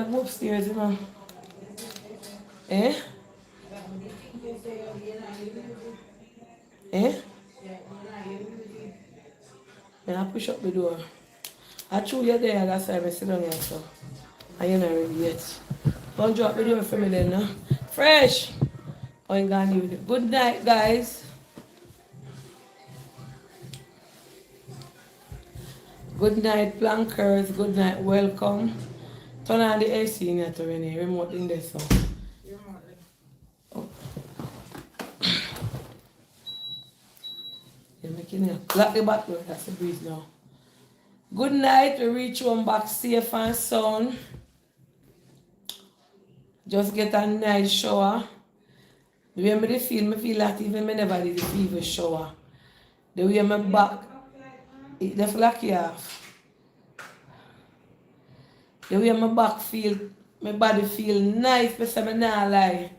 Go upstairs, you know. Eh? Eh? Yeah, I push up the door. I chew you there, that's why I sit down here, so. And you're not ready yet. Don't drop the door for me then, no? Fresh! Oh, you gonna leave it. Good night, guys. Good night, plankers. Good night, welcome. Turn on the AC in here to Renee. Remote in there, so. Oh, you're making it. Lock the back door, that's the breeze now. Good night. We reach home back safe and sound. Just get a nice shower. The way me feel that even me never did the fever shower. The way my back, it the flaky off. The way my back feel, my body feel nice, but I'm not lie.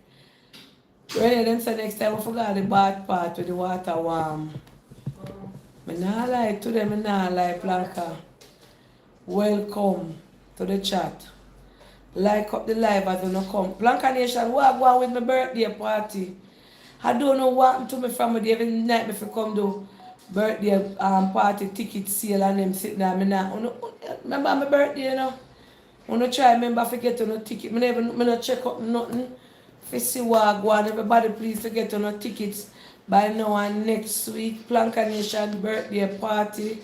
Really, then say next time I forgot the bad part with the water warm. I not lie today, I not lie, Planka. Welcome to the chat. Like up the live as you come. Blanca Nation, what go on with my birthday party? I don't know what happened to me from the every night before come do birthday party ticket sale and them sitting there. Remember my birthday, you know? I don't try remember to get on a ticket. I not check up nothing. If see what go on, everybody please to get on a tickets by now and next week. Blanca Nation birthday party.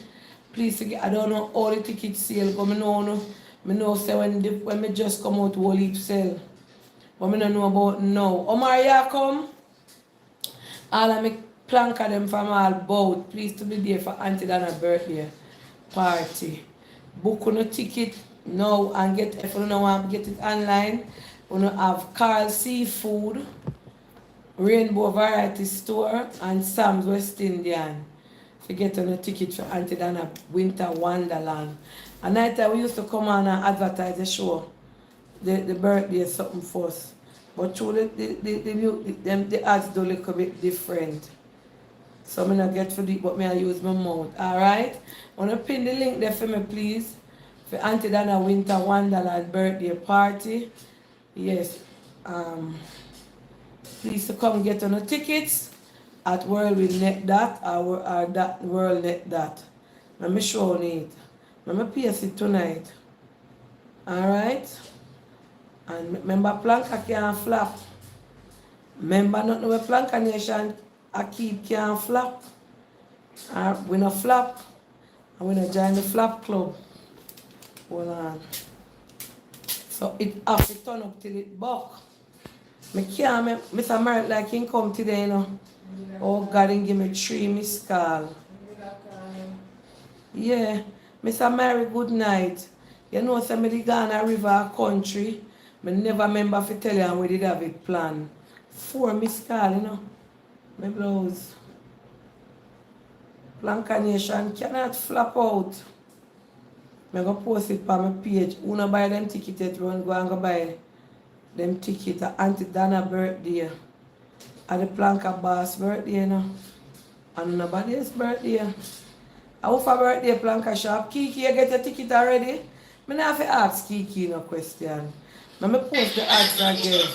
Please to get, I don't know all the ticket sale go. I know say when me just come out whole heap sell. But I don't know about now. Omar ya come. All of me plank them from all boat. Please to be there for Auntie Dana's birthday party. Book on a ticket now and get if you don't want to get it online. We have Carl Seafood, Rainbow Variety Store, and Sam's West Indian. To get on a ticket for Auntie Dana Winter Wonderland. And night time we used to come on and advertise the show, the birthday something first. But truly the ads do look a bit different. So I'm not get for deep, but I use my mouth. Alright? I want to pin the link there for me, please. For Auntie Dana Winter Wonderland birthday party. Yes. Please to come get on the tickets at worldwidnet.com or that worldnet.com. Let me show it. Let me paste it tonight. Alright? And remember planka can't flap. Remember nothing with planka nation I keep can't flap. We no flap. And we no join the flap club. Hold on. So it have to turn up till it buck. Me can't Mr. Merritt like him come today, you know. Oh God, he give me 3 missed call. Yeah. Mr. Mary, good night. You know, somebody gone a river country. I never remember to tell you and we did have it planned. 4 missed call, you know. My blouse. Planka Nation cannot flap out. I'm going to post it on my page. Who no buy them ticket yet, run go and go buy them ticket at Auntie Dana's birthday. At the Planka boss birthday, you know. And nobody's birthday. How for birthday Planka shop? Kiki, you get your ticket already? I don't have to ask Kiki no question. Let me post the ads again.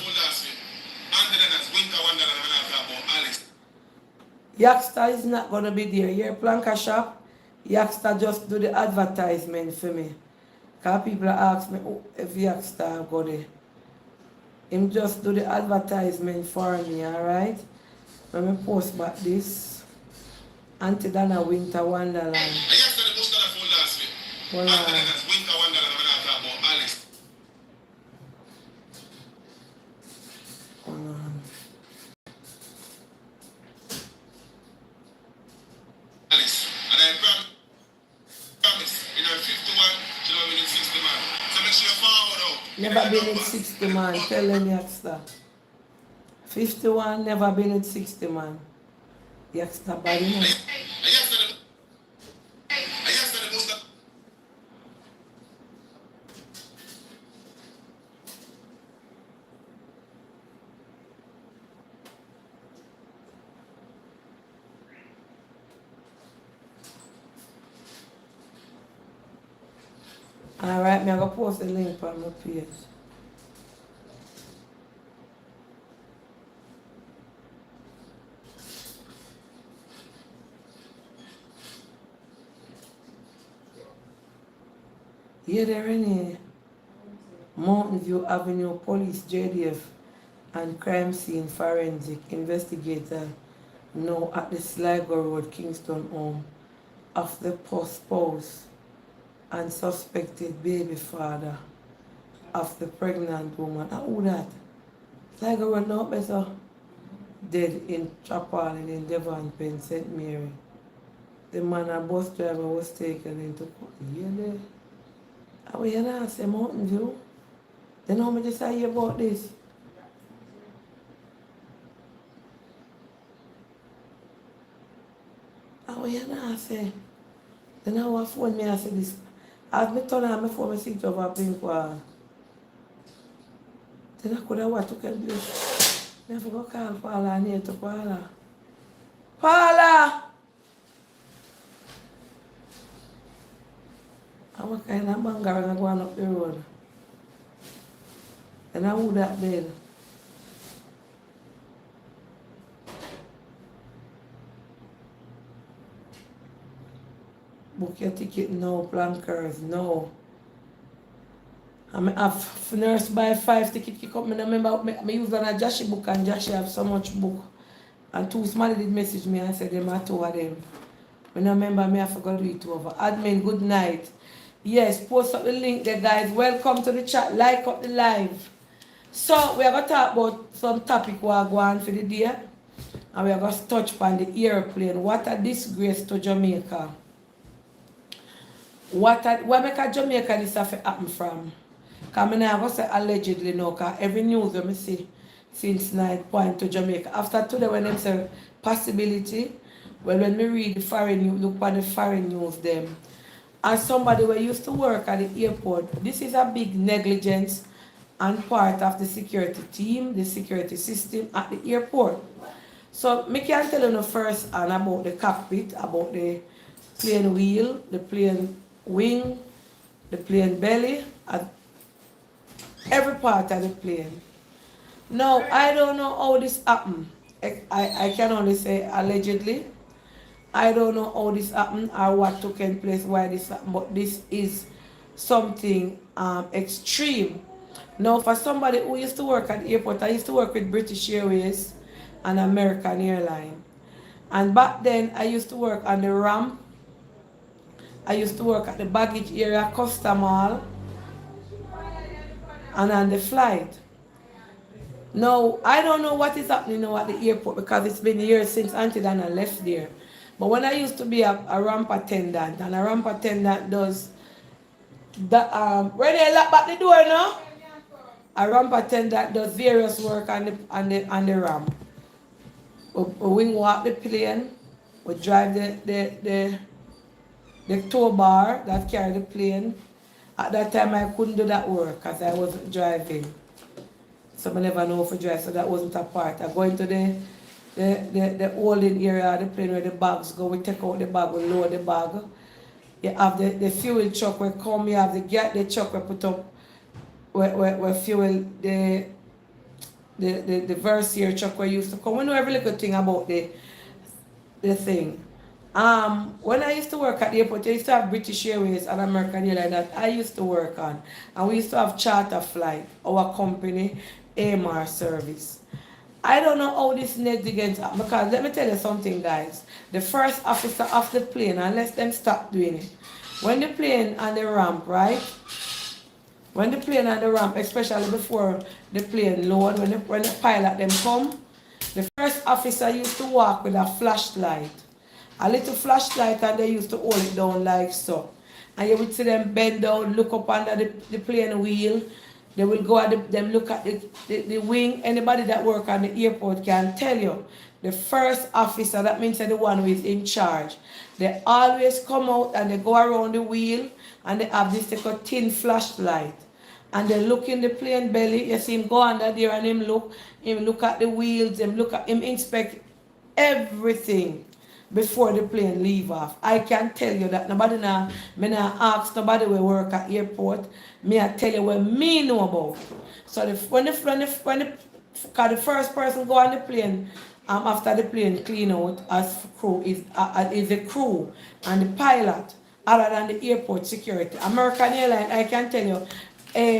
Yaksta is not going to be there. Your Planka shop, Yaksta just do the advertisement for me. Because people ask me if Yaksta go there. Him just do the advertisement for me, alright? Let me post back this. Auntie Dana Winter Wonderland. Hold on. Hold on. Alice. And I promise, in our 51, she never been in 60 man. So make sure you forward out. Never been in 60 man, tell them Yaksta. 51, never been in 60 man. Yaksta bad enough. Alright, me I go post the link on my page. Here there in Mountain View Avenue Police JDF and crime scene forensic investigator now at the Sligo Road Kingston home of the spouse and suspected baby father of the pregnant woman. And who that? Sligo Road now better dead in Chapal in Devon Pen, St. Mary. The man a bus driver was taken into court. Yeah, there. And we not say Mountain View. They know me just say about this. And we not say. Then I want phone me and say this. As me turn on my phone, I see it over a pink wall. Then I could have what to can do. I forgot to call Paula and here to Paula. Paula! I was kind of banger going up the road. And I would that bed. Book your ticket now, plankers, no. I have nurse buy 5 ticket kick up. I remember I use on a Joshi book and Joshi have so much book. And 2 small did message me and said them are 2 of them. I remember me I forgot to do it over. Admin, good night. Yes, post up the link there guys. Welcome to the chat. Like up the live. So we are going to talk about some topic we are going for the day. And we are going to touch upon the airplane. What a disgrace to Jamaica. Where make Jamaica this have happen from? Because I never say allegedly no, because every news I see since night point to Jamaica. After today when they say possibility, well when we read the foreign news, look at the foreign news them. As somebody who used to work at the airport, this is a big negligence and part of the security team, the security system at the airport. So me can tell you first and about the cockpit, about the plane wheel, the plane wing, the plane belly, and every part of the plane. Now, I don't know how this happened. I can only say allegedly. I don't know how this happened or what took place, why this happened, but this is something extreme. Now, for somebody who used to work at the airport, I used to work with British Airways and American Airlines. And back then, I used to work on the ramp. I used to work at the baggage area, custom hall, and on the flight. Now, I don't know what is happening now at the airport because it's been years since Auntie Dana left there. But when I used to be a ramp attendant, and a ramp attendant does the ready lock back the door now? A ramp attendant does various work on the ramp. We walk the plane, we drive the tow bar that carry the plane. At that time I couldn't do that work because I wasn't driving. So I never know if I drive, so that wasn't a part. I go into the holding area of the plane where the bags go, we take out the bag, we load the bag. You have the fuel truck where come, you have the truck where put up where fuel the Versier truck where used to come. We know every little thing about the thing. When I used to work at the airport, I used to have British Airways and American Airlines that I used to work on. And we used to have charter flight, our company, AMR service. I don't know how this negligence happened because let me tell you something guys. The first officer of the plane, unless them stop doing it. When the plane on the ramp, right? When the plane on the ramp, especially before the plane load, when the pilot them come, the first officer used to walk with a flashlight. A little flashlight and they used to hold it down like so. And you would see them bend down, look up under the plane wheel. They will go at them look at the wing. Anybody that work on the airport can tell you. The first officer, that means the one who is in charge. They always come out and they go around the wheel and they have this like a thin flashlight. And they look in the plane belly. You see him go under there and him look at the wheels, him inspect everything. before the plane leave off. I can tell you that nobody now, me now ask nobody will work at airport. Me I tell you what me know about. So cause the first person go on the plane, after the plane clean out as crew is the crew and the pilot, other than the airport security. American Airlines, I can tell you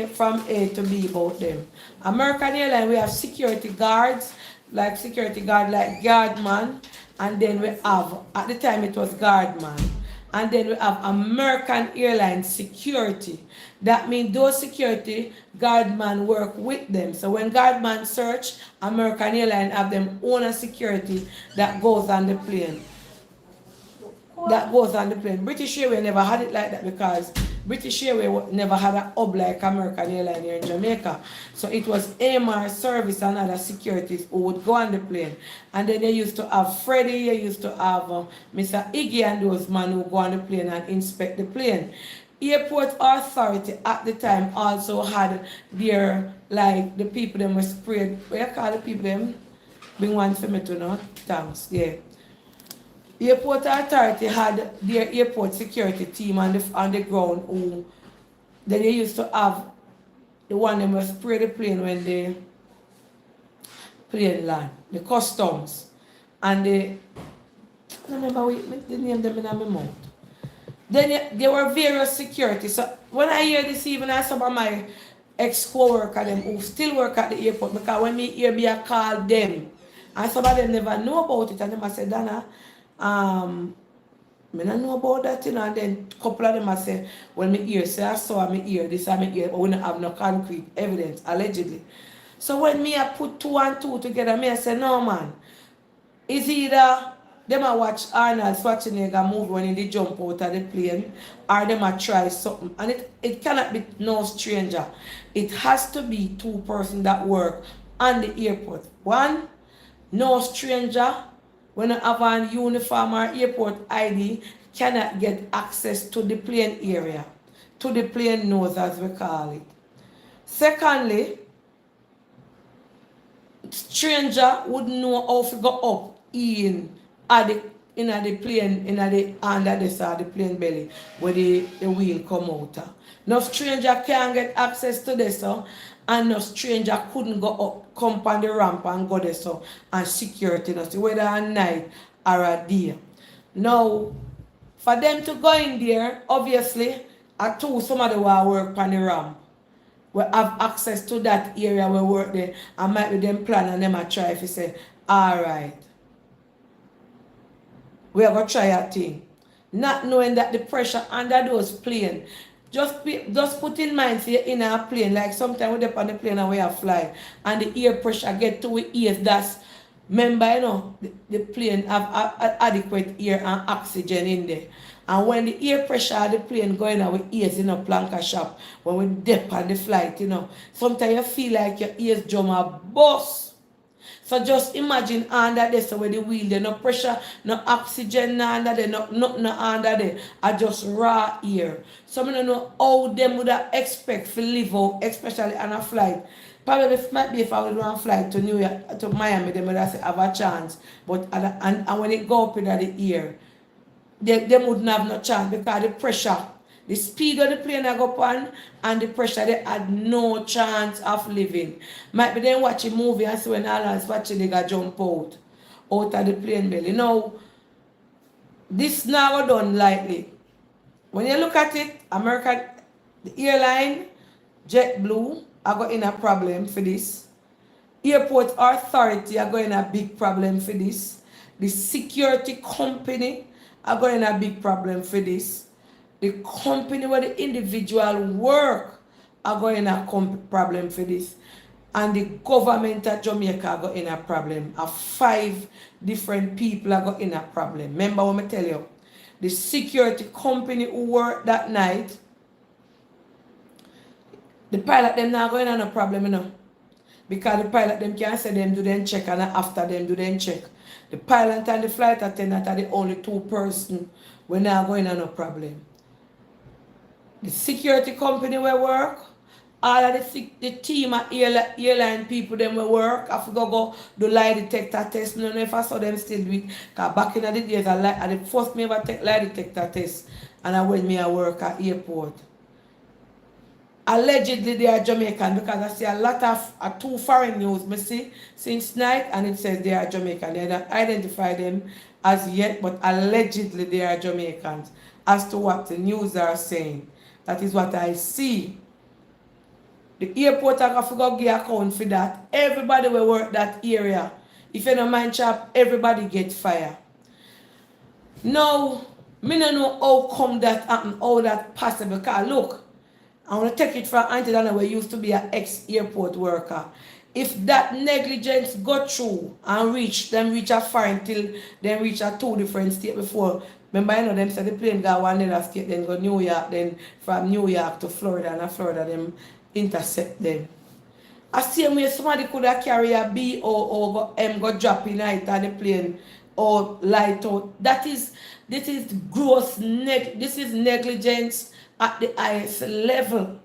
from A to B about them. American Airlines, we have security guards, like security guard, like guardman, and then we have, at the time it was guardman, and then we have American Airlines security. That means those security guardman work with them. So when guardman search, American Airlines have them own security that goes on the plane. That goes on the plane. British Airways never had it like that because British Airways never had a hub like American Airlines here in Jamaica. So it was AMR service and other securities who would go on the plane. And then they used to have Freddie, they used to have Mr. Iggy and those men who go on the plane and inspect the plane. Airport authority at the time also had their, like, the people them were sprayed. What you call the people them? Bring one for me to know. Thanks, yeah. Airport authority had their airport security team on the ground who then they used to have the one that must spray the plane when the plane land, the customs and the I don't remember the name them in my mouth. Then there were various security. So when I hear this even I some of my ex-co-worker them who still work at the airport because when me hear me I call them and some of them never know about it and them I say Dana me don't know about that, you know, and then a couple of them I say, well, me hear, say I saw me hear, this I me hear, but we don't have no concrete evidence, allegedly. So when me I put 2 and 2 together, me I say, no man, it's either them I watch Arnold Schwarzenegger move when they jump out of the plane, or them I try something, and it cannot be no stranger. It has to be 2 persons that work on the airport. One, no stranger, when I have an uniform or airport ID, cannot get access to the plane area, to the plane nose as we call it. Secondly, stranger would know how to go up in the plane, under the plane belly, where the wheel come out. No stranger can get access to this, and no stranger couldn't go up, come on the ramp and go there, and security, whether at night or a day. Now, for them to go in there, obviously, somebody will work on the ramp. We have access to that area where we work there, and might be them plan and them a try if you say, alright, we are going to try a thing. Not knowing that the pressure under those planes, just put in mind, say in a plane, like sometimes we dip on the plane and we are flying, and the air pressure get to our ears, that's, remember, you know, the plane have adequate air and oxygen in there. And when the air pressure of the plane going our ears in a planker shop, when we dip on the flight, you know, sometimes you feel like your ears drum a bust. So just imagine under there, so with the wheel, there no pressure, no oxygen under there, nothing under there, I just raw air. So I don't know how them would expect to live out, especially on a flight. Probably it might be if I would want to fly to New York, to Miami, they would have a chance. But and when it go up in the air, they wouldn't have no chance because the pressure, the speed of the plane I go on and the pressure, they had no chance of living. Might be then watch a movie and see when Alan's watching they got jump out of the plane belly. Now, this now done lightly. When you look at it, American, the airline, JetBlue, are going in a problem for this. Airport authority are going a big problem for this. The security company are going a big problem for this. The company where the individual work are going a problem for this. And the government of Jamaica are going a problem. 5 different people are going a problem. Remember what I tell you? The security company who worked that night, the pilot them not going on a problem, you know. Because the pilot them can't say them do them check and after them do them check. The pilot and the flight attendant are the only 2 persons when not going on a problem. The security company where work all of the team of airline people them will work. I forgot go do lie detector test. No, if I saw them still do it. Cause back in the days, I the first me ever take lie detector test, and I went me a work at airport. Allegedly they are Jamaican because I see a lot of two foreign news me see since night, and it says they are Jamaican. They don't identify them as yet, but allegedly they are Jamaicans. As to what the news are saying, that is what I see. The airport I have to go give account for that. Everybody will work that area. If you don't mind chop, everybody get fire. Now, me don't know how come that happen, how that possible. Because look, I want to take it from Auntie Dana, who used to be an ex-airport worker. If that negligence go through and reach a foreign till then reach a two different state before. Remember, you know, them said the plane go one other state, then go New York, then from New York to Florida, and Florida them intercept them. I see me somebody could have carry a B or go drop in night on the plane or light out. This is gross this is negligence at the highest level.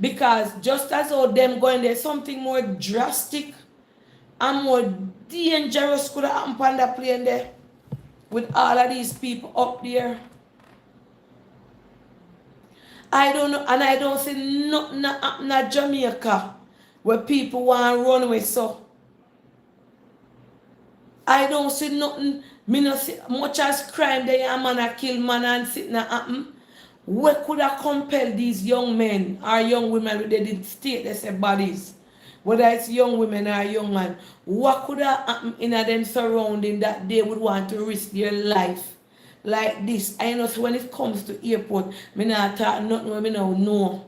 Because just as how them going there, something more drastic and more dangerous could have happened on the plane there with all of these people up there. I don't know, and I don't see nothing happen in Jamaica where people want to run with so. I don't see nothing, me not see much as crime there, a man a kill man and sitting a happen. What could have compelled these young men or young women with the state they say bodies? Whether it's young women or young man, what could have happened in them surrounding that they would want to risk their life like this? I know so when it comes to airport, me not talk nothing what me now know.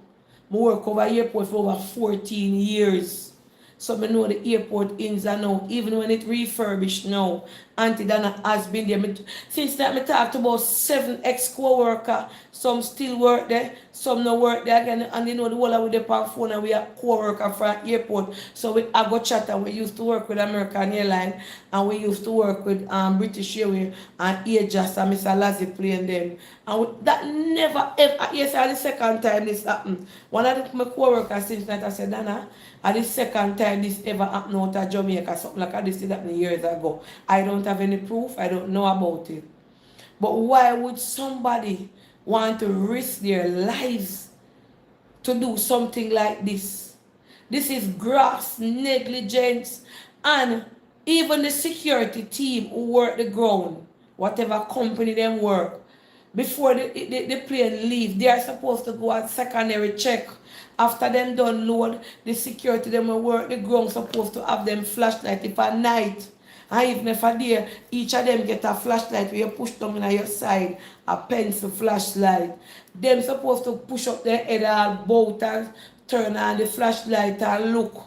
I work over airport for over 14 years. So I know the airport ins and out, even when it refurbished now. Auntie Dana has been there. Since that, I talked about 7 ex-co-workers. Some still work there, some no work there again. And you know the whole of the phone and we are co-worker from airport. So I go chat and we used to work with American Airlines and we used to work with British Airways and Aegis and Mr. Lazzie playing them. And that never ever, yes, the second time this happened. One of my co-workers since that I said, Dana, and the second time this ever happened out of Jamaica, something like this did happen years ago. I don't have any proof, I don't know about it. But why would somebody want to risk their lives to do something like this? This is gross negligence. And even the security team who work the ground, whatever company them work, before the plane leave, they are supposed to go at secondary check. After them done load, the security them will work the ground supposed to have them flashlight if at night. And even if a day, each of them get a flashlight where you push them on your side, a pencil flashlight. Them supposed to push up their head all bout and turn on the flashlight and look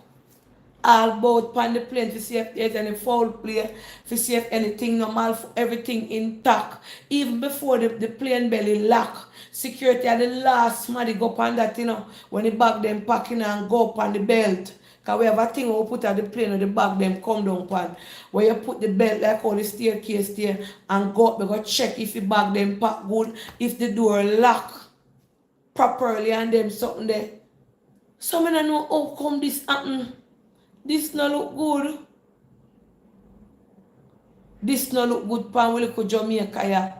all about on the plane to see if there's any foul play, to see if anything normal, everything intact. Even before the plane belly lock, security are the last somebody go up on that, you know, when the bag them packing and go up on the belt. Because we have a thing where we put at the plane and the bag them come down upon. Where you put the belt like all the staircase there and go up, we go check if the bag them pack good, if the door lock properly and them something there. So I don't know how come this happen. This no look good. This no look good pan we look Jamaica ya.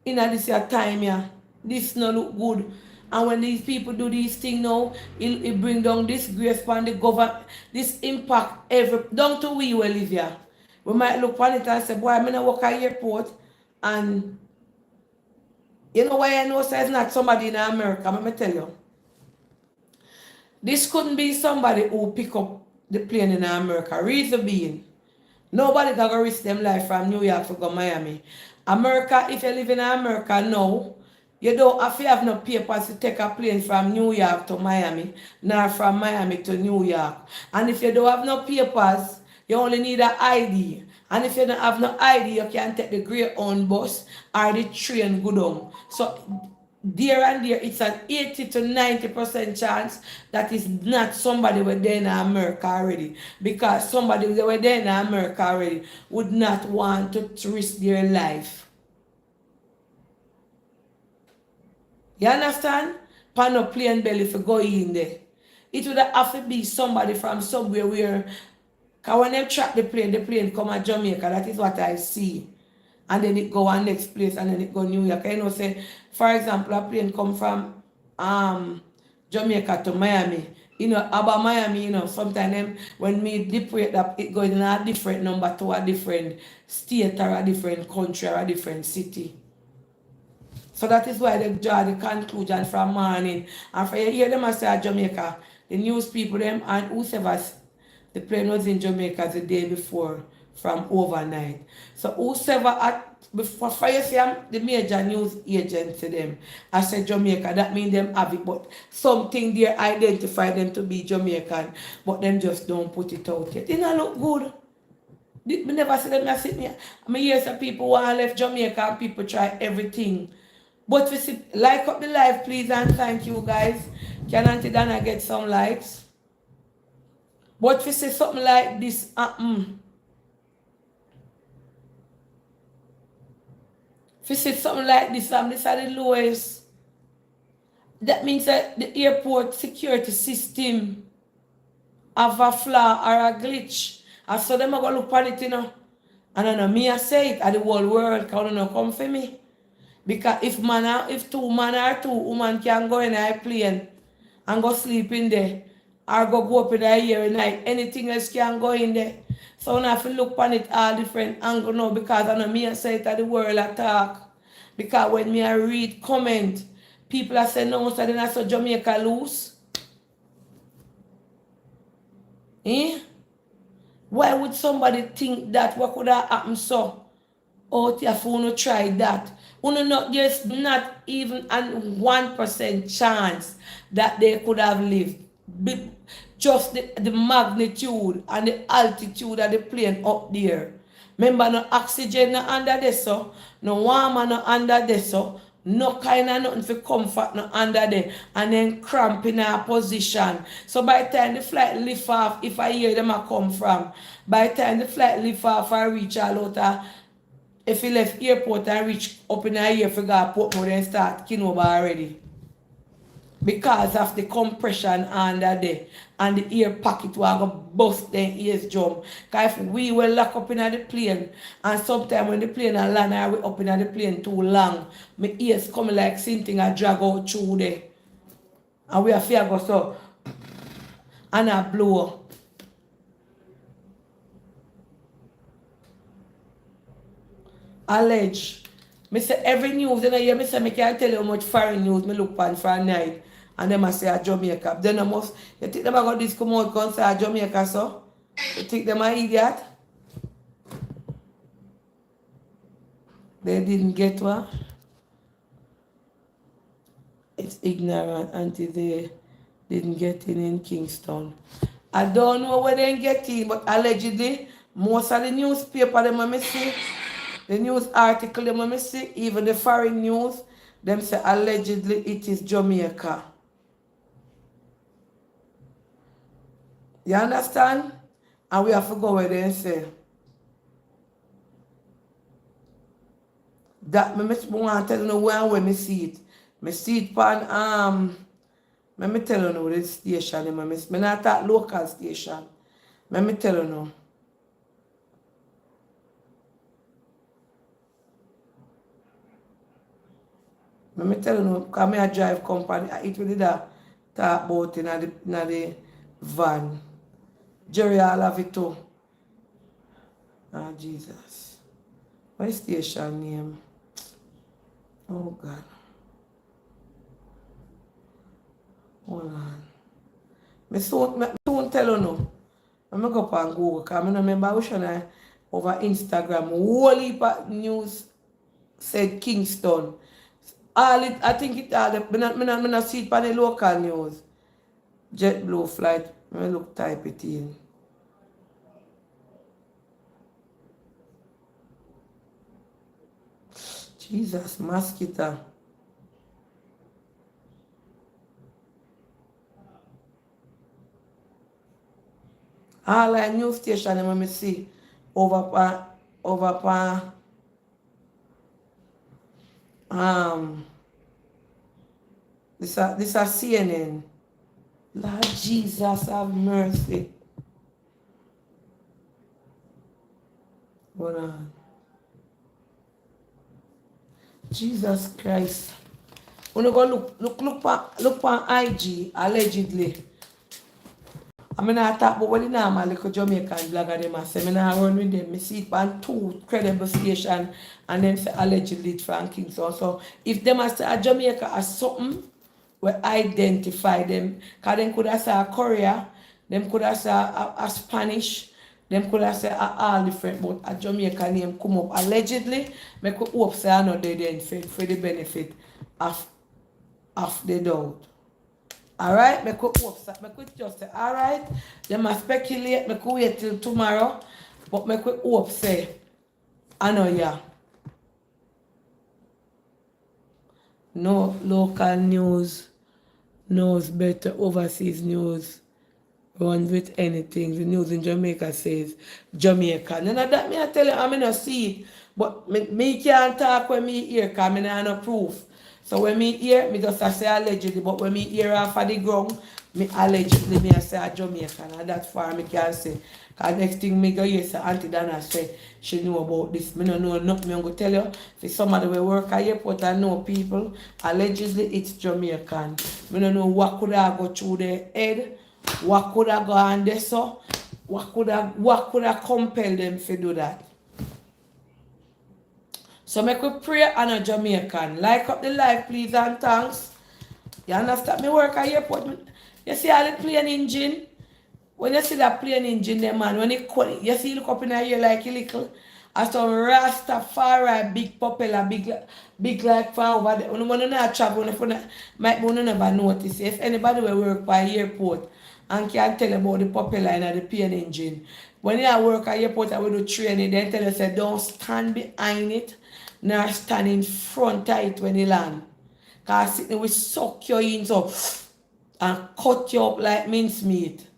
In this time ya. This no look good. And when these people do these things now, it bring down this grace upon the government. This impact down to we will live here. We might look upon it and say, boy, I'm going to work at airport. And you know why I know so it's not somebody in America, let me tell you. This couldn't be somebody who pick up the plane in America. Reason being, nobody can risk them life from New York to go Miami. America, if you live in America now, you don't have no papers to take a plane from New York to Miami, nor from Miami to New York. And if you don't have no papers, you only need an ID. And if you don't have no ID, you can take the Greyhound bus or the train go down. So there and there, it's an 80 to 90% chance that it's not somebody who there in America already. Because somebody who were there in America already would not want to risk their life. You understand? Pan a plane belly for go in there. it would have to be somebody from somewhere where, because when they track the plane come at Jamaica, that is what I see. And then it go on next place and then it go New York. You know, say, for example, a plane come from Jamaica to Miami. You know, about Miami, you know, sometimes when me deploy that, it going in a different number to a different state or a different country or a different city. So that is why they draw the conclusion from morning. And for you hear them say Jamaica, the news people them and whoever the plane was in Jamaica the day before from overnight. So whoever before for you see the major news agency them I said Jamaica, that means them have it, but something there identify them to be Jamaican, but them just don't put it out yet. It don't look good. Me never see them sit me. I hear some people who are left Jamaica and people try everything. But we see, like up the live, please, and thank you guys. Can Auntie Dana get some likes? But we see something like this, if you see something like this, this are the lowest. That means that the airport security system have a flaw or a glitch. And so them are going to look at it, you know. And I know me I say it at the whole world, because I don't come for me. Because if two man or two women can go in a plane and go sleep in there, or go up in there here at night, anything else can go in there. So I have to look on it all different angle now, because I know me I say it at the world attack. Because when me I read comment, people are saying no, so then I saw Jamaica loose. Eh? Why would somebody think that? What could have happened so? Oh, if you try that, there's not even a 1% chance that they could have lived. Just the magnitude and the altitude of the plane up there. Remember, no oxygen no under there, so no warmer no under there, so no kind of nothing for comfort no under there, and then cramp in a position. So by the time the flight lift off, if I hear them a come from, by the time the flight lift off, I reach a lot of. If you left airport and reach up in a year, forgot got Portmore and start kin over already. Because of the compression under there. And the air pocket will go bust then ears jump. Because if we were locked up in the plane, and sometimes when the plane and land are we up in the plane too long, my ears come like something I drag out through there. And we are fear go so. And I blow. Allege. Me say every news, then I hear me say me can't tell you how much foreign news me look on for a night. And them I say a Jamaica. Then I must, you think them I got this come out and say a Jamaica so? You think them an idiot? They didn't get what? It's ignorant until they didn't get in Kingston. I don't know where they get in, but allegedly, most of the newspaper them I see, the news article them I see, even the foreign news, them say allegedly it is Jamaica. You understand? And we have to go where they say. That me want to tell you where me see it. Me see it pan let me tell you now the station. Me not talk local station. Let me tell you now. Let me tell you now, because I drive company, it really that talk about in the van. Jerry all have it too. Ah, Jesus. What is station name? Oh, God. Hold on. I soon tell you now. I'm going to go up on Google, because I remember which one over Instagram. Whole heap of news said Kingston. I think it all, I not see it on the local news. JetBlue flight. Let me look, type it in. Jesus, mosquito. All the news station let me see over this is CNN. Lord Jesus, have mercy. Hold on. Jesus Christ. When you go look on IG, allegedly. I mean, I talk about what the normal little Jamaican blogger them a say. I not run with them. I see it on two credible station and then say allegedly it's from Kingston. So if them a say a Jamaica as something, we identify them. Because them could have say a Korea, them could have say a Spanish, them could have say a all different, but a Jamaican name come up allegedly, make we hope say another then for the benefit of the doubt. Alright, make we hope that make we just say, alright, they must speculate, make we wait till tomorrow, but make we hope say, I know yeah. No local news knows better overseas news runs with anything. The news in Jamaica says Jamaica. None of that me I tell you, I mean not see it. But me can't talk when me hear because I have no proof. So when me hear, me just say allegedly, but when me hear off of the ground, me allegedly me I say a Jamaican. And that far me can say. Because next thing me go hear say Auntie Dana say she know about this. Me no know nothing. I'm going to tell you. If somebody will work at airport and know people, allegedly it's Jamaican. Me no know what could I go through their head. What could have gone there so? What could have compelled them to do that? So make we pray on a Jamaican. Like up the life, please and thanks. You understand? Me work at airport. You see all the plane engine? When you see that plane engine there, man, when you see look up in the air like a little, as some Rastafari, big propeller, big like far over there. When you not travel, might be never notice. If anybody will work by airport and can tell about the propeller and the plane engine, when you work at airport and we do training, they tell you say don't stand behind it, nor stand in front of it when you land. Because it will suck you in so and cut you up like mincemeat.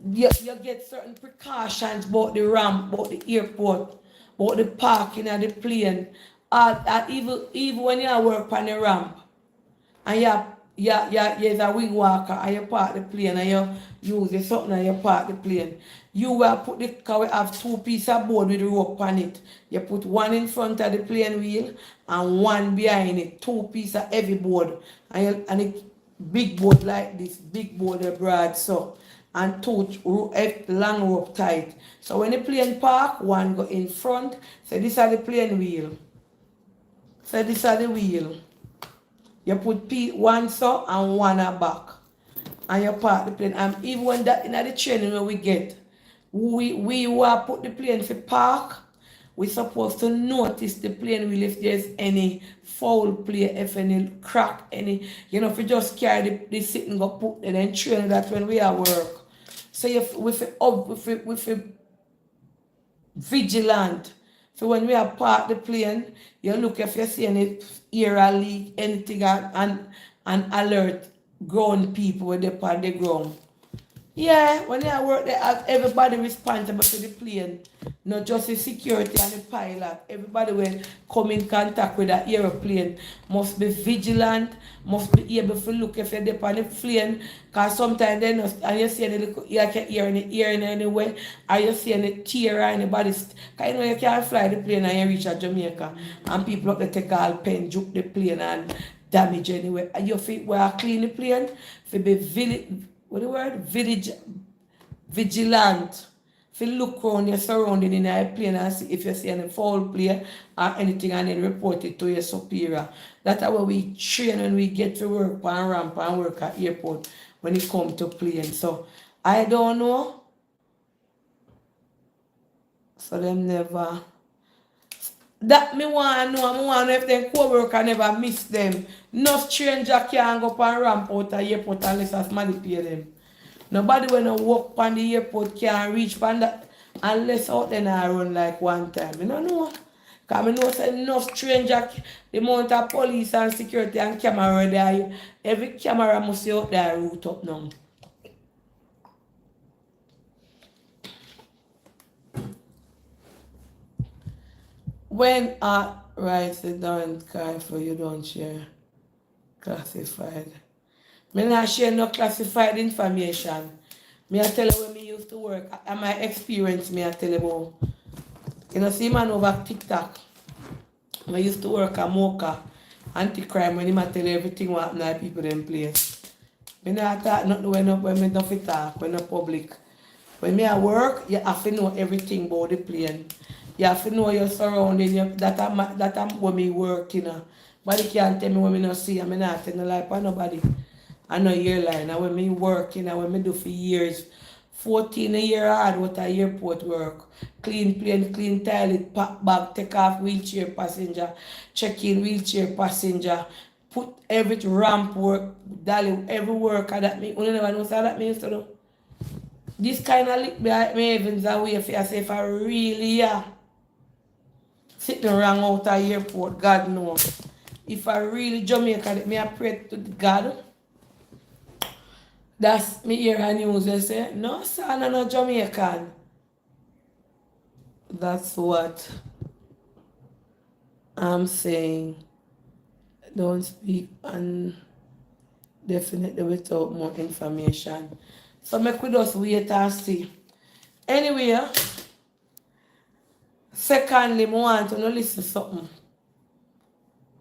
You get certain precautions about the ramp, about the airport, about the parking of the plane. Even when you work on the ramp and you're a wing walker and you park the plane and you use the something and you park the plane. You will put the car, we have two pieces of board with the rope on it. You put one in front of the plane wheel and one behind it. Two pieces of heavy board. And a big board like this, big board broad so. And two long rope tight. So when the plane park, one go in front. So this is the plane wheel. So this is the wheel. You put one so and one at back. And you park the plane. And even when that in the training where we get, we will put the plane for park. We're supposed to notice the plane wheel if there's any foul play, if any crack, any, if you just carry the seat and go put it and train that when we are work. So with vigilant. So when we are parked the plane, you look if you see any air leak, anything and alert ground people when they park the ground. Yeah, when they work, they have everybody responsible to the plane, not just the security and the pilot. Everybody will come in contact with the airplane must be vigilant, must be able to look if they're on the plane, because sometimes they know, and you see any little, you can hear in the ear in any way, or you see any tear or anybody, because you can't fly the plane and you reach at Jamaica, and people up there take all pen, juke the plane and damage anyway. And you feel, well, clean the plane, to be vigilant. If you look around your surrounding in a plane and see if you see any foul play or anything and then report it to your superior. That's how we train when we get to work on ramp and work at airport when it comes to plane. So I don't know. So them never. That me want to know. I want to know if them co-worker never miss them. No stranger can go up and ramp out of airport unless somebody pay them. Nobody when I walk on the airport can reach on that unless out there I run like one time. You don't know. Because I know say enough stranger, the amount of police and security and camera there, every camera must be out there route up now. When right, they don't cry for you don't share classified. Me not share no classified information. Me I tell you when me used to work and my experience me I tell you about. You know, see man over TikTok. I used to work at Mocha, anti-crime when him a tell you everything what happen at people them place. Me not talk nothing when me don't fit talk, when not public. When me at work, you have to know everything about the plane. You have to know your surrounding, that I'm when me work, you know. Nobody can't tell me when me not see, I not tell no lie for nobody. I know airline, and when me work, you know, when me do for years, 14 a year hard with a airport work. Clean plane, clean toilet, pack bag, take off wheelchair passenger, check in wheelchair passenger, put every ramp work, dolly, every work that me, you never know so that me used to do. This kind of lick me even away if I say if I really sitting around out of airport, God knows. If I really Jamaica, me I pray to God. That's me hear a news they say, no son, I'm not Jamaican. That's what I'm saying. Don't speak and definitely without more information. So make we just wait and see. Anyway, secondly, I want to listen to something.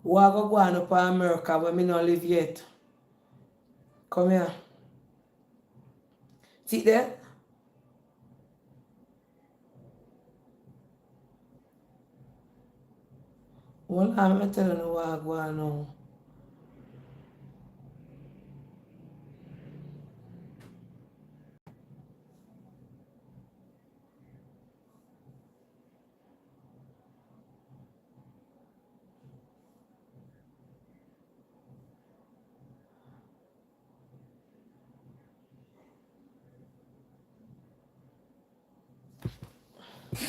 We are going up to America where me not live yet. Come here. See there? Well, I'm telling you what I go on now.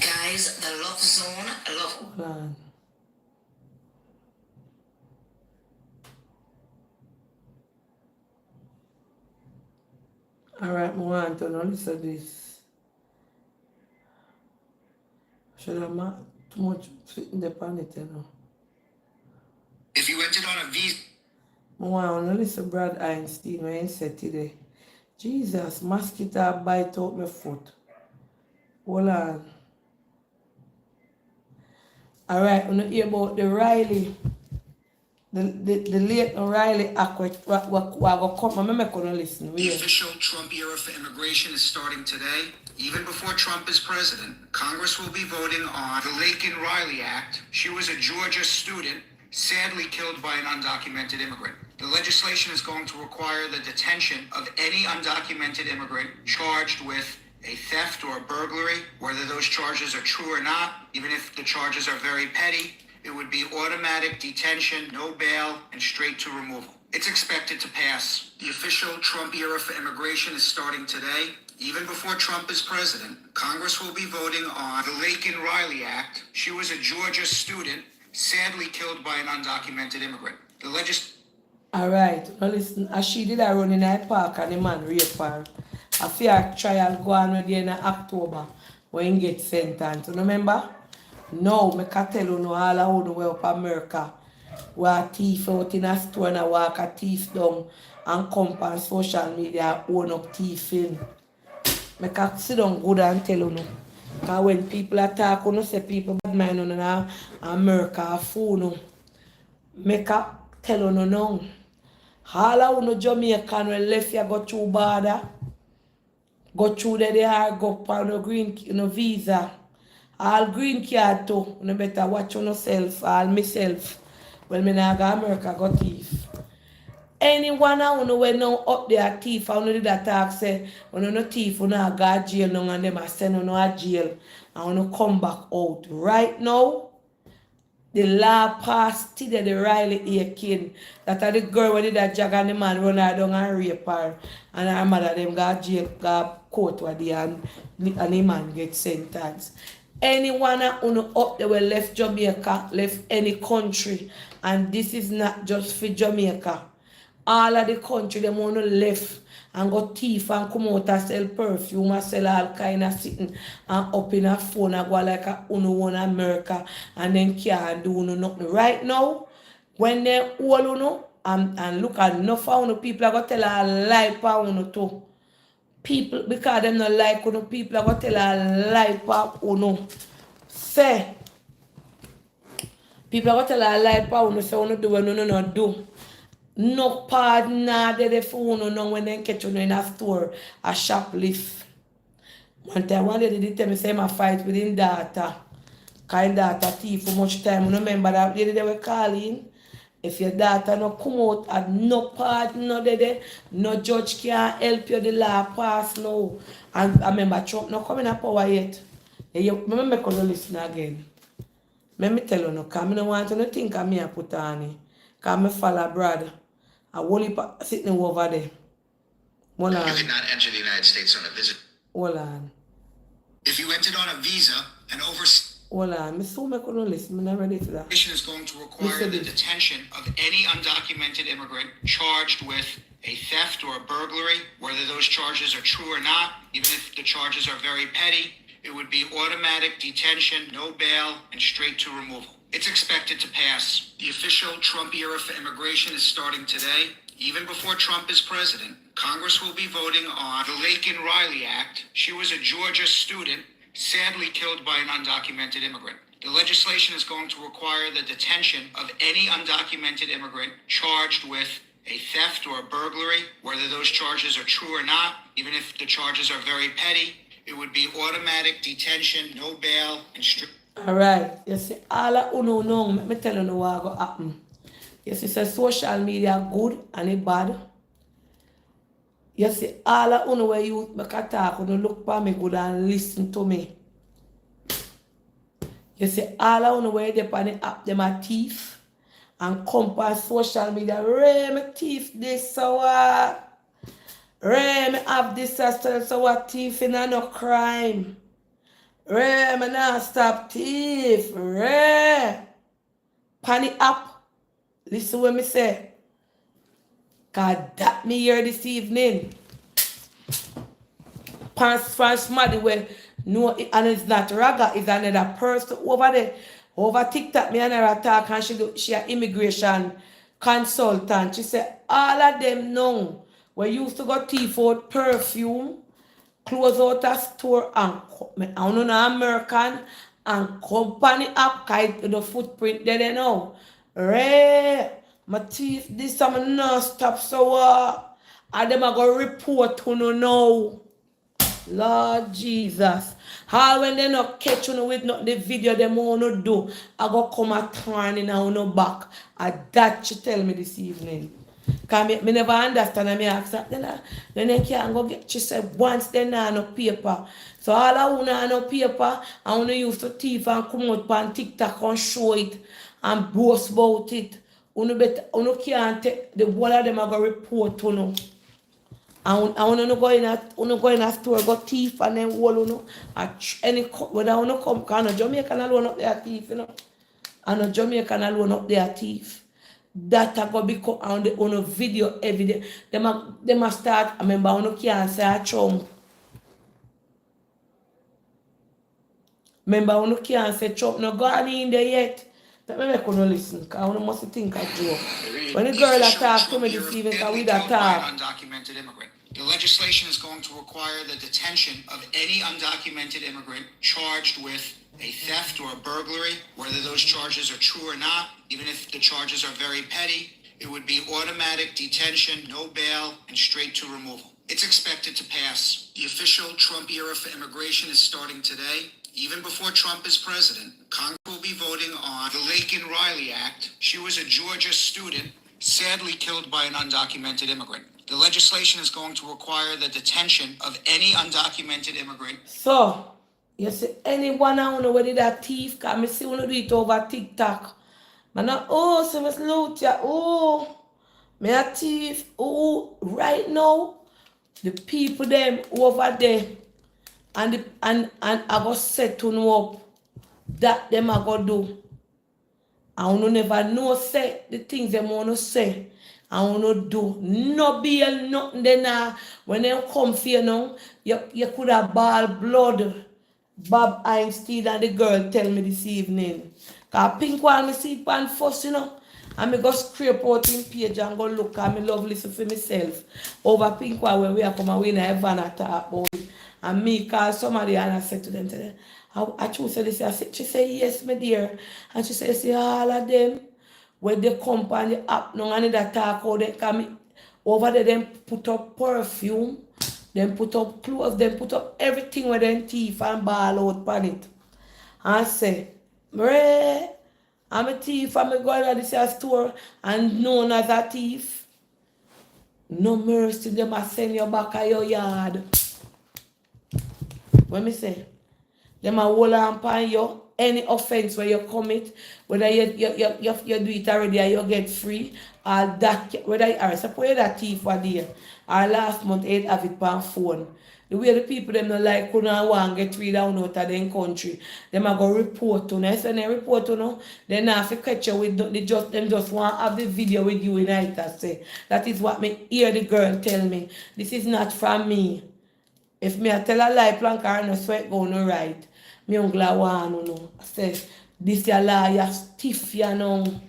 Guys, the love zone, love. Hold on. Alright, I want to listen to this. Should I not too much sitting the planet, you know? If you entered on a visa. I want to listen to Brad Einstein when he said today. Jesus, mosquito bite out my foot. Hold on. Alright, we hear about the Riley. The late Riley Aquat what come. I'm not gonna listen. The official Trump era for immigration is starting today. Even before Trump is president, Congress will be voting on the Laken Riley Act. She was a Georgia student, sadly killed by an undocumented immigrant. The legislation is going to require the detention of any undocumented immigrant charged with a theft or a burglary, whether those charges are true or not. Even if the charges are very petty, it would be automatic detention, no bail, and straight to removal. It's expected to pass. The official Trump era for immigration is starting today. Even before Trump is president, Congress will be voting on the Laken Riley Act. She was a Georgia student, sadly killed by an undocumented immigrant. Alright, now listen, as she did a run in a park and the man raped her. A fair trial go on with in October when he get sentenced. Remember? Now, I can tell you all I the way up America. Where a thief out in a store and walk a thief down and come on social media and own up thieving. I can sit down good and tell you no. Because when people attack, you say people bad mind on America are fool no. I can tell you no now. All I know Jamaican when left you go through border. Go through there, they are go on no green visa. All green card too. You better watch on yourself, all myself. Well, me now go America go thief. Anyone I know when now up there thief, I know that talk say, when no thief, you know go to jail now and them a send you to jail and you come back out. Right now, the law passed today, the Riley Aiken, that are the girl when did that jag and the man run her down and rape her. And her mother them got jail, got court where they and the man get sentenced. Anyone who up there will left Jamaica, left any country, and this is not just for Jamaica. All of the country them want to left and go thief and come out and sell perfume and sell all kind of sitting and up in a phone and go like a one America and then can't do nothing. Right now, when they all and look at enough of uno people are gonna tell a lie pa uno too. People, because them not like uno, people are gonna tell a lie pa uno. Say, people are gonna tell a lie pa uno, say uno do when uno not do. No pardon nah they for uno no when they catch uno in a store, a shoplift. One time one lady did tell me say I fight with him daughter. Kind daughter thief for much time. You remember that lady they were calling? If your daughter no come out at no part, no there, no judge can help you, the law pass no. And I remember Trump not coming up power yet. You remember me listen again. Let me tell you no, because I don't want to think of me a put on it. Because I follow brother. I only sitting over there. Hold on. You could not enter the United States on a visit. Hold on. If you entered on a visa and Hold on. I so I couldn't listen. I'm not ready for that. is going to require the detention of any undocumented immigrant charged with a theft or a burglary, whether those charges are true or not, even if the charges are very petty, it would be automatic detention, no bail, and straight to removal. It's expected to pass. The official Trump era for immigration is starting today. Even before Trump is president, Congress will be voting on the Lakin Riley Act. She was a Georgia student, sadly killed by an undocumented immigrant. The legislation is going to require the detention of any undocumented immigrant charged with a theft or a burglary, whether those charges are true or not, even if the charges are very petty, it would be automatic detention, no bail, and strict. Alright, you see, all of uno know, let me tell you know what will happen. You see, say social media good and it bad. You see, all of uno where you make a talk, uno look for me good and listen to me. You see, all of uno where they on the app, them a thief and come on social media, Ray, me thief this, so what? Ray, me have this, so what? Thief in no crime. Ray, me not stop thief. Ray. Panic up. Listen what me say. Cause that me here this evening. From somebody where no, and it's not Raga, it's another person over there. Over TikTok, me and her talk and she an immigration consultant. She said all of them know we used to go thief out perfume, close out a store and I don't know American and company up the footprint there they know. Ray, my teeth this time no stop so and them I go report to no know. Lord Jesus. How when they not catch you with not the video them wanna do, I go come a turn in on back. And that she tell me this evening. Cause me never understand and me ask her, then they can't go get, she said once they not no paper. So all I wanna no paper, I wanna use to thief and come out on TikTok and show it and boast about it. Uno can't take the whole of them I go report to no. I want to go in a store, go thief, and then wall, any whether I want to come, because Jamaican alone up there thief, you know. And Jamaican alone up there thief. That I go become on a video every day. They must start, I remember, I can't say a chum. Remember, I can't say chum, no go in there yet. That me couldn't listen, because I must think of Joe. When the girl that talk to me this evening, because we that talk. Undocumented immigrant. The legislation is going to require the detention of any undocumented immigrant charged with a theft or a burglary, whether those charges are true or not, even if the charges are very petty, it would be automatic detention, no bail, and straight to removal. It's expected to pass. The official Trump era for immigration is starting today. Even before Trump is president, Congress will be voting on the Lakin Riley Act. She was a Georgia student, sadly killed by an undocumented immigrant. The legislation is going to require the detention of any undocumented immigrant. So, you see, anyone I know whether that thief, because I see one do it over TikTok. Man, so Miss Lutia, me a thief, right now, the people them over there, and I go set to know up that them I go do. I want to never know say the things them want to say. I want to do no bail, nothing then when they come for you now, you could have ball blood. Bob Einstein and the girl tell me this evening. Cause pink one me see pan first, you know. And me go scrape out in page and go look and me love listen for myself. Over pink one when we are come and we in a van and talk about it. And me call somebody and I said to them today, I choose this. I said, she said, yes, my dear. And she said, see all of them when they come on the app no and that talk how they come over there, them put up perfume, them put up clothes, them put up everything with them teeth and ball out on it. And say, Mre, I'm a thief, I'm going to this store and known as a thief. No mercy, them a send you back at your yard. What me say? Them a hold on upon you. Any offense where you commit, whether you do it already or you get free, or that whether or suppose you're that thief or there, or last month you have it on phone. The way the people them not like couldn't want get rid down out of them country, them a go report to you. So when they report to you, they not have to catch you with them just want to have the video with you in it and say. That is what me hear the girl tell me. This is not from me. If me I tell a lie plank or no sweat go no right. Me uncle want no. I say this your liar stiff you know.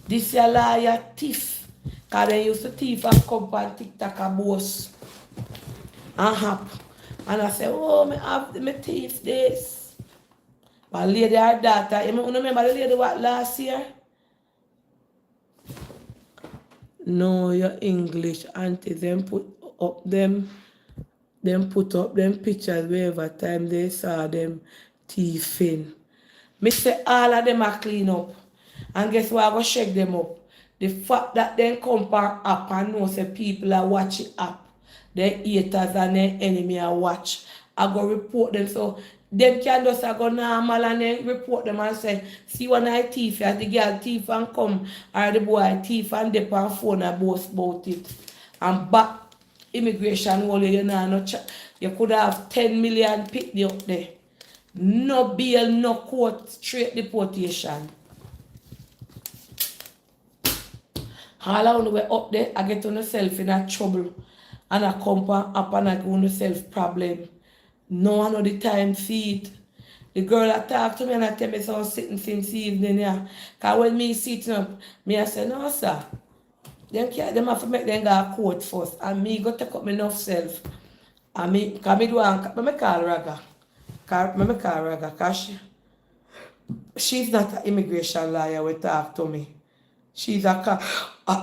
This your liar thief. Cause they used to thief and come on TikTok and boss. And hap. And I say, oh me have me thief this. But lady her daughter, you remember the lady what last year? No, your English auntie them put up them put up them pictures wherever time they saw them thieving. Me say all of them are clean up. And guess what? I go shake them up. The fact that they come par app and know say people are watching app. Their haters and their enemy are watch. I go report them so them can just go normal and then report them and say, see when I thief as the girl thief and come or the boy thief and dip on phone and boast about it. And back immigration only you know no you could have 10 million picked up there. No bail, no court, straight deportation. All I want to be up there, I get on myself in a trouble. And I come up and I go on myself problem. No one of the time see it. The girl that talk to me and I tell me so I'm sitting since evening yeah. Cause when me sitting up, me I say, no sir. Them have to make them go to court first. And me go take up my enough self. And me, cause me do me call Raga. Me call Raga cause she's not an immigration lawyer we talk to me. She's a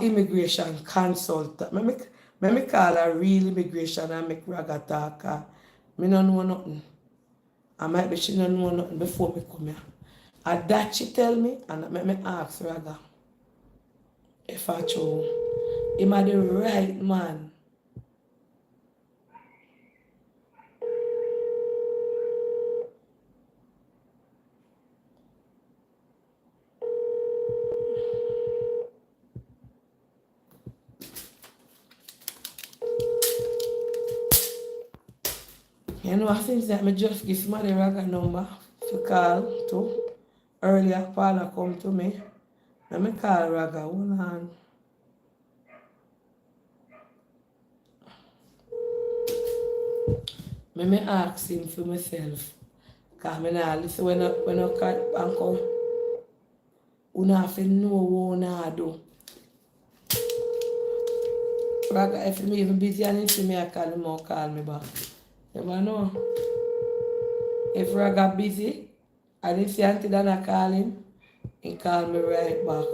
immigration consultant. Me call her real immigration and make Raga talk. Me don't know nothing. I might be she don't know nothing before me come here. And that she tell me and make me ask Raga if I true. Am I the right man? You know, since that me just give somebody Raga number to call to. Earlier, Paula come to me. Let me call Raga. Hold on. Me ask him for myself. Because I not listen when I call Uncle. You have to know what you do. Raga, if I'm even busy and see me, I call him or call me back. You never know. If Raga busy, I didn't see Auntie Dana call him, he call me right back.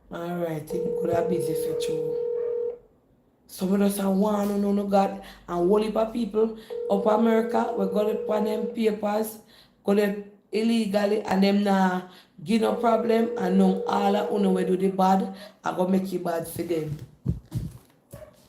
Alright, he could have busy for you. Some of us are want to know no God and whole heap of people up America we got it on them papers, got it illegally and them now give no problem and now all of you we do the bad, I go make it bad for them.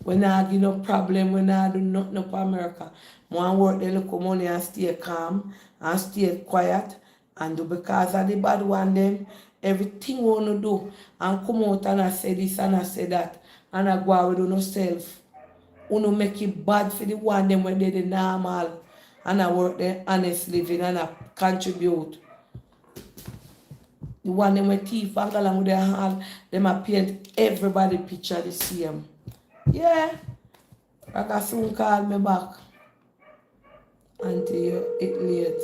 We not give no problem, we not do nothing up America. Want work the little money and stay calm and stay quiet and do because of the bad one them, everything we want to do and come out and I say this and I say that. And I go out with yourself. You make it bad for the one them when they the normal. And I work there honest living and I contribute. The one them with teeth and along with their hand, them a paint everybody picture the same. Yeah. I can soon call me back. until it late.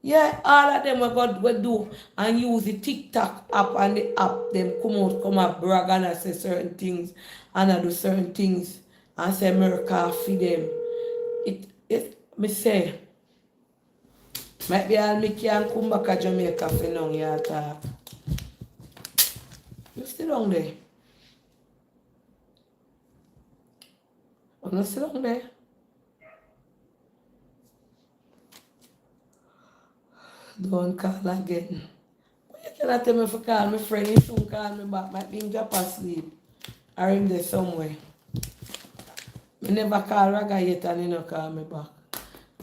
Yeah, all of them we do and use the TikTok app and the app, them come out brag and I say certain things and I do certain things and say America feed them. Me say, might be I'll make you and come back to Jamaica for long, you talk. You still down there? I'm not still down there. Don't call again. But you cannot tell me if I call my friend, he soon call me back. Might be him drop asleep. Or him there somewhere. I never call Raga yet and he no call me back.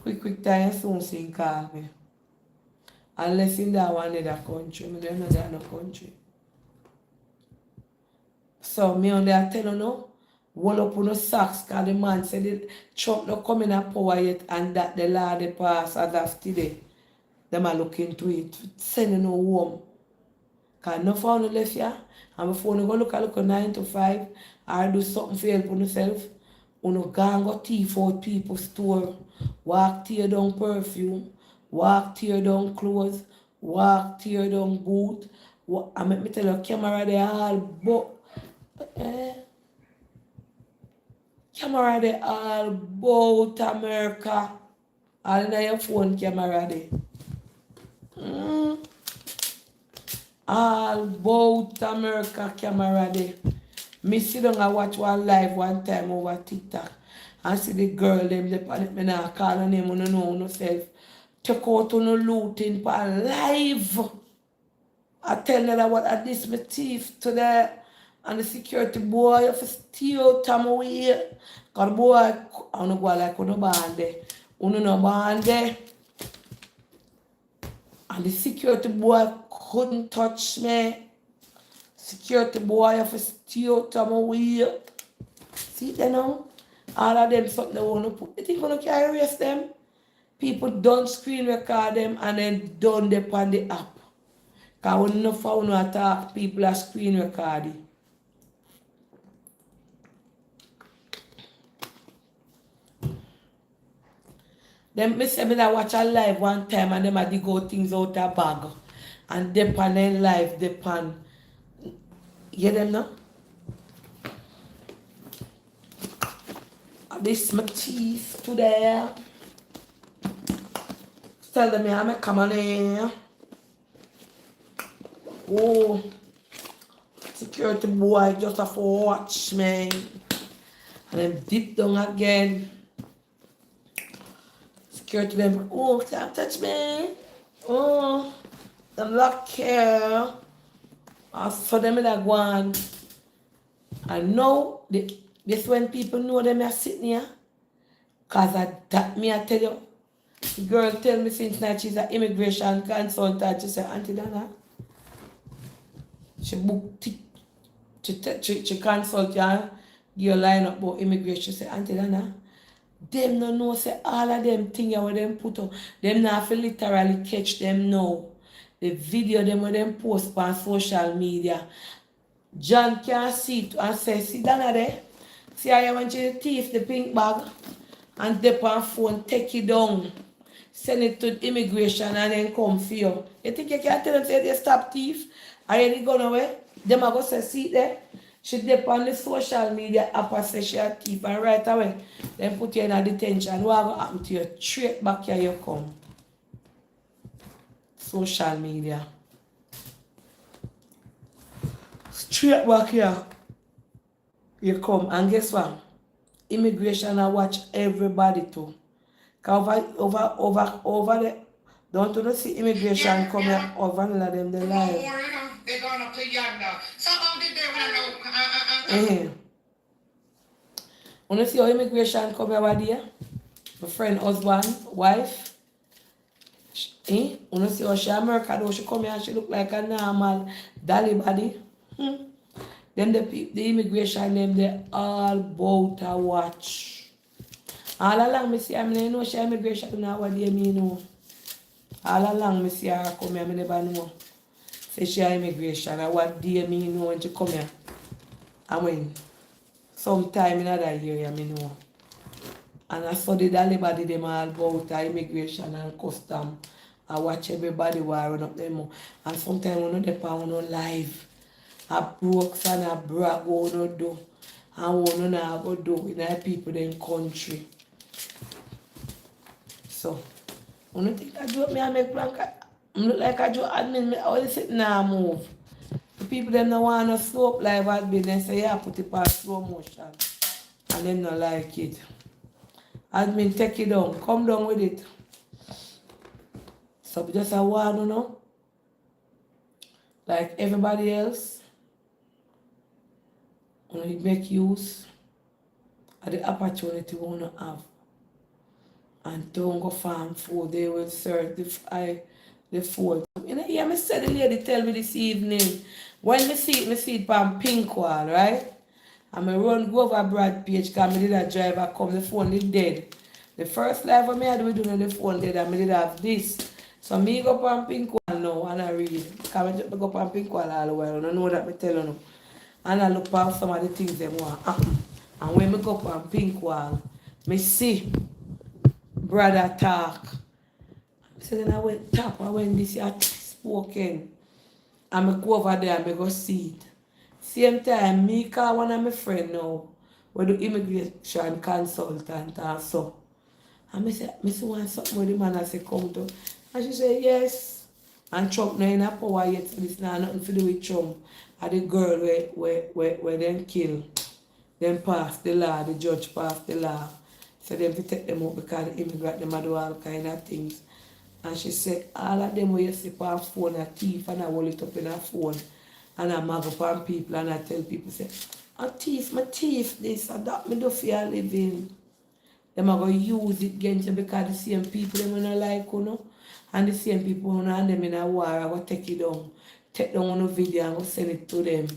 Quick time soon see him call me. Unless in that one other country. I don't know that no country. So me on there tell you no, roll up on the socks because the man said that Trump not coming at power yet and that the law they pass as of today. Them are looking into it. Sending no home. Because no phone left here. And before you go look a 9 to 5 or do something for help on yourself, you go and go thief out people's store, walk tear down perfume, walk tear down clothes, walk tear down boot. And let me tell you, camera they all camera they all bout America. All in your phone camera they. All bout America camera there. Me sit down and watch one live one time over TikTok and see the girl them they panic me now call her name on no self. Take out on no looting for live. I tell her that what I this my thief today and the security boy of steal time away. Cause boy I don't go like no band there. No band there. And the security boy couldn't touch me. Security boy have to steal to my wheel. See them now? All of them something they want to put. You think going to carry arrest them? People don't screen record them and then done them on the app. Because when you found no attack, people are screen recording. Them me say me that watch a live one time and them a dig out things out a bag. And they pan in live, they pan. You them now? This my teeth today. Tell them I'm coming in. Oh, security boy just have to watch me. And then deep down again. Security them, oh, can't touch me. Oh, them lock here. I saw them in that one. I know this when people know them are sitting here. Cause that me I tell you. The girl tell me since now she's an immigration consultant. She said, Auntie Dana, she booked she consult you, give line up about immigration. She said, Auntie Dana, them no know say all of them things where them put up, them not feel literally catch them now. The video them when them post on social media. John can see it and say, see Dana there? See how you want you to thief the pink bag and dip on phone, take it down. Send it to immigration and then come for you. You think you can tell them say they stop thief? Are you gone away? Them are going to say, see there? She dip on the social media app and say she a thief and right away. Then put you in a detention. What will happen to you? Straight back here you come. Social media. Straight back here you come. And guess what? Immigration I watch everybody too. Over there, don't you see immigration come here over them the live. They're going up to yonder. So how did they know? You see how immigration come over there? My friend, husband, wife. You see how she America though she come here and she look like a normal dolly body. Then the immigration them they all bout to watch. All along me see I know she immigration now what do you mean no? All along me see her come here, I never know. Say she immigration and what do you mean no when she come here? I mean sometime in other area I know. And I studied everybody them all about immigration and custom. I watch everybody wiring up them. And sometimes when they on live, I broke and I brag what no do. And what no now go do in the people in country. So when you think I do me I make blank, I look like I do admin, me always sit now move. The people them no want to slope live admin, they say yeah put it past slow motion. And them not like it. Admin take it down, come down with it. So just a one, you know, like everybody else, when you make use of the opportunity we want to have. And don't go farm food, they will certify the food. You know, yeah, I said the lady tell me this evening, when me see it on pink wall, right? And I run go over Brad Page because I did a driver come, the phone is dead. The first live I had we doing the phone dead and I did have this. So me go up on pink wall now and I read. Because I just go up on pink wall all the while and I know that I tell you. And I look at some of the things they want happen. And when I go up on pink wall, I see brother talk. So then I went tap, I went this year spoken. And I go over there and I go see it. Same time, me call one of my friends now, we do immigration consultant and so. And I say, I see want something with the man I say come to. And she say, yes. And Trump no in a power yet, so this now nothing to do with Trump. And the girl where them kill, them pass the law, the judge pass the law. So them to take them out because the immigrant them do all kind of things. And she said, all of them where you see on phone a thief and I hold it up in her phone. And I mag up on people and I tell people, say, a thief, my thief, this and that, me do for a living. Them are going to use it against you because the same people them not like, you know. And the same people who and them in a war, I go take it down. Take down on a video and go send it to them.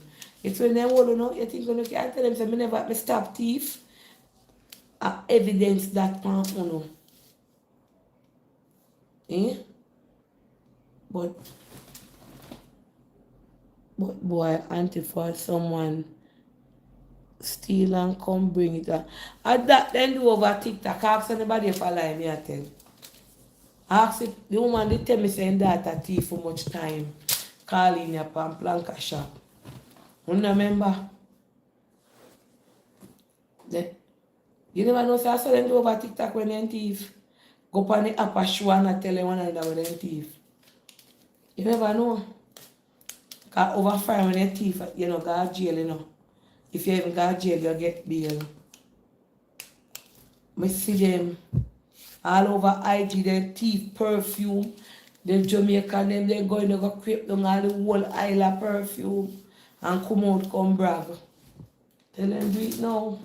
It's when them all, you know, you think you can tell them, say, me never me stop thief. Evidence that part, you know. Eh? But boy, auntie for someone steal and come bring it up. At that then do over TikTok, ask anybody if I lie me I tell. Ask it, the woman they tell me saying that a thief for much time. Calling your pan planka shop. You remember? You never know say I saw them do over TikTok when they thief. Go on the app show and I tell them one another when they thief. You never know. Because over fire when they thief, you know, go to jail, you know. If you even go to jail, you get bail. I see them all over IG, they thief perfume. The Jamaican, them, they going to go creep down all the whole aisle of perfume and come out, come brag. Tell them do it now.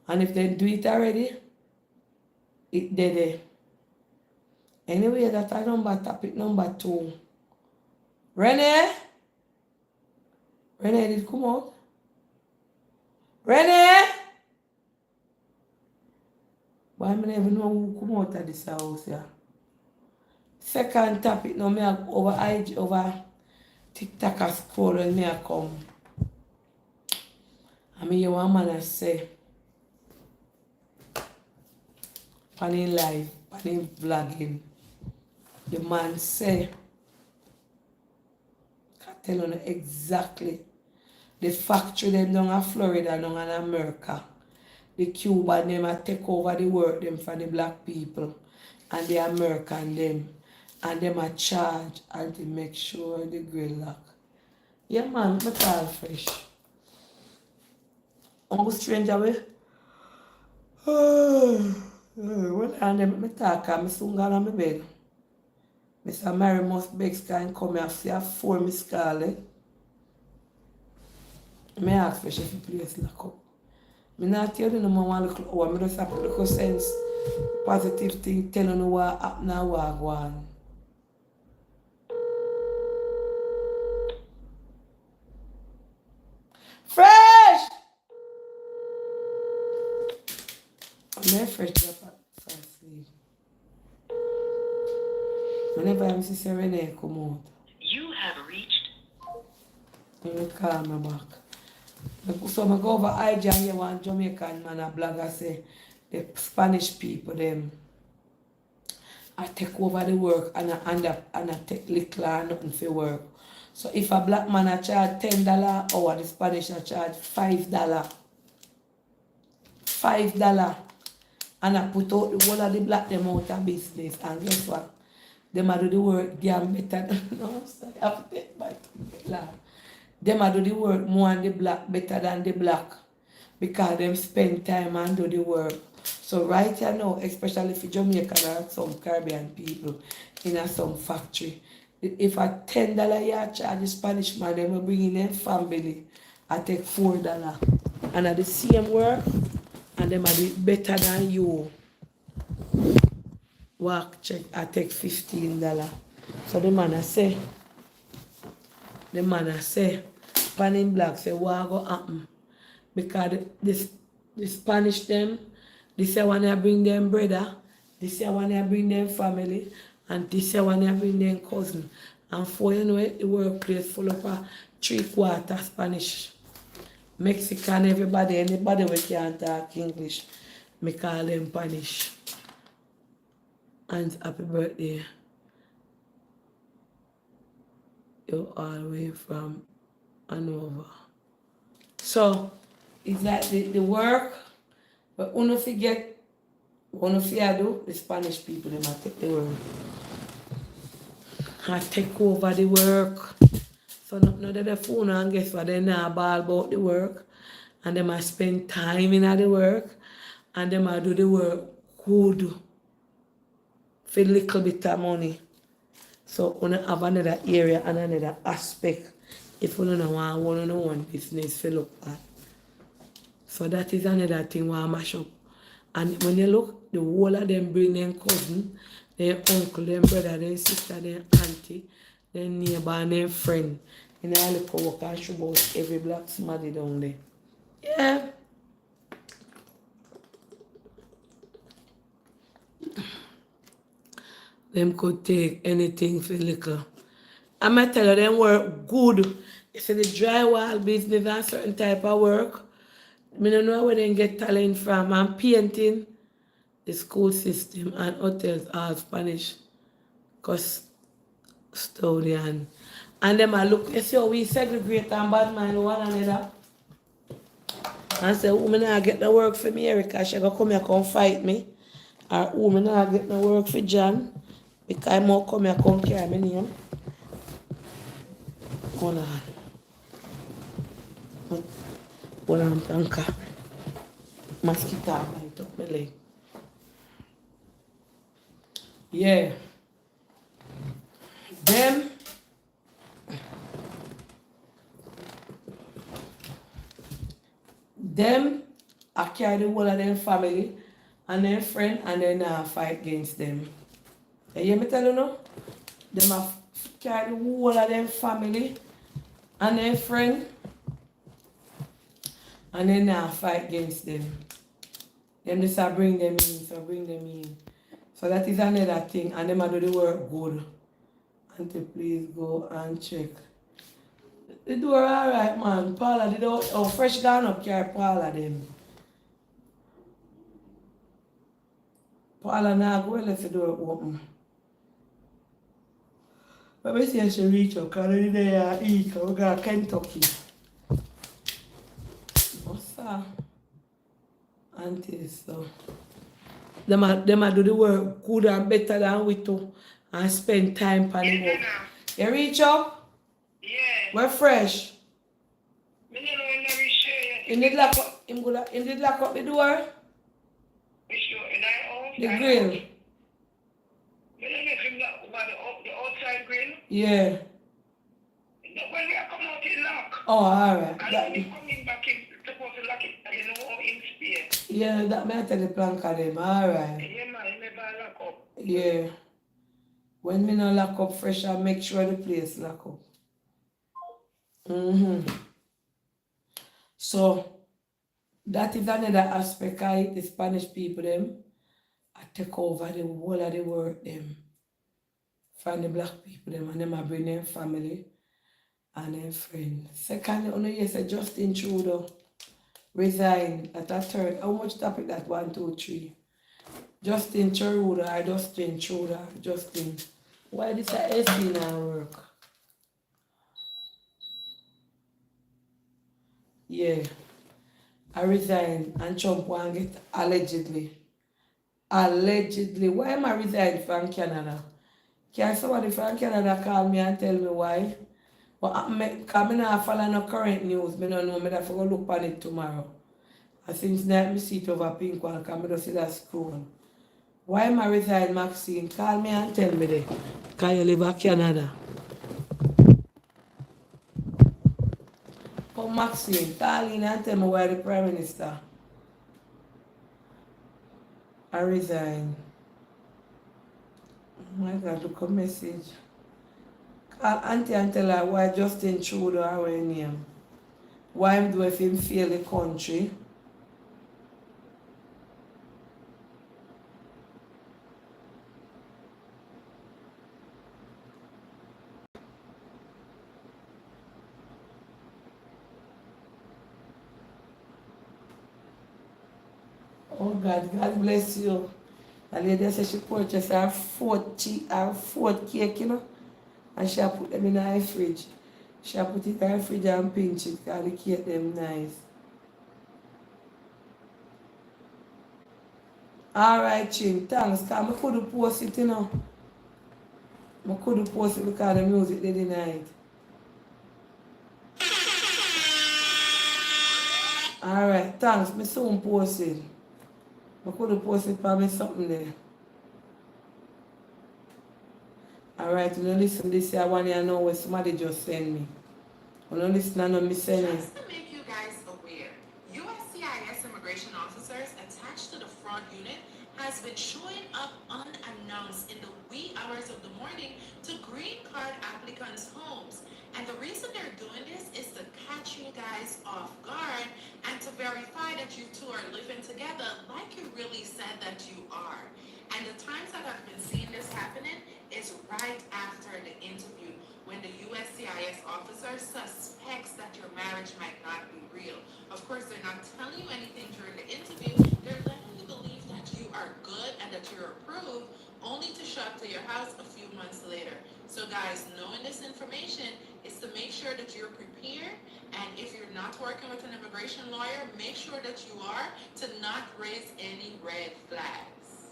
And if they do it already, it dead. Anyway, that's our topic number 2. Renee? Renee did come out? Renee? Why I never know who come out of this house here? Second topic, now me over IG, over TikTok a scroll and me a come. I mean, you want man I say, funny live, funny vlogging. The man say, I tell you exactly the factory them down in Florida, down in America. The Cuban them a take over the work them for the black people and the American them. And them a charge and to make sure the grill lock. Yeah man, me call fresh. Uncle stranger way. Well, and them me talk and me soon go on my bed. Mr. Mary must beg can come here see a 4 Miss Scarlett. Me ask fresh if the place lock up. Me not tell you no more one look over. Me just have to sense positive thing telling you what happen and what go on. Fresh! I'm fresh up for sleep. Whenever I'm see Renee come out. You have reached. You call me back. So I go over IG and you want Jamaican man a blogger say the Spanish people them I take over the work and I take little or nothing for work. So if a black man I charge $10 or the Spanish I charge $5. $5. And I put out the whole of the black them out of business. And guess what? Them a do the work damn better than no, sorry, I have to take my laugh. Them a do the work more on the black better than the black. Because them spend time and do the work. So right here now, especially for Jamaica or some Caribbean people in a some factory, if a $10 you charge the Spanish man, they will bring in their family, I take $4. And at the same work, and them are better than you. Work check, I take $15. So the man I say, pan in black say, what go happen? Because the Spanish them, this year one I bring them brother, this year one I bring them family, and this year one I bring them cousin. And for you know it, the workplace full of a 3/4 Spanish. Mexican, anybody we can't talk English, me call them Spanish. And happy birthday. You're all the way from Hanover. So it's like the work, but uno forget, uno do, the Spanish people, they might take the work. I take over the work. So no the phone and guess what, they not ball about the work. And they might spend time in the work. And they might do the work good. For a little bit of money. So we have another area and another aspect if we don't want one-on-one business to look at. So that is another thing we mash up. And when you look, the whole of them bring their cousin, their uncle, their brother, their sister, their auntie, their neighbor, and their friend. And I look work and show about every black somebody down there. Yeah. Them could take anything for liquor. I might tell you, them work good. You see the drywall business and certain type of work. I don't know where they get talent from. And painting, the school system and hotels are Spanish custodian. And them I look, you see how we segregate and bad mind one another. And say, woman not get the work for me, Erica, she gonna come here come fight me. Or woman not get the work for John. Because I'm more come here, come carry my name. Hold on. Hold on, Blanca. Mosquito bite up my leg. Yeah. Them, I carry the whole of them family and their friend and then I fight against them. You hear me tell you now? Them have carry the whole of them family and their friend and then I fight against them. Them just bring them in. So that is another thing. And them do the work good. Auntie, please go and check. The door alright, man. Paula, the door, oh, fresh gone up, carry Paula them. Paula now go let the door open. But we see she reach up, because they eat, we got Kentucky. What's that? Auntie, so. Them do the work good and better than we do and spend time on the work. You reach up? Yeah. We're fresh. Me no know when I reach here. You need lock up, you need lock up the door? Which door? In our house? The grill. Me no know if him lock over the outside grill. Yeah. No, when we are coming out, it lock. Oh, alright. And when he coming back, he's supposed to lock it. You know how him stay. Yeah, that may I tell the plank of them. Alright. Yeah, man, he never lock up. Yeah. When me no lock up fresh, I make sure the place lock up. So that is another aspect. The Spanish people them I take over the whole of the work them from the black people them and them I bring their family and their friends. Secondly, yes, Justin Trudeau. resign at a third. How much topic that? 1, 2, 3. Justin Cheruda or Justin Cheruda. Justin. Why this a SC now work? Yeah. I resign and Trump want get allegedly. Allegedly. Why am I resign from Canada? Can somebody from Canada call me and tell me why? But because I not follow no current news, I don't know, I have to go look on it tomorrow. And since night I see it over pink one, because I don't see that scroll. Why am I resign, Maxine? Call me and tell me that. Because you live in Canada. But Maxine, call in and tell me why the Prime Minister. I resign. Oh my God, look a message. Call Auntie and tell her why Justin Trudeau our name. Why him do if him fail the country. Oh God, God bless you. The lady said she purchased her fourth cake, you know, and she put them in her fridge. She put it in her fridge and pinch it because the cake them nice. Alright, Chin, thanks, because I couldn't post it, you know. I couldn't post it because the music didn't night. Alright, thanks, I soon post it. I couldn't post it for me something there. Alright, you know, listen this I want to know what somebody just send me. You know, listen and know me send it. Just to make you guys aware, USCIS immigration officers attached to the fraud unit has been showing up unannounced in the wee hours of the morning to green card applicants' homes. And the reason they're doing this is to catch you guys off guard and to verify that you two are living together like you really said that you are. And the times that I've been seeing this happening is right after the interview when the USCIS officer suspects that your marriage might not be real. Of course, they're not telling you anything during the interview. They're letting you believe that you are good and that you're approved, only to show up to your house a few months later. So guys, knowing this information is to make sure that you're prepared, and if you're not working with an immigration lawyer, make sure that you are, to not raise any red flags.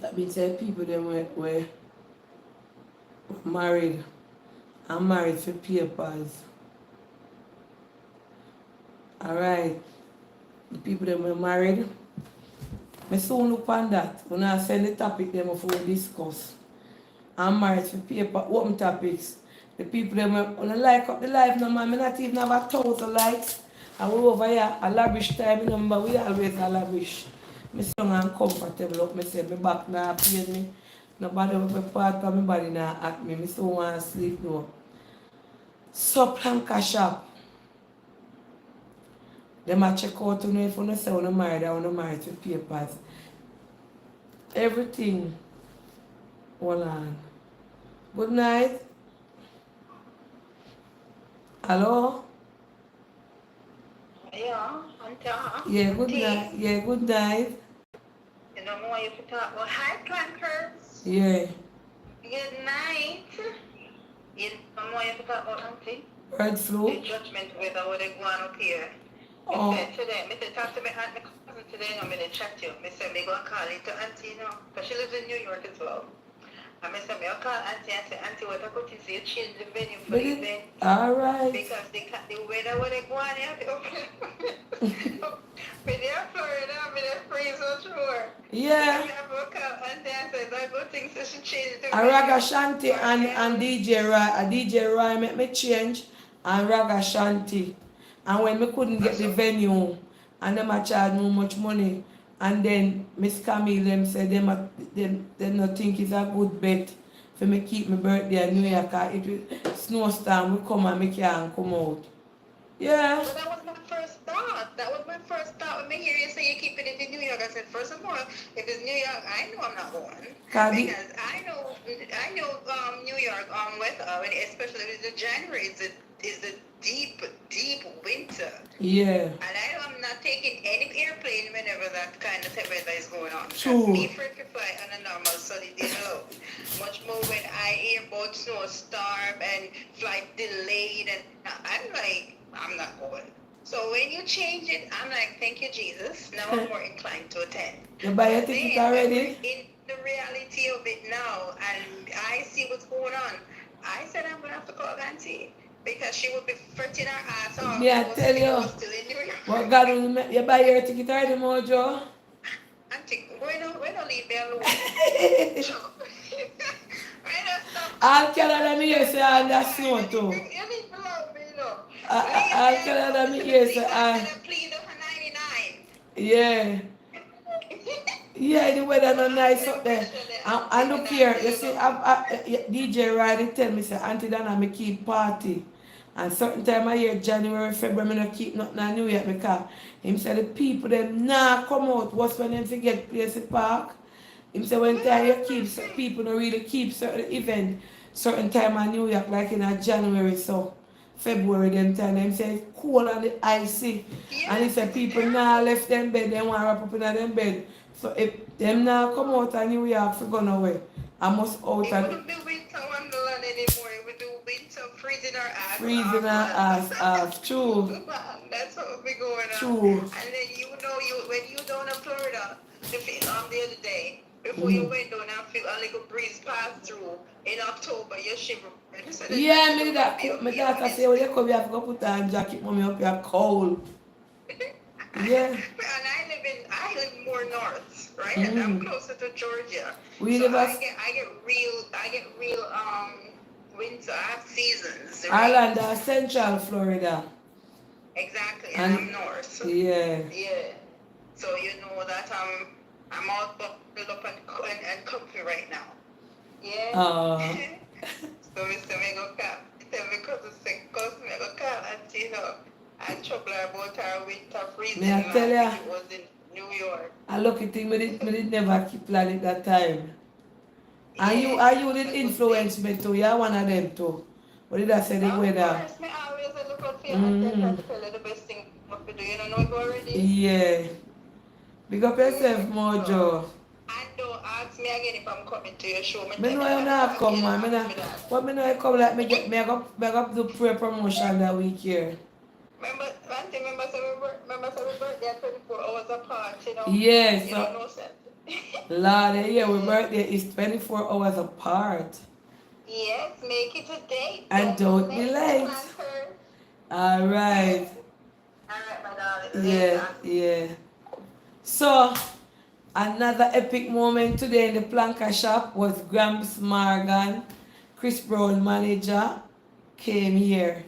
That means that people them were married. I'm married for papers. Alright. The people that were married. I soon look on that. When I send the topic them before we discuss. I'm married for paper open topics. The people them when I like up the live no man, I not even have 1,000 likes. And we over here a lavish time, remember we always a lavish. I strong and comfortable up, I say my back now pain me. Nobody will be part of my body now at me. I still want to sleep though. Planka shop. Them a check out to know if you say you're married or you're married with papers. Everything. Hold on. Good night. Hello? Yeah, Auntie. Yeah, good night. Yeah, good night. You know more you could talk about high plankers. Yeah. Good night. You know more you could talk about Auntie. Bird The flu. judgment whether what they go on up here. Oh. I said today, I said talk to my aunt, my cousin today, and I'm going to chat to you. I said me go and call it to Auntie, you know, because she lives in New York as well. And I said me I'll call Auntie and say, Auntie, what I could see you change the venue for the event. Alright. Because the weather where they go on here, but they're Florida, but they're freeze on shore. Yeah. I have a call Auntie and say, that good thing, so she changed the Raga Shanti and DJ Roy make me change and Raga Shanti. And when me couldn't get the venue and them a charge me much money and then Miss Camille them say them not think it's a good bet for me keep my birthday and New Year because it will snowstorm will come and me can't come out. Yeah. Well, that was my first thought. That was my first thought. When I hear you say you're keeping it in New York, I said, first of all, if it's New York, I know I'm not going. Because I know New York weather, especially if it's in January, it's the deep, deep winter. Yeah. And I'm not taking any airplane whenever that kind of weather is going on. True. Me for to fly on a normal sunny day alone. Much more when I hear about snowstorm and flight delayed, and I'm like, I'm not going. So when you change it, I'm like, thank you, Jesus. Now I'm more inclined to attend. You buy your But ticket then, already? in the reality of it now, and I see what's going on, I said I'm gonna have to call Auntie because she would be fretting her ass off. Me, I if tell I you. was still in New York. What God will make you buy your ticket already, Mojo? Auntie, we don't leave me alone. We don't stop. I'll Canada me here say on that snow too. You need to love me, you know. I'll Canada me here say Please for 99. yeah. Yeah, the weather not nice up there. And look here, you see, DJ Riley tell me, say, Auntie Dana, me keep party. And certain time of year, January, February, me not keep nothing in New York because him say the people them nah come out. What's when them forget place to park? Him say when time you keep, people don't really keep certain event, certain time in New York, like in a January, so February, them time, them say it's cold and the icy. And he said people now left them bed, they want to wrap up in them bed. So if them now come out of New York for go nowhere, I must out It and wouldn't be winter wonderland anymore. It would do winter freezing our ass freezing our ass off. True. That's what would be going on. True. And then when you down in Florida, the other day, before you went down and feel a little breeze pass through in October, you shiver. Yeah, me that my daughter say when you come here, I have to put on jacket, mommy up here cold. Yeah. And I live more north, right? And I'm closer to Georgia. We so live I get real winter. I have seasons. Right? Ireland, Central Florida. Exactly, and I'm north. Yeah. Yeah. So you know that I'm all buckled up and comfy right now. Yeah. So Mr. Mego Cap, tell me cousin sick, cousin Mego Cap, and you know, and trouble about our winter freezing. May I tell ya? It was in New York. A lucky thing me did never keep planning that time. And you did influence me too. You're one of them too. What did I say the weather? Of course, me always look out for you and tell you the best thing what to do. You don't know it already? Yeah. Big up yourself, Mojo. And don't ask me again if I'm coming to your show. Me know you not come, man. But me know you come like me up do pre-promotion that week here. Remember, we birthday at 24 hours apart, you know? Yes. You don't know sense. Lord, yeah, our birthday is 24 hours apart. Yes, make it a date. And don't be late. Alright. Alright, my darling. Yeah. So, another epic moment today in the Planka shop was Gramps Morgan, Chris Brown manager, came here.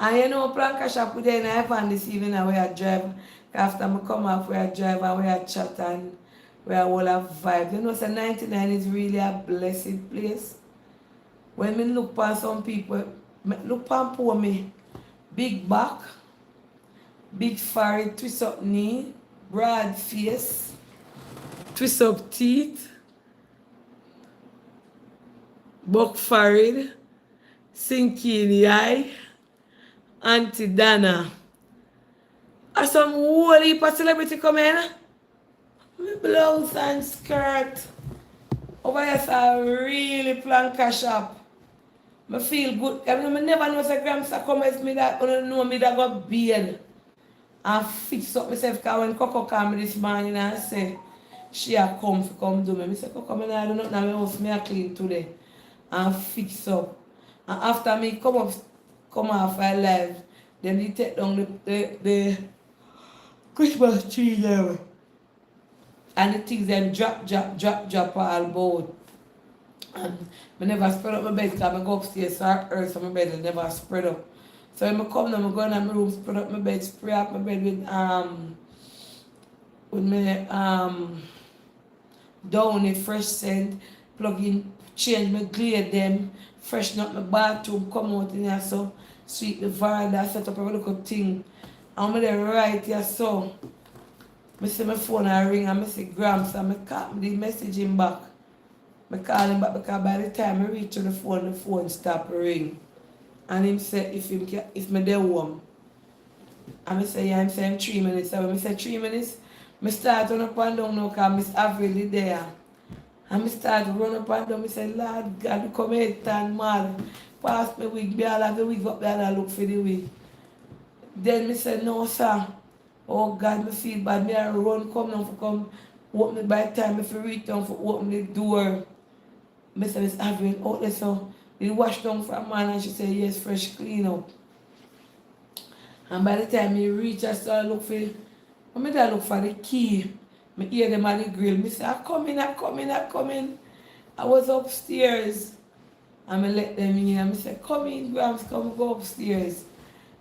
And you know, Planka shop, we then have on this evening and we are drive. After I come off, we are drive and we are chat and we are all have vibe. You know, so 99 is really a blessed place. When me look for some people, look for me, big back, big forehead, twist up knee, broad face, twist up teeth, buck forehead, sinky in the eye, Auntie Dana. Are some whole heap of celebrity come in? My blouse and skirt. Over here is a really Planka shop. I feel good. I never know say Gramps come as me that know me that got beard. And fix up myself because when Coco came me this morning and say she a come do me. I say Coco, I do nothing in my house, me a clean today. And fix up. And after me come off my live, then they take down the Christmas tree there. And the things then drop all about. And I never spread up my bed because I go upstairs so I earth so my bed is never spread up. So when I come now, I go in my room, spread up my bed, spray up my bed with my Downy fresh scent, plug in, change my glade them, freshen up my bathroom, come out in here so sweep the veranda, set up a little thing. And I'm there right here so I see my phone and ring and I see Gramps and I call the message him back. I call him back because by the time I reach to the phone stopped ring. And him say if me there home. And I say, yeah, I'm saying 3 minutes. So when I say 3 minutes, I start run up and down now because Miss Avril there. And I start run up and down. I say, Lord God, you come here and mad. Pass me wig, be all have the wig up there and I look for the wig. Then I say, no sir. Oh God, I feel bad. Me I run come down for come open it by the time if I reach down for open the door. I say, Miss Avril out there so. They wash down for a man and she say, yes, fresh clean up. And by the time you reach, I start look for, I look for the key. I hear them at the grill. I say, I'm coming. I was upstairs. And I let them in. And I say, come in, Grams, come go upstairs.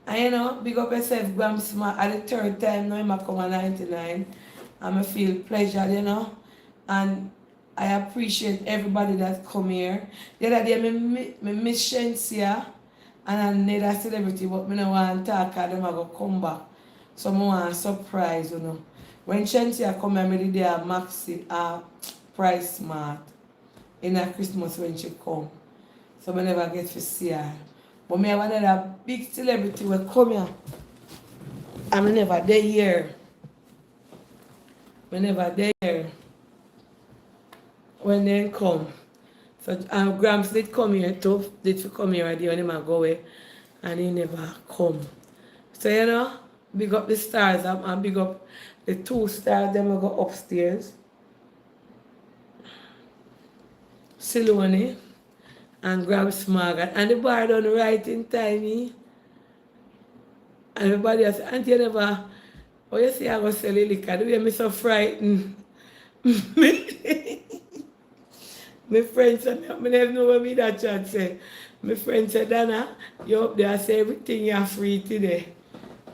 And you know, big up yourself, Grams, at the third time now I come at 99. And I feel pleasure, you know. And I appreciate everybody that come here. The other day, I miss Shensia. And another celebrity, but I don't want to talk because them are going to come back. So I want to surprise, you know. When Shensia come here, I did a maxi price smart in a Christmas when she come. So I never get to see her. But I have another big celebrity will come here. I'm never there here. I never there when they come. So Grams did come here too, did come here already when he go away and he never come. So you know, big up the stars and big up the 2 stars, them will go upstairs. Silone and Grams Margaret. And the bar done right in time. And everybody else, Auntie you never, oh you see I go sell liquor, the way me so frightened. My friend said, I never know what me that chat say. My friend said, Dana, you up there, I say everything you're free today.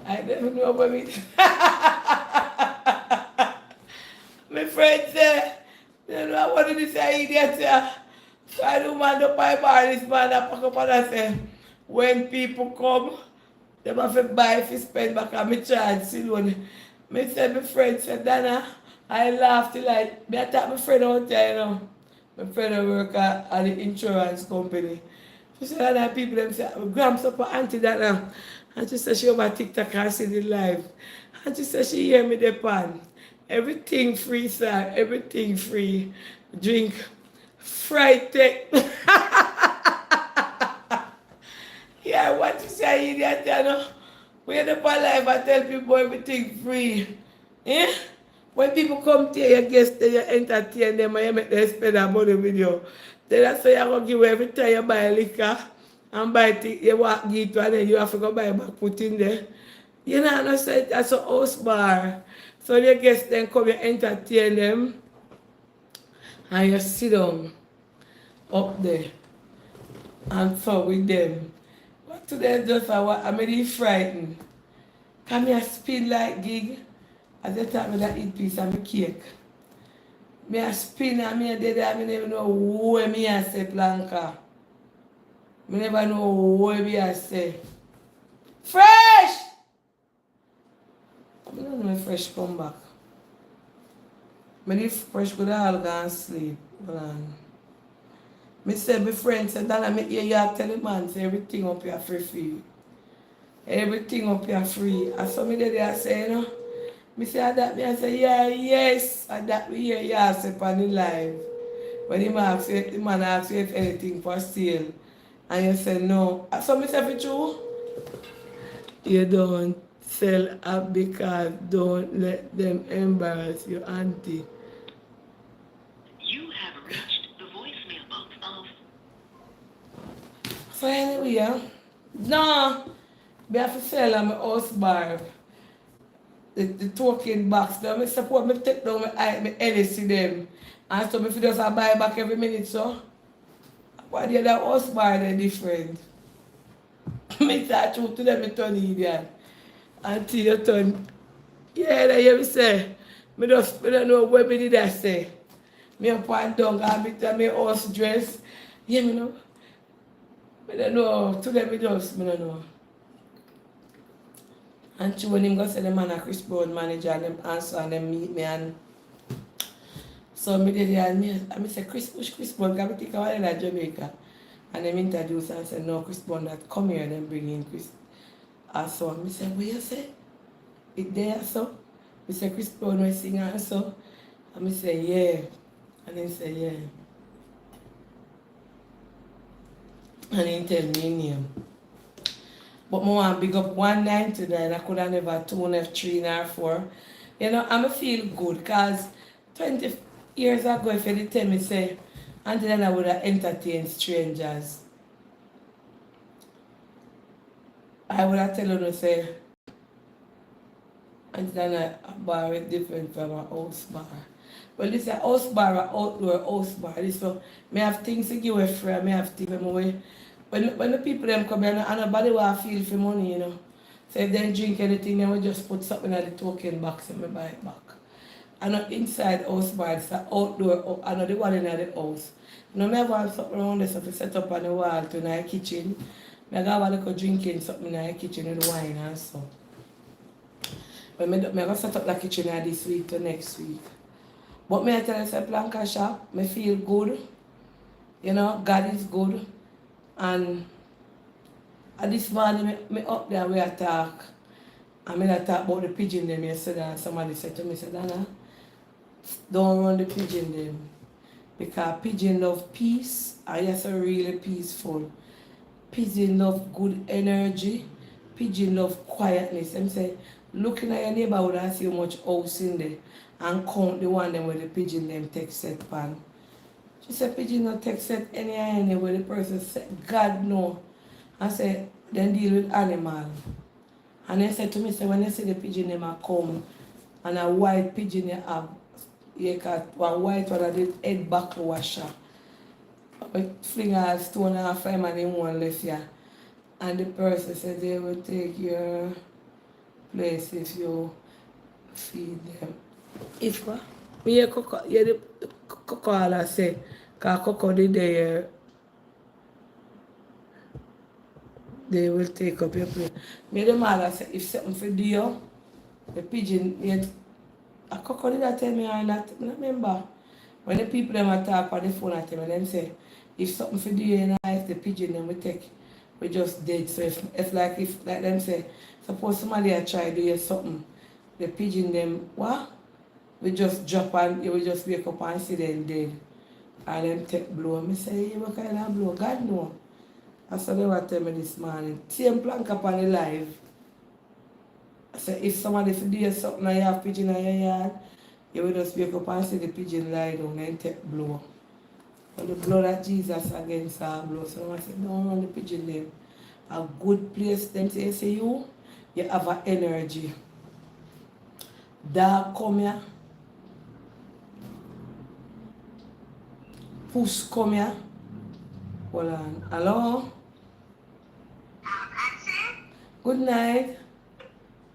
I never know what me. My friend said, you know, what did he say, idiot? So I do man up my bar, this man, I pack up and I say, when people come, they have to buy if you spend back on my charge, Silone. Me said, my friend said, Dana, I laughed like, me I talk my friend out there, you know. My friend work at the insurance company. She said that people them say, Grams up her auntie that now. And she said she over TikTok and see the live. And she said she hear me the pan. Everything free, sir. Everything free. Drink. Fried tech. Yeah, what you say, idiot, you know? We end up alive and tell people everything free. Eh? When people come to you, you guess you entertain them and you make them spend that money with you. Then that's why you're going to give every time you buy liquor and buy things, you walk get and then you have to go buy back, put in there. You know, I say that's a house bar. So you guess then come, you entertain them and you sit down up there and talk with them. But today just I'm really frightened. Come here spin like gig. At the time I eat piece of my cake. Me a spin and me a dead and I never know where me a say Blanca. Me never know where me a say. Fresh! I don't know if Fresh come back. Me if Fresh could all go and sleep. Me said my friend said, Dana, me hear you tell the man say everything up here free for you. Everything up here free. And so me there I say, you know. Me say that me I say, yeah, yes, and that we hear you say on the live. When the man asks you if anything for sale. And you say no. So me say for true. You don't sell up because don't let them embarrass your auntie. You have reached the voicemail box of... So anyway, no. Me have to sell on my house bar. The token box. I support me take down my LSC them. And so if you just buy back every minute, so why the other house bar they different? Me start true to them, I turn idiot. Until you turn, yeah, they hear me say, I don't know what me did I say. Me up and down and me tell me house dress. Yeah, me know. I don't know, to them I don't know. And she when him go say the man a Chris Brown manager and them answer and them meet me and so me did and me say Chris Brown can me think about in Jamaica. And them introduce and say, no, Chris Brown that come here, then bring in Chris. So I say, what you say? It there so? I say, Chris Brown will sing and so? And I say, yeah. And he say, yeah. And he tell me name. But I want to big up 199. I could have never 2 nor 3 nor 4. You know, I feel good because 20 years ago, if you tell me, say, until then I would have entertained strangers. I would have tell you, say, until then a bar is different from a house bar. But this is a house bar, an outdoor house bar. This so, I have things to give away free, I have things to give away. When the people them come here, and nobody will feel for money, you know. So if they drink anything, they will just put something in the token box and we buy it back. And not inside house bar, it's an outdoor, I know the one in the house. You know, I have something around there, so if you set up on the wall to my kitchen, I have a little drinking something in the kitchen with wine and so. But I go set up the kitchen this week to next week. But I tell you, say Planka shop, I feel good. You know, God is good. And this morning, I up there where I talk. And I talk about the pigeon them yesterday. And somebody said to me, said, Dana, don't run the pigeon them. Because pigeon love peace. And yes, are really peaceful. Pigeon love good energy. Pigeon love quietness. I'm saying, looking at your neighborhood and see how much house in there. And count the one them where the pigeon them take set pan. She said, pigeon not take set any where the person said, God no. I said, then deal with animal. And they said to me, say, when they see the pigeon them a come, and a white pigeon they have, you got one white one of the head back washer. I fling a stone and a fireman in one left here. And the person said they will take your place if you feed them. If what? Me hear Coco, yeah, the Coco say, because Coco did there, they will take up your place. Me the mother say, if something for do you, the pigeon, yeah, a Coco did that tell me or not, I don't remember. When the people them talk on the phone at them, and them say, if something for do you in life, the pigeon them will take, we just dead. So if like them say, suppose somebody a try do you something, the pigeon them, what? We just drop and you will just wake up and see them dead. And them take blow. I say, hey, what kind of blow? God know. That's what they were telling me this morning. Same plank up on the live. I said, if somebody do something and you have pigeon in your yard, you will just wake up and see the pigeon lie down and take blow. But the blood of Jesus against our blow. So I said, don't run the pigeon them. A good place them say you have an energy. Dog come here. Puss come here. Hold on. Hello? Auntie? Good night.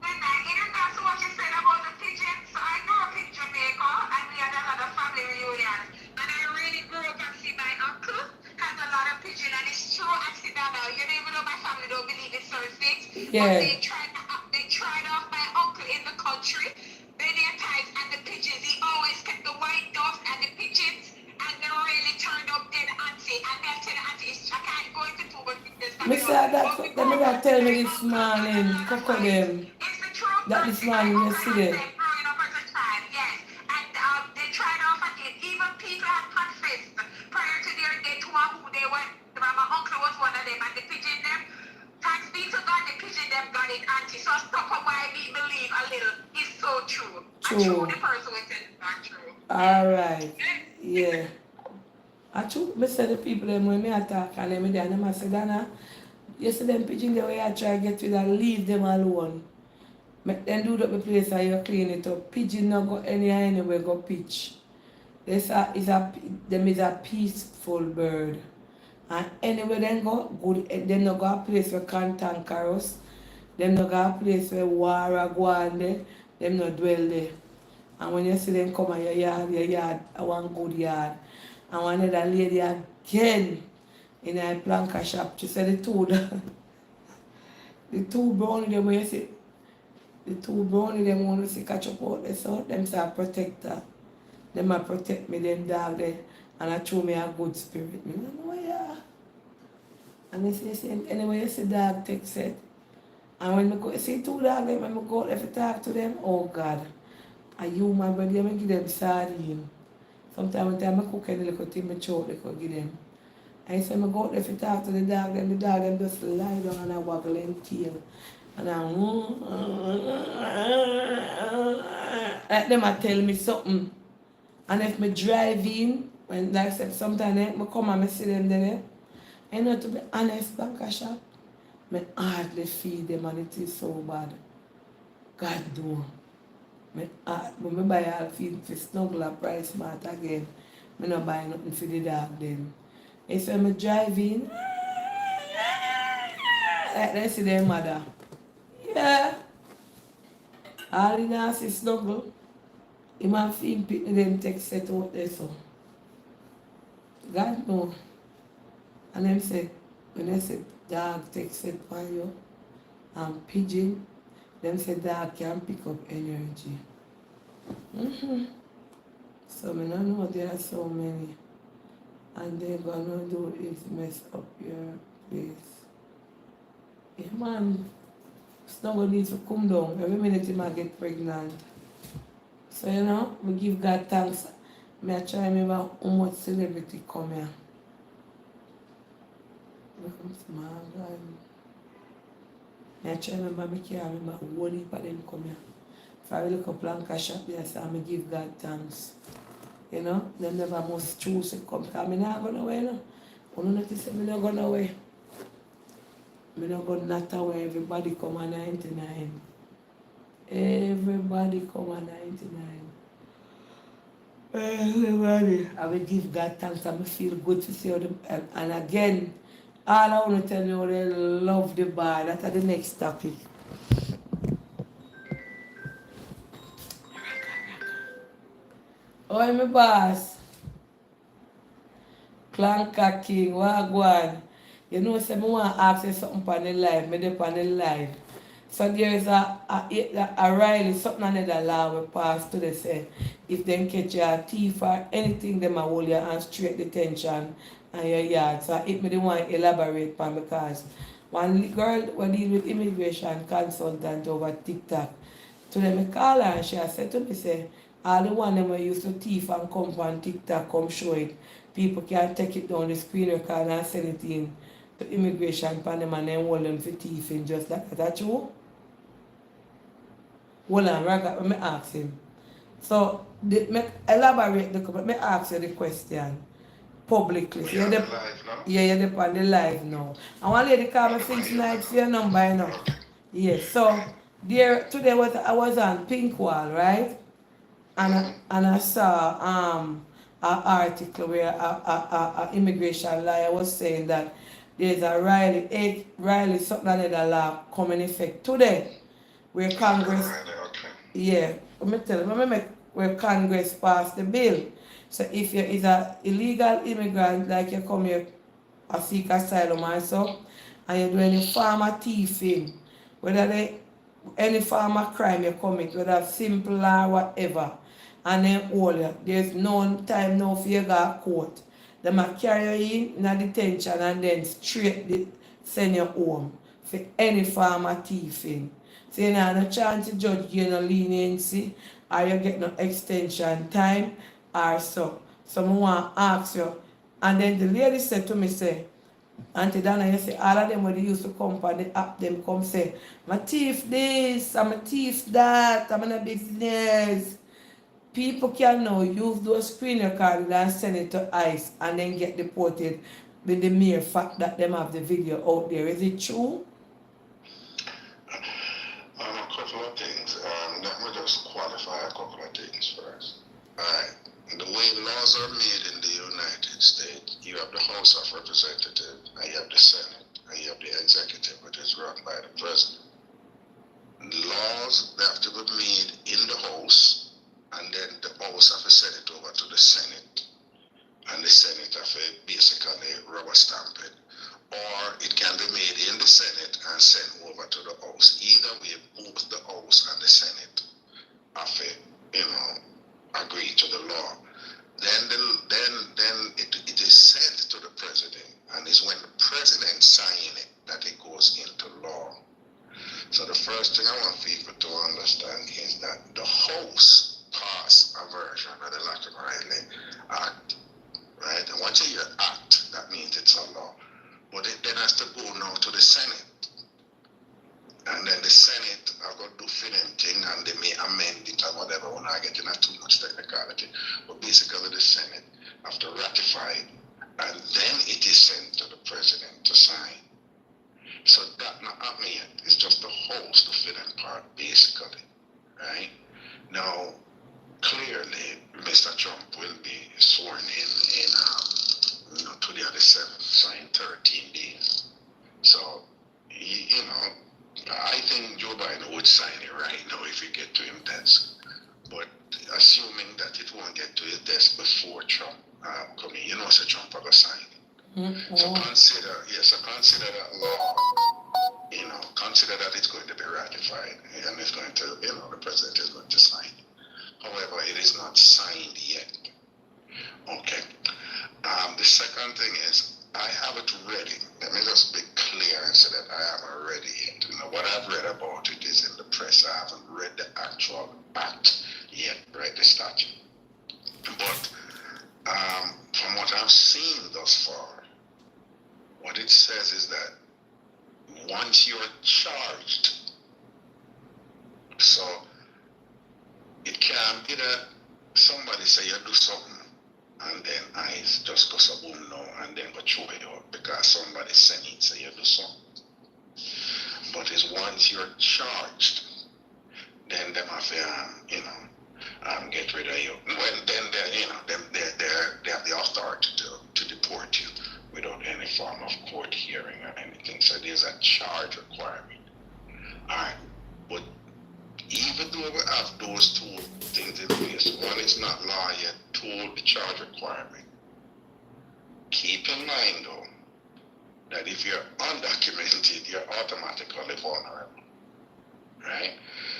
Good night. You know that's what you said about the pigeon? So I grew up in Jamaica and we had a lot of family reunions. And I really grew up and see my uncle has a lot of pigeon and it's true accidental. You don't even know my family don't believe in certain things. Yeah. But they tried off my uncle in the country many a times and the pigeons, he always kept the white doves and the pigeons and they really turned up dead auntie. And then tell the auntie, I can't go into too much business. Mr. That tell me this morning, Coco them. It's the truth. That this morning yesterday. Growing up as a child, yes. And they tried off again. Even people had confessed prior to their death who they were. My uncle was one of them, and the pigeon them. Thanks be to God, the pigeon them got it, auntie. So stuff of why we believe a little is so true. True. And true, the person will tell it's not true. Alright. Yeah. I true, I say the people them when me attack and them there, and I say, Dana, you see them pigeon the way I try to get rid and leave them alone. Make them do up the place and you clean it up. Pigeon not go anywhere go pitch. Them is a peaceful bird. And anywhere them go, good. Them not go a place where cantankerous. Them not go a place where war go on there. Them not dwell there. And when you see them come on your yard, one good yard. And one other lady again in a planka shop, she said the two brownie them when you see, the two brownie them want to see catch up out there, so them say a protector. Them a protect me, them dog there, and I show me a good spirit. Me don't know, yeah. And they say, anyway, you see dog text it. And when I go, see two dogs, when I go out if I talk to them, oh God. And you, my brother, I give them sardine. Sometimes when I cook any little thing, I choke, I could give them. And so I go out if I talk to the dog, then the dog them just lie down and I waggle them tail. And I, like them I tell me something. And if me drive in, when like I said, sometimes I come and I see them there, I know to be honest, bank shop, I hardly feed them and it is so bad. God do. Me heart, but me buy all feed for snuggle a price smart again. Me not buy nothing for the dog then. And so I drive in, like they see their mother. Yeah. All the nasty snuggle. Him and feed pick them take set out there so. God know. And them say, when they say dog take set for you and pigeon, them say dog can pick up energy. So I don't know there are so many. And they're gonna do is mess up your place. Yeah man, snuggle needs to come down. Every minute he might get pregnant. So you know, we give God thanks. I try to remember how much celebrity come here. Look at my God. I try to remember, I can't remember what heap of them come here. If I look up Lanka shop there, so I give God thanks. You know, they never must choose to come. Because I'm not going away, no. You know, say I'm not going away. I'm not going not away. Everybody come at 99. Everybody come at 99. Everybody. I will give God thanks. I will feel good to see them. And again, all I want to tell you, they love the bar. That's the next topic. Oh, my boss. Clanka King, Wagwan. You know, say, I want to ask you something on the live. Me dey on the live. So there is a Riley, something another law we pass to the say, if they catch you a thief or anything, them a hold you and straight detention and your yard. So it me the want to elaborate on because one girl when deal with immigration consultant over TikTok, to them I call her and she said to me, say, all the one them we used to thief and come on TikTok, come show it. People can take it down the screen record and send it in to immigration pan them and then hold them for thieving just like that. That's true? Hold on, let me ask him. So, me elaborate the comment. Me ask you the question publicly. So you're you're on the live now. And one lady called me since night for your number, you know. Yes, so there today I was on Pink Wall, right? And I saw an article where a immigration lawyer was saying that there's a Riley something like that law come in effect today where Congress yeah, let me tell you, let me make where Congress passed the bill. So if you is a illegal immigrant like you come here a seek asylum or so, and you do any form of thieving, whether they any form of crime you commit, whether simple or whatever, and then hold you, there's no time now for you go to court. They might carry you in a detention and then straight send you home for any form of thieving. So you know, no chance to judge you no leniency or you get no extension time or so. So I want to ask you. And then the lady said to me, say, Auntie Dana, you say, all of them when they used to come for the app, them come say, I'm a thief this, I'm a thief that, I'm in a business. People can now use those screen recordings and send it to ICE and then get deported with the mere fact that them have the video out there. Is it true? A couple of things. Let me just qualify a couple of things first. Alright. The way laws are made in the United States, you have the House of Representatives, and you have the Senate, and you have the Executive, which is run by the President. Laws that have to be made in the House, and then the House have to send it over to the Senate, and the Senate have to basically rubber stamp it. Or it can be made in the Senate and sent over to the House. Either way, both the House and the Senate have to, agree to the law. Then it is sent to the President, and it's when the President signs is that the House passed a version of the Latin Riley Act, right? And once you hear act, that means it's a law. But it then has to go now to the Senate. And then the Senate are going to do film thing and they may amend it or whatever. We're not getting into too much technicality. But basically the Senate have to ratify it. And then it is sent to the president to sign. So that not happening yet. It's just the House, the film part, basically. Right? Now, clearly, Mr. Trump will be sworn in to the other 7th, so in 13 days. So, I think Joe Biden would sign it right now if it get to his desk. But assuming that it won't get to his desk before Trump coming, so Trump will sign it. Mm-hmm. So consider that law, consider that it's going to be ratified and it's going to, the president is going to sign it. However, it is not signed yet. Okay. The second thing is, I have it ready. Let me just be clear and say that I haven't read it yet. What I've read about it is in the press. I haven't read the actual act yet, right? The statute. But from what I've seen thus far, what it says is that once you're charged, so it can be that somebody say you do something and then I just go so boom no and then go throw it out because somebody said it say you do something. But it's once you're charged, then them have to get rid of you. Well, then they have the authority to deport you without any form of court hearing or anything. So there's a charge requirement. Alright. But even though we have those two things in place, one is not law yet, two, the charge requirement. Keep in mind though, that if you're undocumented, you're automatically vulnerable. Right?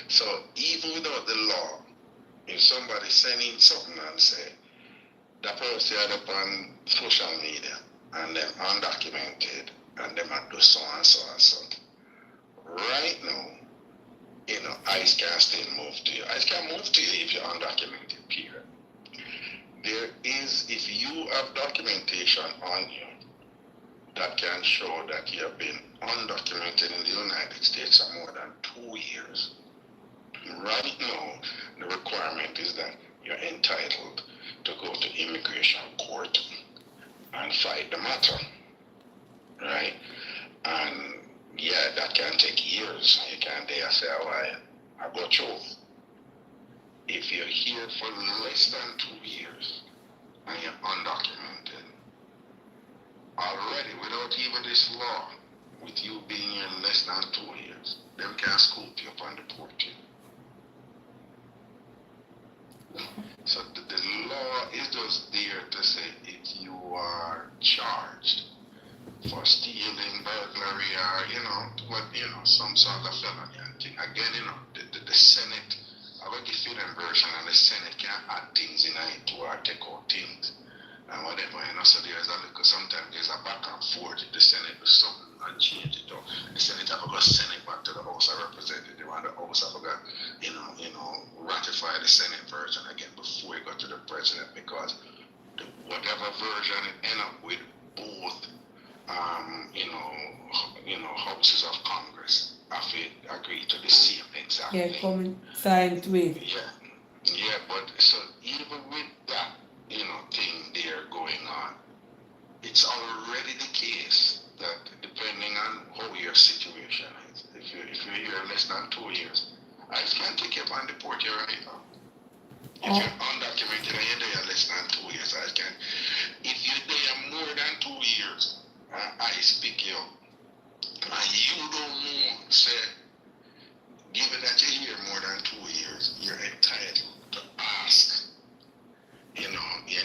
So even without the law, if somebody sending something and say, that person up on social media and them undocumented and them might do so and so and so. Right now, ICE can still move to you. ICE can move to you if you're undocumented, period. There is, if you have documentation on you that can show that you have been undocumented in the United States for more than 2 years, right now, the requirement is that you're entitled to go to immigration court and fight the matter, right? And yeah, that can take years. You can't dare say, I go through. If you're here for less than 2 years and you're undocumented, already without even this law, with you being here less than 2 years, them can scoop you up and deport you. So the law is just there to say if you are charged for stealing, burglary, or some sort of felony and thing. Again, the Senate, I will give you the version, and the Senate can add things in it to or take out things and whatever. So sometimes there's a back and forth. The Senate do something and change it up. The Senate have to send it back to the House of Representatives, and the House have to ratify the Senate version again before it got to the president, because whatever version it end up with, both houses of Congress have agreed to the same exactly. Yeah, coincide with. Yeah, but so even with that, thing there going on, it's already the case that depending on how your situation is, if you're here less than 2 years, I can take you and deport you right now. If you're undocumented and you're there less than 2 years, I can. If you're there more than 2 years, I speak you, and you don't know, say, given that you're here more than 2 years, you're entitled to ask. You're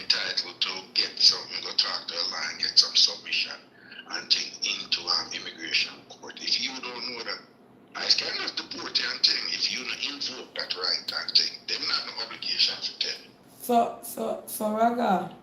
entitled to get something, go talk to a lawyer and get some submission and take into immigration court. If you don't know that, I cannot deport you and thing. If you don't invoke that right and thing, then not no obligation to tell you. So Raga,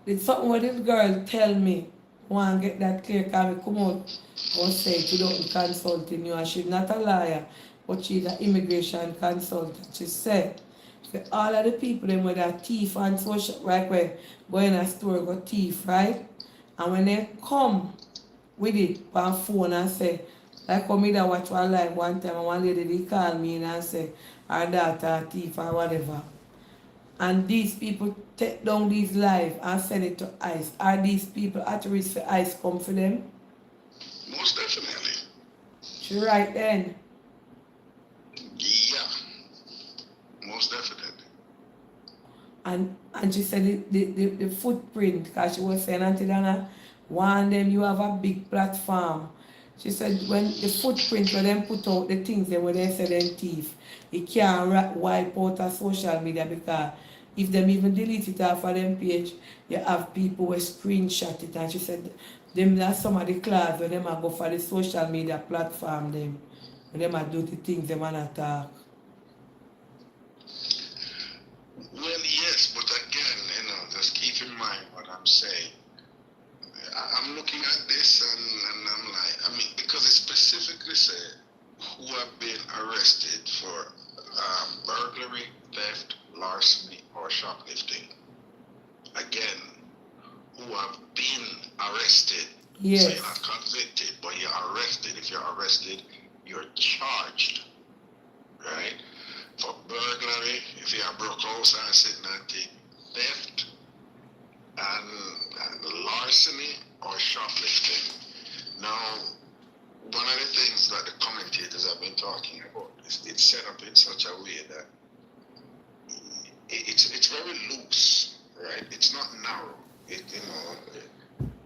did something what this girl tell me, want to get that clear, because I come out and say to don't consulting you, and she's not a liar. but she's an immigration consultant. She said, for all of the people them with a thief and social, right, where go in a store go thief, right? And when they come with it on phone and say, like how me that watch one live one time and one lady they call me and say her daughter a thief or whatever. And these people take down these live and send it to ICE. Are these people at risk for ICE come for them? Most definitely. She right then. Yeah. Most definitely. And she said the footprint, because she was saying, Auntie Dana, one them you have a big platform. She said when the footprint where them put out the things them where they say them thief, it can't wipe out a social media because if them even delete it off of them page, you have people who screenshot it. And she said them that's some of the class where them a go for the social media platform them. When them a do the things them and attack. Well, yes, but again, just keep in mind what I'm saying. I'm looking at this and I'm like, I mean, because it specifically said who have been arrested for burglary, theft, larceny, or shoplifting. Again, who have been arrested. Yes. So you're not convicted, but you're arrested. If you're arrested, you're charged, right? For burglary, if you have broke house and sitting and take theft, and larceny or shoplifting. Now, one of the things that the commentators have been talking about is it's set up in such a way that it's very loose, right? It's not narrow.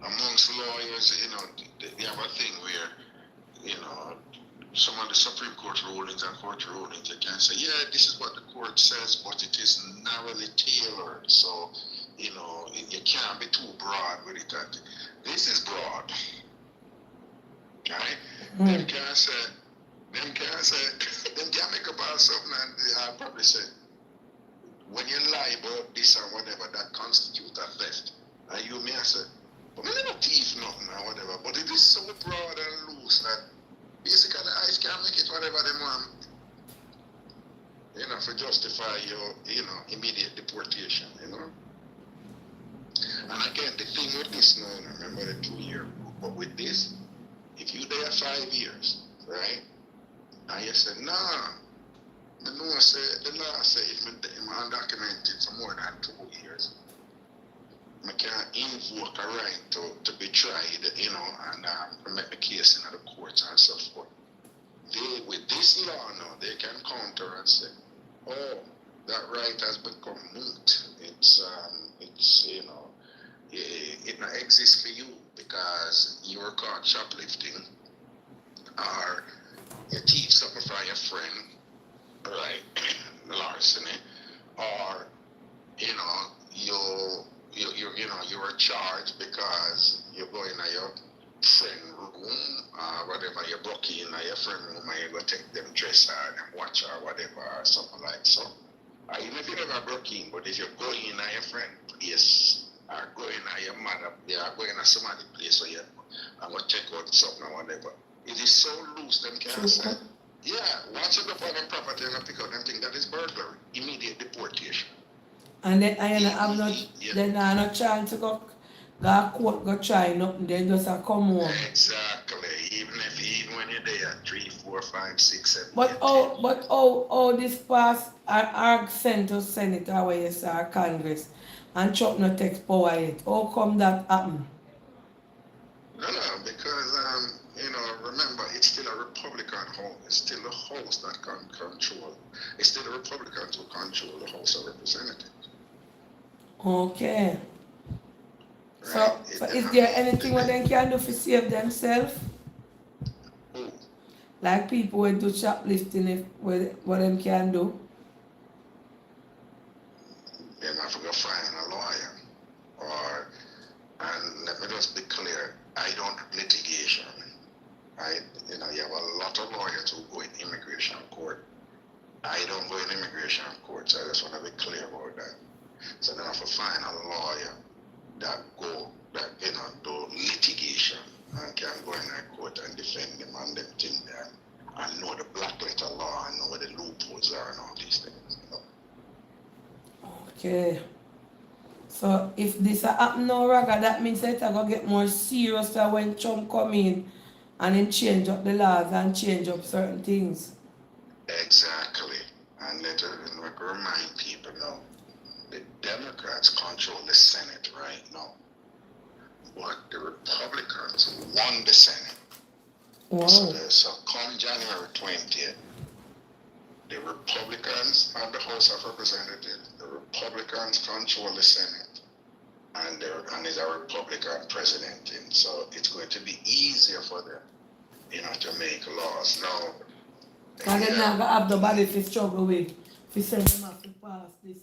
Amongst lawyers, they have a thing where, some of the Supreme Court rulings and court rulings, they can say, yeah, this is what the court says, but it is narrowly tailored. So, you can't be too broad with it. This is broad. Right? Them can't say, them can't make about something and I'll probably say, when you lie about this or whatever, that constitutes a theft. And you may say, but I never thief nothing or whatever, but it is so broad and loose that basically the ICE can make it whatever they want, to justify your, immediate deportation, And again, the thing with this now, remember the 2-year, but with this, if you there 5 years, right, and you say, nah, the law say if I'm undocumented for more than 2 years, I can't invoke a right to be tried, and make the case in the courts and so forth. With this law now, they can counter and say, oh, that right has become moot. It not exists for you because you were caught shoplifting or you thief something from your friend, right? Larceny, or you were charged because you're going to your friend room, whatever, you broke in your friend room and you go take them dresser and watch or whatever or something like so. Even if you never broke in, but if you're going in your friend place or going to your mother, they are going to somebody's place where you're going to check out something or whatever. It is so loose, them can't say, yeah, once you go on them property and pick out them thing, that is burglary, immediate deportation. And then they're not trying to go court, go try nothing, they just come home. Exactly. Even when you're there 3, 4, 5, 6, 7. But this past our Senate or yes, our Congress and Trump not take power yet. How come that happen? No, because remember, it's still a Republican house. It's still the House that can control. It's still the Republicans who control the House of Representatives. Okay. Right? So is there anything what they can do to save themselves? Who? Like people who do shoplifting, what them can do? They're not going to find a lawyer. And let me just be clear, I don't litigation. You have a lot of lawyers who go in immigration court. I don't go in immigration court, so I just want to be clear about that. So then I have to find a lawyer that do litigation and can go in a court and defend them and them thing there. and know the black letter law and know where the loopholes are and all these things. Okay. So if this a happen now, Raga, that means that I go get more serious when Trump come in and then change up the laws and change up certain things. Exactly. And let remind people now, the Democrats control the Senate right now, but the Republicans won the Senate. Wow. So come January 20th, the Republicans have the House of Representatives, the Republicans control the Senate, and is a Republican president. And so it's going to be easier for them, to make laws. Now, And then now have the body to struggle with. If you send them have to pass this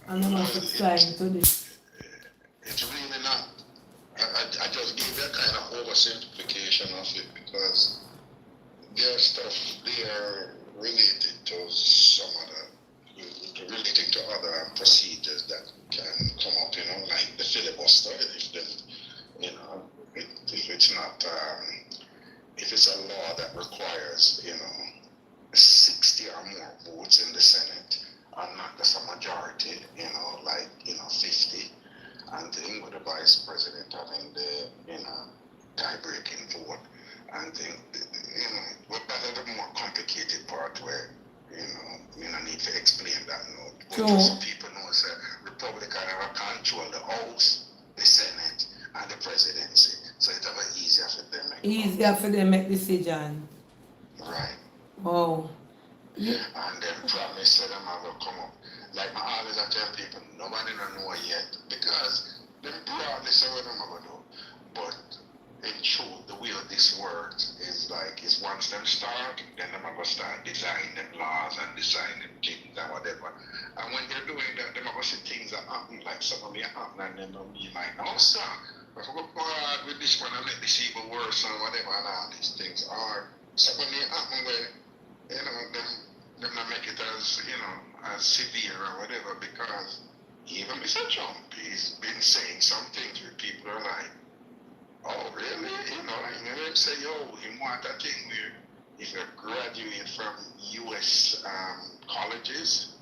and them have to sign to this. It's really not. I just gave that kind of oversimplification of it because there's stuff there related to some other, relating to other procedures that can come up, like the filibuster. If it's not, if it's a law that requires, 60 or more votes in the Senate, and not just a majority, 50, and thing with the vice president having the, tie-breaking vote, and thing, but that's the more complicated part where, you don't need to explain that, But some people know that Republican have control the House, the Senate, and the presidency, so it's easier for them. Easier for them make decision. Right. Wow. And then promise that them will come up. Like I always tell people, nobody don't know yet because them broadly say what them going to do. But in truth, the way this works is once them start, then them going to start designing them laws and designing things and whatever. And when they're doing that, them going to see things that happen, like some of them happen, and then they'll be like, no, sir, if we go hard with this one and make this even worse and whatever, and all these things are. So when they happen where, them not make it as, as severe or whatever, because even Mr. Trump, he's been saying some things where people are like, oh, really? And then say, he want that thing where if you graduate from U.S. Colleges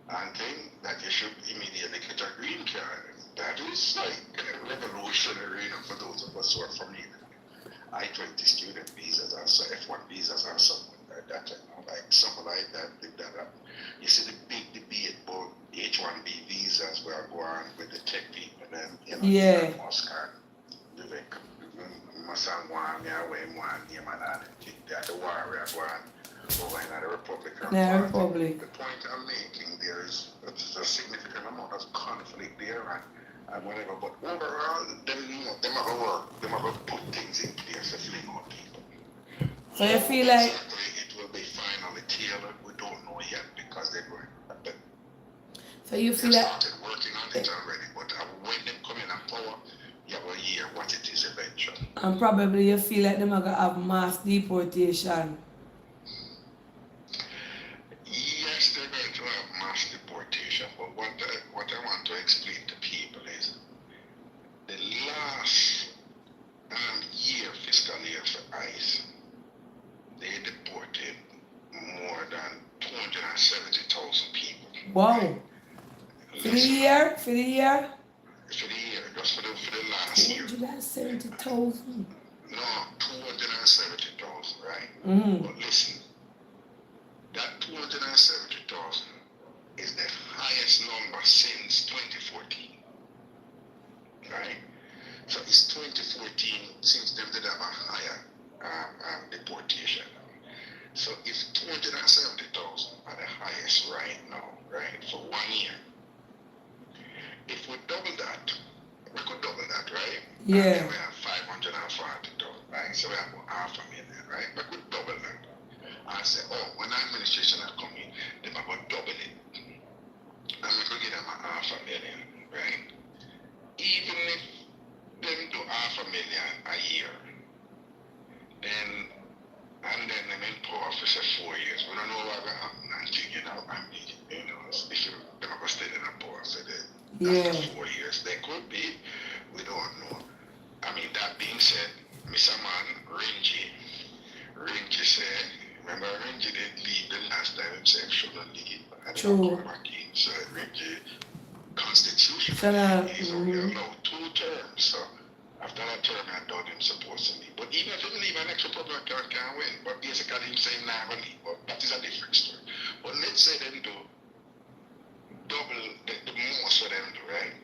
and thing, that you should immediately get a green card. That is like revolutionary, for those of us who are familiar. I-20 student visas or so F1 visas or something like that, like something like that. You see the big debate about H1B visas where I go on with the tech people and Oscar, Vivek, Masangwan, the warrior one over in the Republican Party. The point I'm making there is a significant amount of conflict there and whatever, but overall, them have to work, them have to put things in place to fling out people. So you feel like it will be finally tailored, we don't know yet because they're going. So you feel like started working on it already, but when them come in and power, you will hear what it is eventually. And probably you feel like them are gonna have mass deportation. Yes, they're going to have mass deportation, but what I want to explain to people is the last fiscal year for ICE, they deported more than 270,000 people. Wow. For the year? For the year, just for the last year. 270,000. No, 270,000, right? Mm-hmm. But listen, that 270,000 is the highest number since 2014, right? So it's 2014 since them did have a higher deportation. So if 270,000 are the highest right now, right, for 1 year, if we double that, we could double that, right? Yeah. And we have 540,000, right? So we have 500,000, right? We could double that. I say, when the administration are coming, they are going to double it. And we could get them 500,000, right? Even if them do 500,000 a year, then them in power for say 4 years. We don't know what will happen until, if they're going to stay in power for after 4 years. They could be, we don't know. I mean, that being said, Mr. Man, Ringy said, remember and True. come back in. So the Constitution So, is only allowed 2 terms. So after that term I'm done, him supposed to leave. But even if him leave, an ex-Republican can win. But basically him saying nah, but leave. But that is a different story. But let's say them do double the most of them do, right?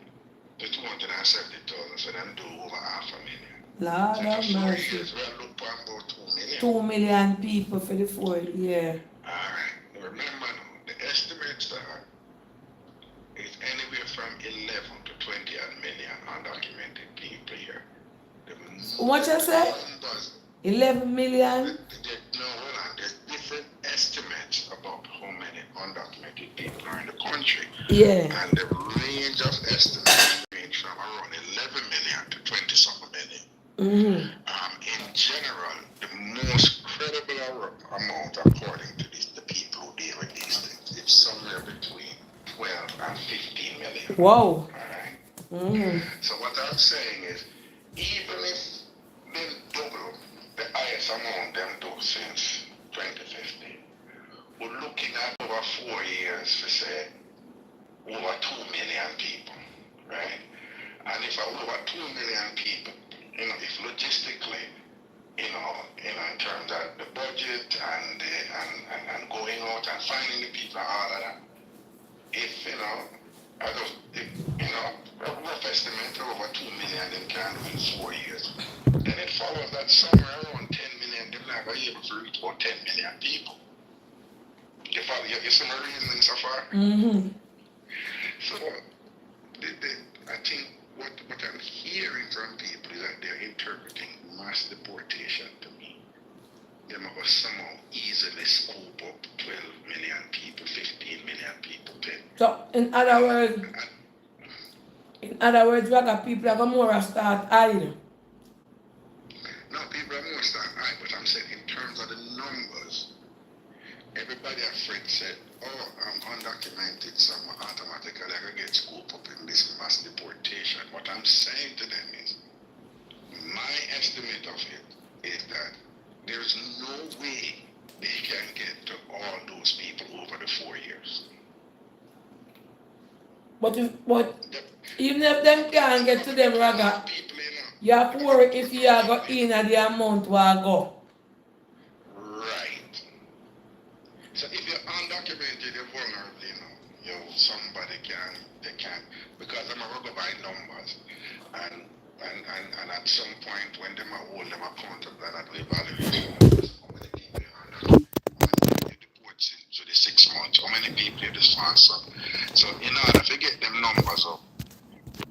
The 270,000, so them do over 500,000. Lord So have for 4 mercy. years, we are looking for about 2 million. 2 million people for the 4 year. Alright. Remember now, the estimates are is anywhere from 11 to 20 million undocumented people here. What you say? 11 million? No, hold on. There's different estimates about how many undocumented people are in the country. Yeah. And the range of estimates range from around 11 million to 20 something million. In general, the most credible amount, according to the people who deal with these things, it's somewhere between 12 and 15 million. Wow. Alright? So what I'm saying is, even if they double the highest amount them do since 2015, we're looking at over 4 years to say over 2 million people, right? And if over 2 million people, if logistically, in terms of the budget and going out and finding the people and all of that, if, a rough estimate of over 2 million them can do in 4 years, then it follows that somewhere around 10 million, they're not going to be able to reach about 10 million people. You follow, you see my reasoning so far? So, I think what I'm hearing from people is that they're interpreting mass deportation to me. They must somehow easily scoop up 12 million people, 15 million people. So, in other words, we got people that are more start hiding. No, people are more start high, but I'm saying in terms of the numbers, everybody afraid said, oh, I'm undocumented, so I'm automatically going to get scooped up in this mass deportation. What I'm saying to them is, my estimate of it is that there's no way they can get to all those people over the 4 years. But even if them can't get to them, Raga, you have to worry if you are going in at the amount where I go. Right. So if you're undocumented, you're vulnerable, somebody they can, because I'm going to go by numbers. And at some point when them are hold them accountable and at the evaluation, how many people are undocumented, how many people you deport to the 6 months, how many people you sponsor. So in order to get them numbers up,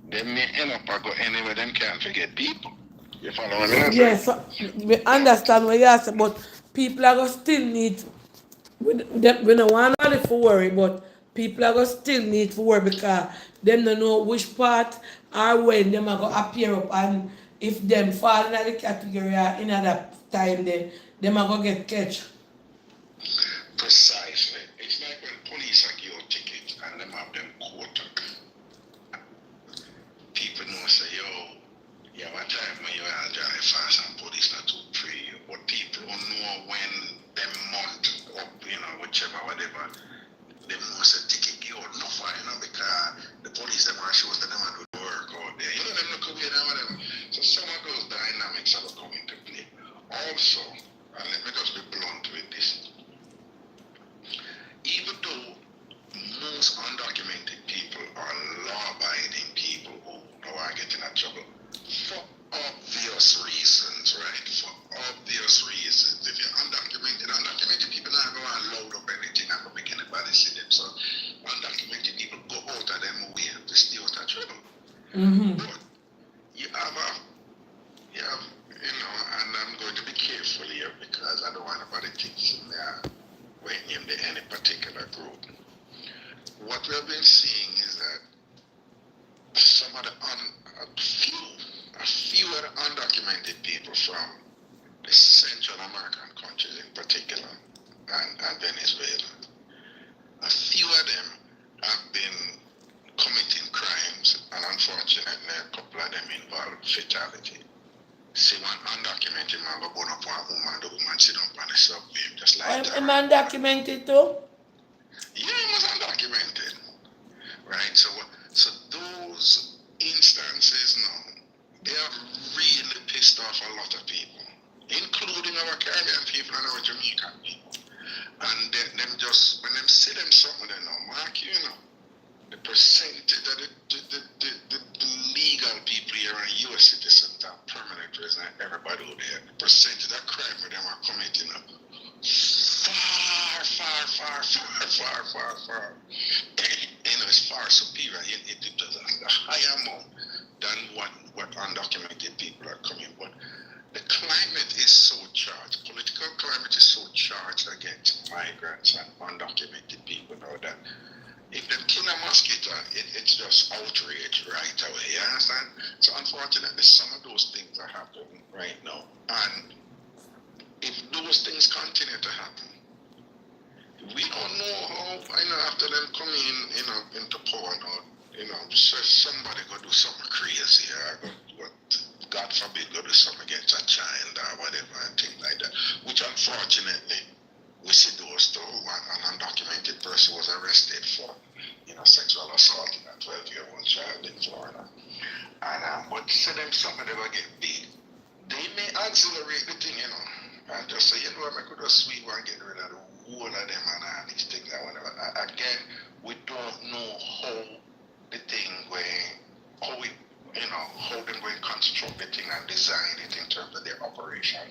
they may end up or go anywhere them can't forget people. You follow what I'm saying? Yes, we understand what you're saying, but people are going to still need, we don't want all to worry, but people are going to still need to worry because them don't know which part or when them are going to appear up, and if them fall in the category or in that time, then them are going to get catch. Precisely. It's like when police are give tickets and them have them quoted. People know say, yo, you have a time when you are drive fast and police not to free you. But people don't know when them month up, whichever, whatever, they must say ticket give out no fine, because the police them are shows that them are do the work out there. Them look away them whatever. So some of those dynamics are going into play. Also, and let me just be blunt with this. Even though most undocumented people are law-abiding people who are getting in trouble for obvious reasons, right? For obvious reasons. If you're undocumented people are going to load up anything and go begin to see them. So undocumented people go out of them way to stay out of trouble. But you have, and I'm going to be careful here because I don't want anybody thinking when in any particular group. What we have been seeing is that some of a few of the undocumented people from the Central American countries in particular and Venezuela, a few of them have been committing crimes, and unfortunately a couple of them involve fatality. See one undocumented man go burn up one woman, the woman sit down on the subway just like that. Am undocumented too? Yeah, he was undocumented. you're a US citizen that permanent resident, everybody out there, the percentage of crime with them are committing far. It's far superior. It does a higher amount than what undocumented people are coming. But the climate is so charged. Political climate is so charged against migrants and undocumented people now that if they kill a mosquito, it's just outrage right away. You understand? So unfortunately, some of those things are happening right now. And if those things continue to happen, we don't know how, after them come into power now, so somebody go do something crazy, God forbid, go do something against a child or whatever, and things like that, which unfortunately, we see those too. An undocumented person was arrested for, sexual assault in a 12-year-old child in Florida. And, but see them, some of them will get big. They may accelerate the thing, and just say, I could just sweep and get rid of the whole of them and all these things and whatever. Again, we don't know how the thing how they're going to construct the thing and design it in terms of their operation.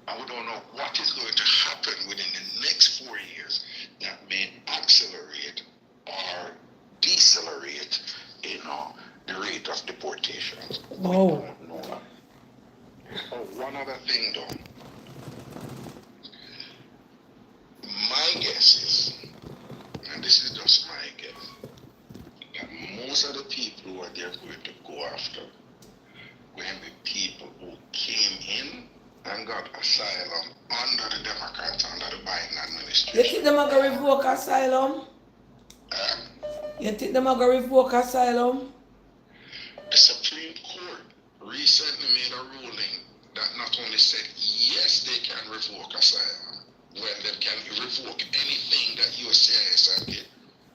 And we don't know what is going to happen within the next 4 years that may accelerate or decelerate, the rate of deportation. We don't know that. So one other thing though, my guess is, and this is just my guess, that most of the people who are they're going to go after going to be people who came in and got asylum under the Democrats, under the Biden administration. You think them are going to revoke asylum? You think them are going to revoke asylum? The Supreme Court recently made a ruling that not only said yes, they can revoke asylum, when they can revoke anything that USCIS did.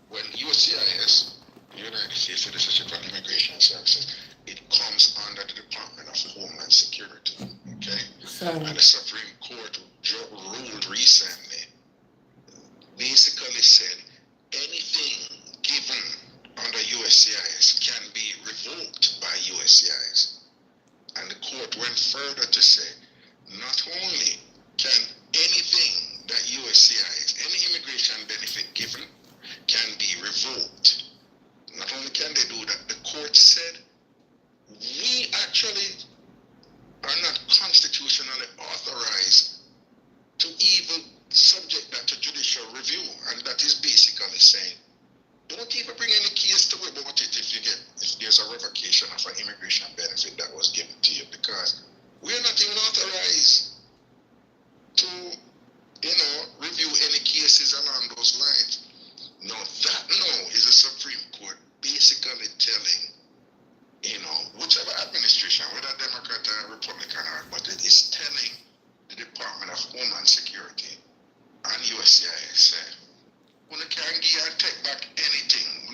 When USCIS, United States Citizenship and Immigration Services, it comes under the Department of Homeland Security. Okay? Sorry. And the Supreme Court ruled recently, basically said anything given under USCIS can be revoked by USCIS. And the court went further to say, not only can anything that USCIS, any immigration benefit given, can be revoked. Not only can they do that, the court said, we actually are not constitutionally authorized to even subject that to judicial review. And that is basically saying, don't even bring any case to it about it if there's a revocation of an immigration benefit that was given to you, because we're not even authorized to, review any cases along those lines. Now that is the Supreme Court basically telling, whichever administration, whether Democrat or Republican, but it is telling the Department of Homeland Security and USCIS, when they can't give and take back anything,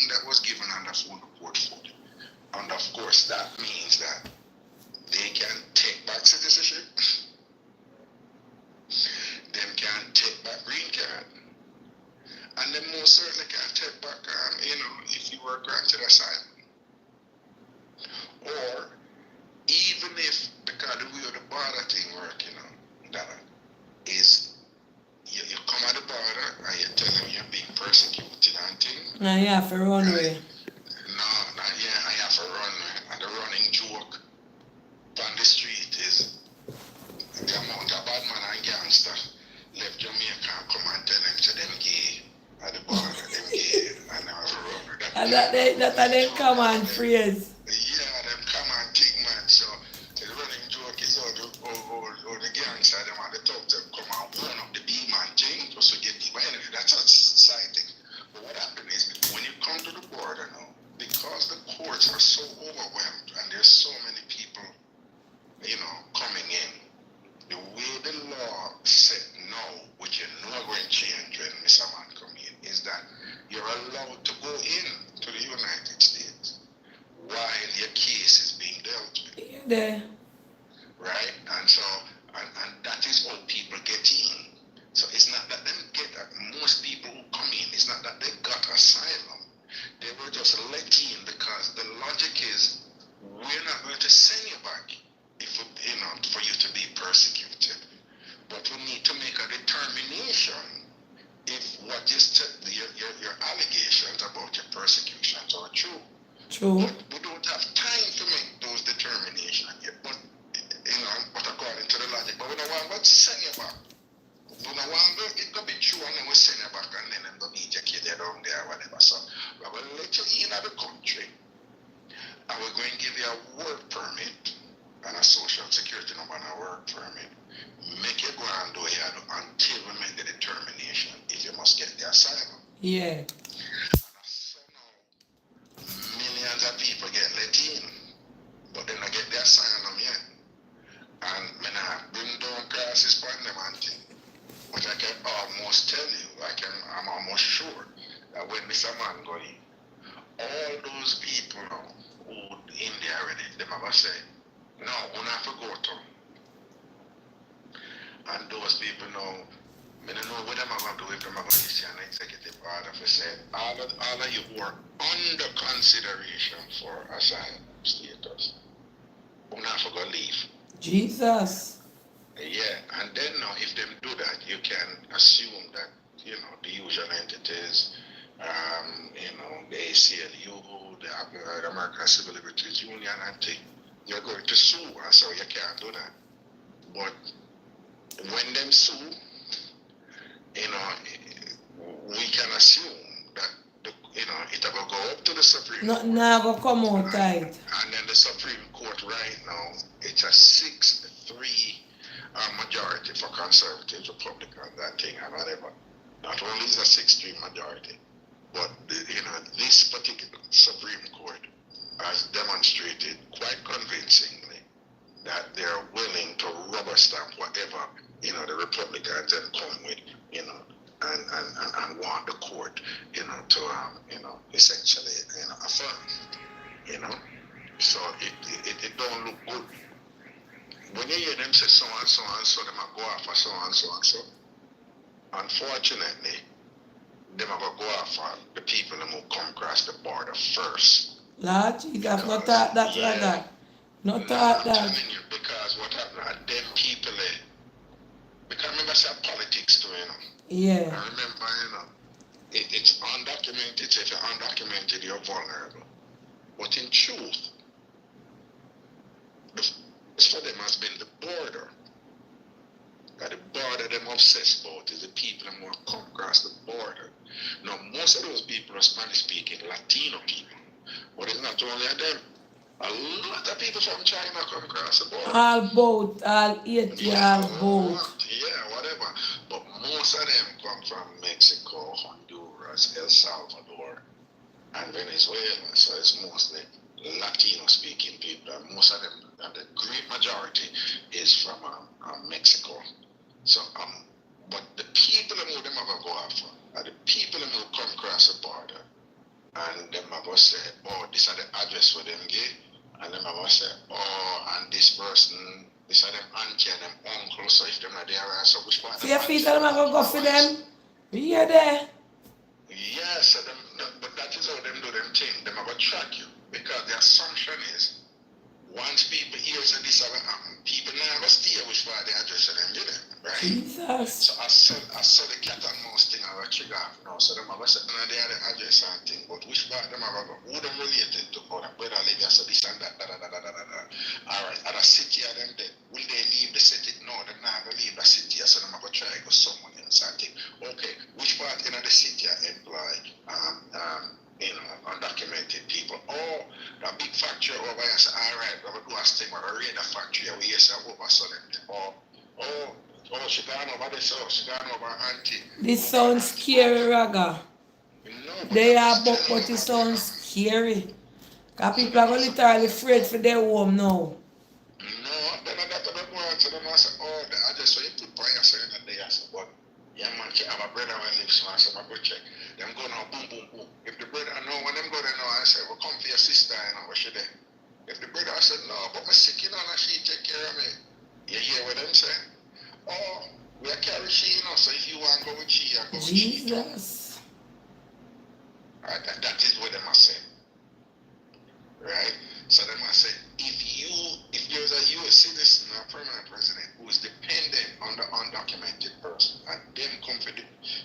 that was given under full portfolio. And of course, that means that they can take back citizenship, them can take back green card, and they most certainly can take back, if you were granted asylum. Or even if, because the way of the border thing work, that is, you come at the border and you tell them you're being persecuted and things. And you have to run away. I have to run. And the running joke on the street is the amount of bad man and gangster left Jamaica and come and tell them to them gay at the border, them gay, and they have to run. And that's a common phrase. Yeah, them common thing, man. So the running joke is all the gangster, them and the talk to come and warn up the big man thing just to get people. Anyway, that's a side thing. But what happened is, when you come to the border now, because the courts are so overwhelmed and there's so many people, coming in, the way the law set now, which going to change when Mr. Man come in, is that you're allowed to go in to the United States while your case is being dealt with. Yeah, there. Right? And so, and that is how people get in. So it's not that most people who come in, it's not that they got asylum. They were just let in because because the logic is we're not going to send you back if for you to be persecuted. But we need to make a determination if what your allegations about your persecutions are true. True. But we don't have time to make those determinations yet. But but according to the logic, but we don't want to send you back. We don't want it to be true and then we send you back and then them go meet your kid down there or whatever. So we're going to let you in the country and we're going to give you a work permit and a social security number and a work permit. Make you go and do here until we make the determination if you must get the asylum. Yeah. So now millions of people get let in, but then I get the asylum yet. And when I bring down crisis on them and thing, but I can almost tell you, I'm almost sure that when Mr. Man go in, all those people who in there already, them ever say, no, we have to go to. And those people now, I don't know what them are going to do if them are going to issue an executive order for say, all of you who are under consideration for asylum status, we have to go leave. Jesus. Yeah, and then now if them do that, you can assume that, the usual entities, the ACLU, the American Civil Liberties Union, and thing, you're going to sue, and so you can't do that. But when them sue, we can assume that, it will go up to the Supreme Court. Now go come out tight. And then the Supreme Court right now, it's a 6-3 majority for conservatives, Republicans, that thing and whatever. Not only is a 6-3 majority, but this particular Supreme Court has demonstrated quite convincingly that they're willing to rubber stamp whatever the Republicans then come with, and want the court, to essentially affirm, So it don't look good. When you hear them say so and so and so, them a go off for so and so and so. Unfortunately, them a go off for the people who come across the border first. Lord Jesus, not thought that like that. Not thought I'm that. telling you, because what happened, them people, because remember I said politics too, Yeah. I remember, it's undocumented, so if you're undocumented, you're vulnerable. But in truth, the first for them has been the border. That the border them obsessed about is the people who have come across the border. Now, most of those people are Spanish-speaking Latino people. But it's not only them. A lot of people from China come across the border. All boat, all 80, all boat. Yeah, whatever. But most of them come from Mexico, Honduras, El Salvador, and Venezuela. So it's mostly Latino-speaking people. And most of them, and the great majority, is from Mexico. So, but the people who them ever go after are the people who come across the border, and them ever say, oh, this is the address for them gay, and them ever say, oh, and this person, this are them auntie and them uncle, so if them not there, so which part? See your feet, them ever go for them? We are there. Yeah, so them, but that is how them do them thing. Them ever track you, because the assumption is, once people hear that this ever happen, people never stay which part the address of them, you know, right? Jesus. So I saw the cat and mouse thing I will trigger off now. So them ever say, no, they are the address and thing, but which part them ever go? Who them related to? Oh, the brother live here, so this and that, Alright, at a city of them there, will they leave the city? No, they're not going to leave the city, so them ever try to go somewhere else and think, okay, which part in the city are employed? Undocumented people. Oh, the big factory over here say, alright, we will do a thing with a radar factory, we hear say, over so them. Oh, she gone over this house, she gone over auntie. This sounds scary, Raga. No, They are but it sounds scary. Because people are literally afraid for their home now. No, then I got to go and say, I say, oh, I just saw you put by yourself in the day, I said, but yeah, man, I have a brother who lives, so I said, I go check. Them go now, boom, boom, boom. If the brother know, when them go there now, I say, well, come for your sister, what she there? If the brother said, no, but my sick, and she take care of me. You hear what them say? Oh, we are carry she, so if you want to go with she, I go with she. Jesus. Right, that is what them are saying. right? So they must say, if there's a U.S. citizen or permanent resident who is dependent on the undocumented person, and them come for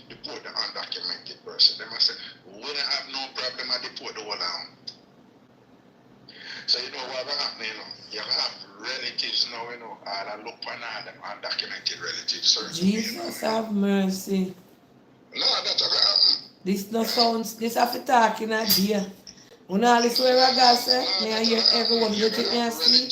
deport the undocumented person, they must say, we don't have no problem, I deport the whole arm. So you know what will happen, you have relatives now, and I look for all them undocumented relatives, sir. Jesus have mercy. No, that's what will happen. This no sounds, this have to talk in a day. When all this where I got say, me I hear everyone go take me and sleep.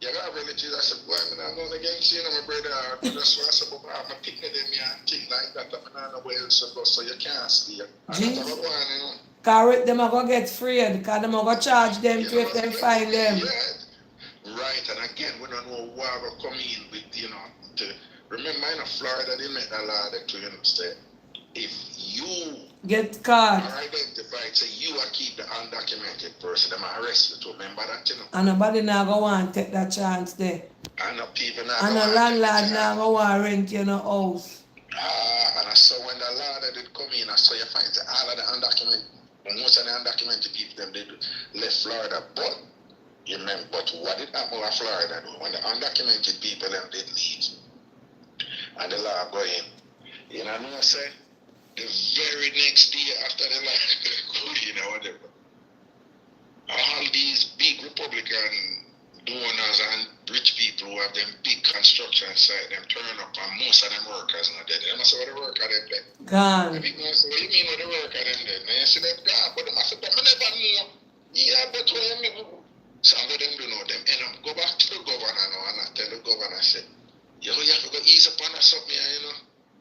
You got relatives that say, boy, I'm not going against you, my brother. That's why I said, but I'm a picnic them and things like that. I'm not know where else to go, so you can't stay. Jesus. Correct them, I go get freed, because them I go charge them to if them find them. Yeah. Right, and again, we don't know why we come in with, to remember in Florida, they make that law that to say, if you get caught are identified, say you are keep the undocumented person, they might arrest you to remember that, And nobody now go want to take that chance there. And the people now And a landlord now go want to rent you no house. And I saw when the law that did come in, I saw you find all of the undocumented, most of the undocumented people, them they left Florida, but you remember, but what did happen in Florida though? When the undocumented people them did leave, and the law go in, you know what I say? The very next day after the law go in or whatever, all these big Republican donors and rich people who have them big construction site, them turn up and most of them workers not dead. They must say what the worker them dead. Gone. The big man say, what do you mean what the worker them dead? And you see them gone, but they must say, but I never know. Yeah, but what you mean? Some of them do know them. And go back to the governor now and I tell the governor, say, you have to go ease up on us something,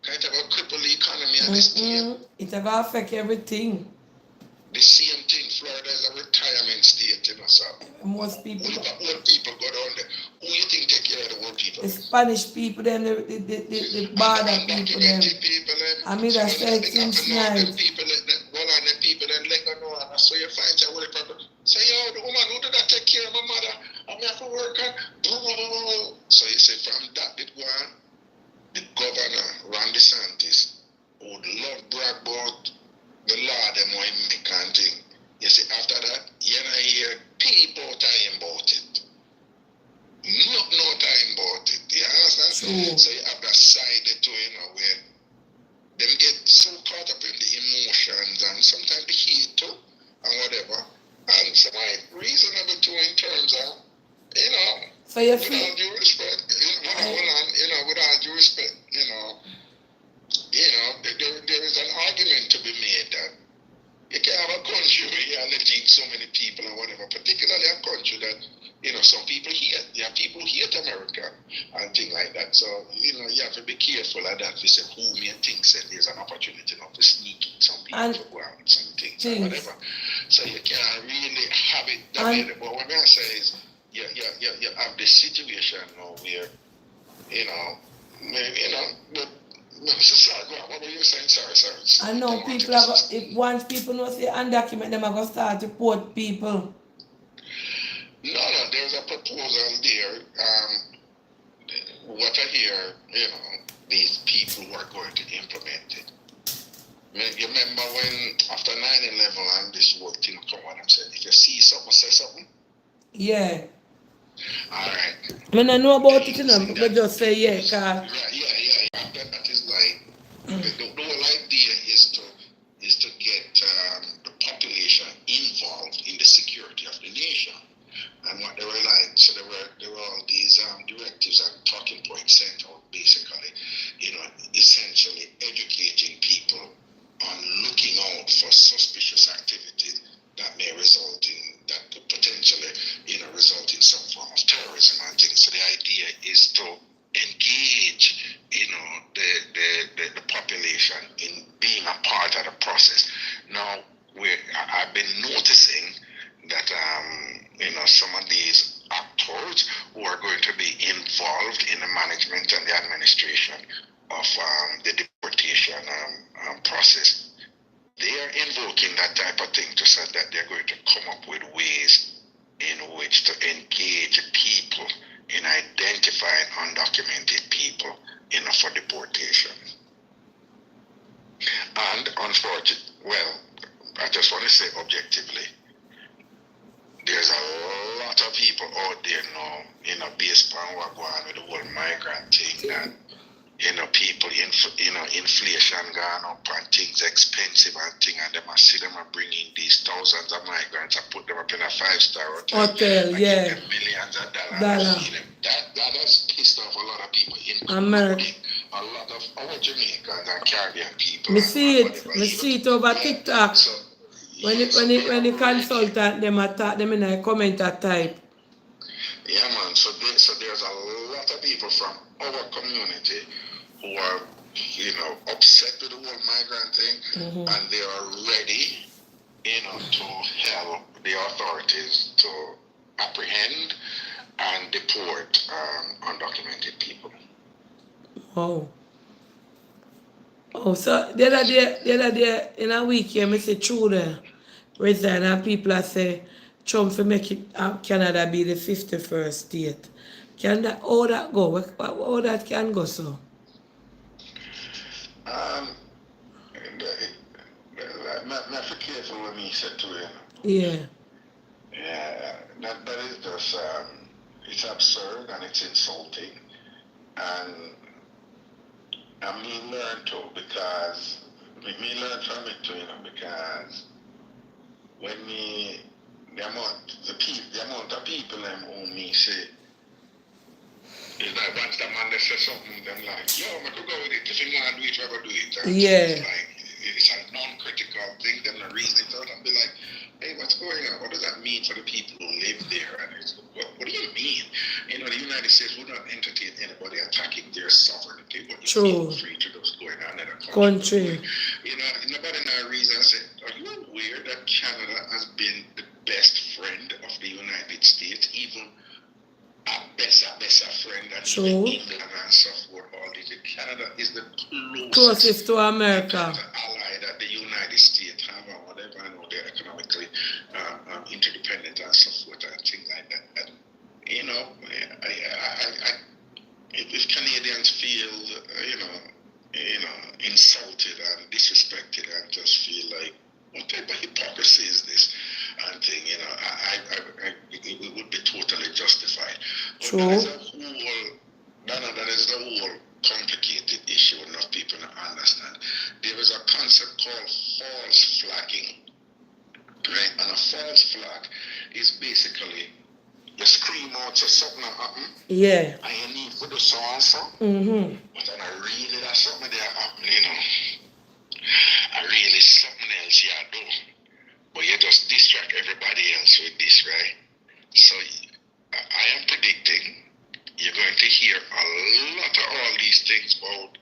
Kind of a cripple the economy and this thing. It's going to affect everything. The same thing, Florida is a retirement state, so most people old people go down there. Who you think take care of the old people? The Spanish people, them, the border people, them. I mean, that say things nice. The people that let go know, and so you find out what the problem. Say, yo, the woman who did that take care of my mother, I'm here for work, so you say, from that did go on, the governor, Ron DeSantis, would love brag about the law them want to make and thing. You see, after that, you don't hear people time about it. No time about it. You understand? True. So you have that side to where them get so caught up in the emotions and sometimes the heat too and whatever. And some reasonable too in terms of, so you with all due respect, with all due respect, there is an argument to be made that you can have a country where you let in so many people and whatever, particularly a country that, some people hate. There are people who hate America and things like that. So, you have to be careful of that. We say, who may think that there's an opportunity now to sneak in some people to go out some things or whatever. So you can't really have it that way. But what I say is, you have this situation now where, what were you saying? Sorry. I know people are, if once people know say undocumented, them are going to start to report people. No, there's a proposal there. What I hear, these people who are going to implement it. You remember when after 9/11 and this whole thing come on and said, if you see something, say something? Yeah. Alright. I mean, I know about it, but just say yeah, cause yeah. That is like the whole idea is to get the population involved in the security of the nation. And what they were like, so there were all these directives and talking points sent out, basically, essentially educating people on looking out for suspicious activities that may that could potentially, result in some form of terrorism and things. So the idea is to engage, the population in being a part of the process. Now, I've been noticing that, some of these actors who are going to be involved in the management and the administration of the deportation process, they are invoking that type of thing to say that they're going to come up with ways in which to engage people in identifying undocumented people, for deportation. And unfortunately, I just want to say objectively, there's a lot of people out there now, based on what going on with the whole migrant thing, that people, inflation gone up and things expensive and thing, and them I see them are bringing these thousands of migrants and put them up in a 5-star hotel, and yeah. give them millions of dollars and feed them. That has pissed off a lot of people, America. a lot of our Jamaicans and Caribbean people. Me see it over TikTok. So, When the consultant them attack them in a comment type. Yeah, man. So there's a lot of people from our community who are, upset with the whole migrant thing, and they are ready, to help the authorities to apprehend and deport undocumented people. Oh, so the other day in a week here, I say true there, resign, and people are say Trump will make it Canada be the 51st state. Can that how that go? How that can go so? I'm careful when me say to you. Yeah. Yeah, that is just it's absurd and it's insulting, and I mean learn too, because me learn from it too, because when the amount of people who me say is that once the man they say something, them like, yo, I could go with it. If you want to do it, you ever do it. And yeah. It's a non-critical thing. Them not reason it out and be like, hey, what's going on? What does that mean for the people who live there? And it's, what do you mean? The United States would not entertain anybody attacking their sovereignty, but you're free to just go in another country. Nobody now reason say, are you aware that Canada has been the best friend of the United States, even a better friend than even England and so forth? All this. Canada is the closest to America ally that the United States have, or whatever. I know they're economically interdependent and so forth and things like that. And, if Canadians feel insulted and disrespected and just feel like, what type of hypocrisy is this? And thing, it would be totally justified. But that is the whole complicated issue enough people don't understand. There is a concept called false flagging, right? And a false flag is basically you scream out so something happen, and you need to do so and so, but then I really that's something that happening, I really something else you do, but you just distract everybody else with this, right? So I am predicting you're going to hear a lot of all these things about,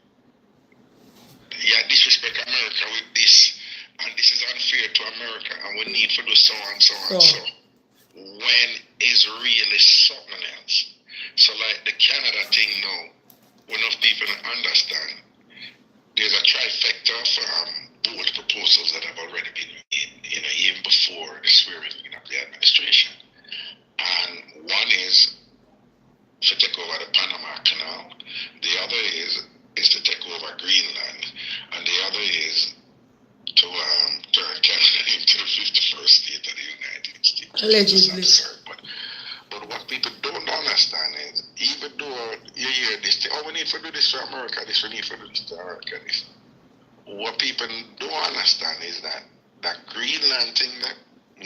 disrespect America with this, and this is unfair to America, and we need to do so and so and so. When is really something else. So like the Canada thing now, enough people understand, there's a trifecta of both proposals that have already been made, even before the swearing in of the administration. And one is to take over the Panama Canal, the other is to take over Greenland, and the other is to turn Canada into the 51st state of the United States. Allegedly. But what people don't understand is, even though you hear this thing, we need to do this for America, we need to do this to America, this. What people don't understand is that Greenland thing, that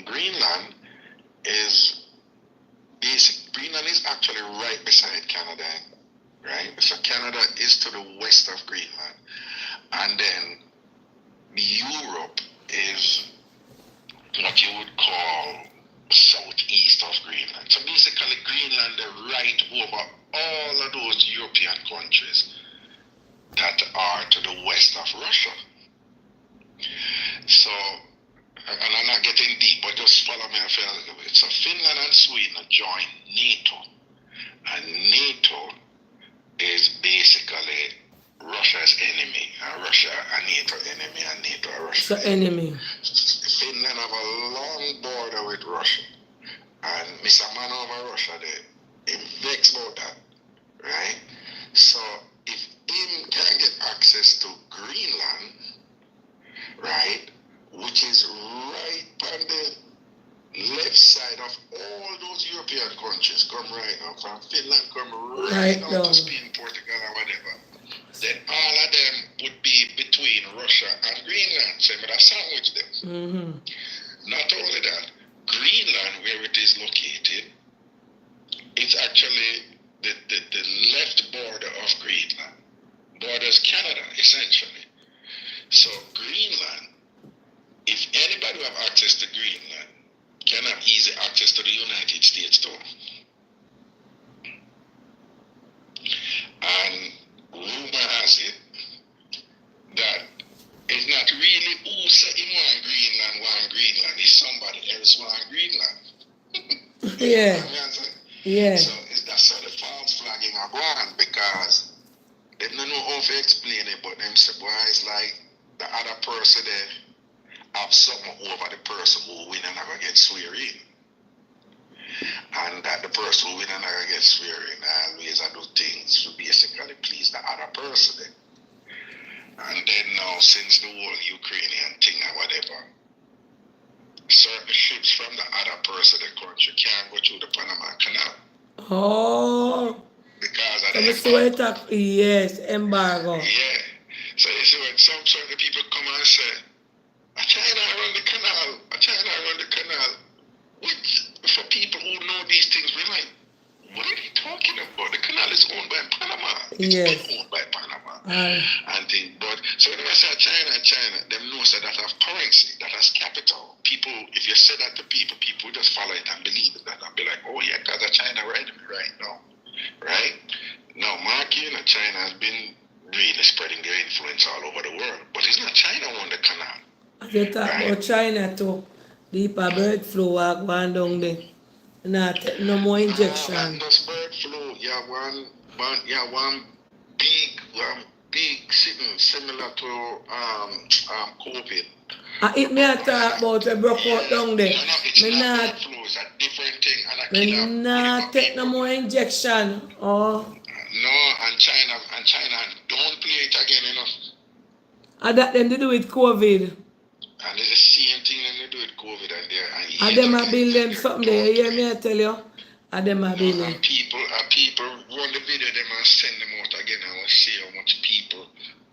Greenland is actually right beside Canada, right? So Canada is to the west of Greenland. And then Europe is what you would call southeast of Greenland. So basically Greenland is right over all of those European countries that are to the west of Russia. So, and I'm not getting deep, but just follow me a little bit. So Finland and Sweden joined NATO. And NATO is basically Russia's enemy, and Russia a NATO enemy, and NATO a Russia enemy. Finland have a long border with Russia, and Mr. Man over Russia, they vexed about that, right? So if him can get access to Greenland, right, which is right on the left side of right now. From Finland come Right right down down. to Spain, Portugal, or whatever. Then all of them would be between Russia and Greenland. So I'm going to sandwich them. Mm-hmm. Not only that, Greenland, where it is located, it's actually the left border of Greenland. Borders Canada, essentially. So Greenland, if anybody who have access to Greenland, can have easy access to the United States too. And rumor has it that it's not really who said he want Greenland. It's somebody else want Greenland. Yeah. Yeah. So that's how the false flagging are going, because they don't know how to explain it, but them say, boy, it's like the other person there have something over the person who win and never get swear in. And that the person who win and never get swear in always do things to basically please the other person there. And then now, since the whole Ukrainian thing or whatever, certain ships from the other person in the country can't go through the Panama Canal. Oh. Because of So the Mr. White embargo. yes, embargo. Yeah. So you see when some certain people come and say, China run the canal, China run the canal. Which, for people who know these things, we're like, what are they talking about? The canal is owned by Panama. It's Yes. been owned by Panama. Aye. And thing. But so when I say China, them know that have currency, that has capital. People, if you say that to people, people just follow it and believe in that and be like, oh yeah, because China right me right now. Right? Now, marking China has been really spreading their influence all over the world. But it's not China who own the canal. As you talk about China too, deeper bird flu walk going down there. Not take no more injection. And just bird flu, you have one big sitting similar to COVID. It me a talk about we broke out down there. No, it's Me not not bird flu, it's a different thing. And a me killer not take no more injection. Oh. No, and China don't play it again enough. And that them they do with COVID. And it's the same thing that they do with COVID And them a build them something there, you hear me I tell you? And them a build them. And people run the video them and send them out again and we'll see how much people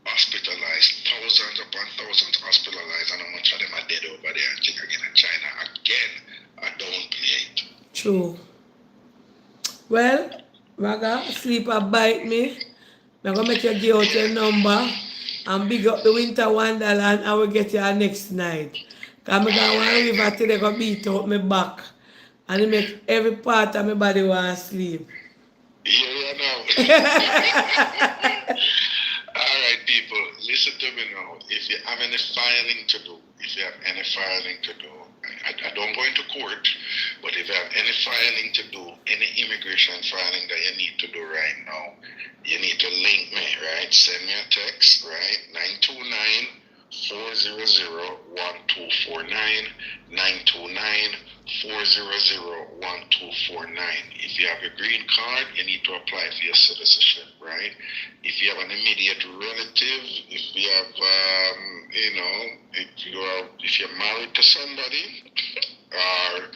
hospitalized, thousands upon thousands hospitalized, and how much of them are dead over there. I think again in China again, I don't play it. True. Well, Raga, sleep a bite me. I'm gonna make you give out your number and big up the winter wonderland and we'll get you next night. Cause I'm going one river till they go beat out my back. And it make every part of my body want to sleep. Yeah, know. All right, people, listen to me now. If you have any filing to do, I don't go into court, but if you have any filing to do, any immigration filing that you need to do right now, you need to link me, right? Send me a text, right? 929-400-1249, 929-400-1249. If you have your green card, you need to apply for your citizenship, right? If you have an immediate relative, if you have, if you're married to somebody, or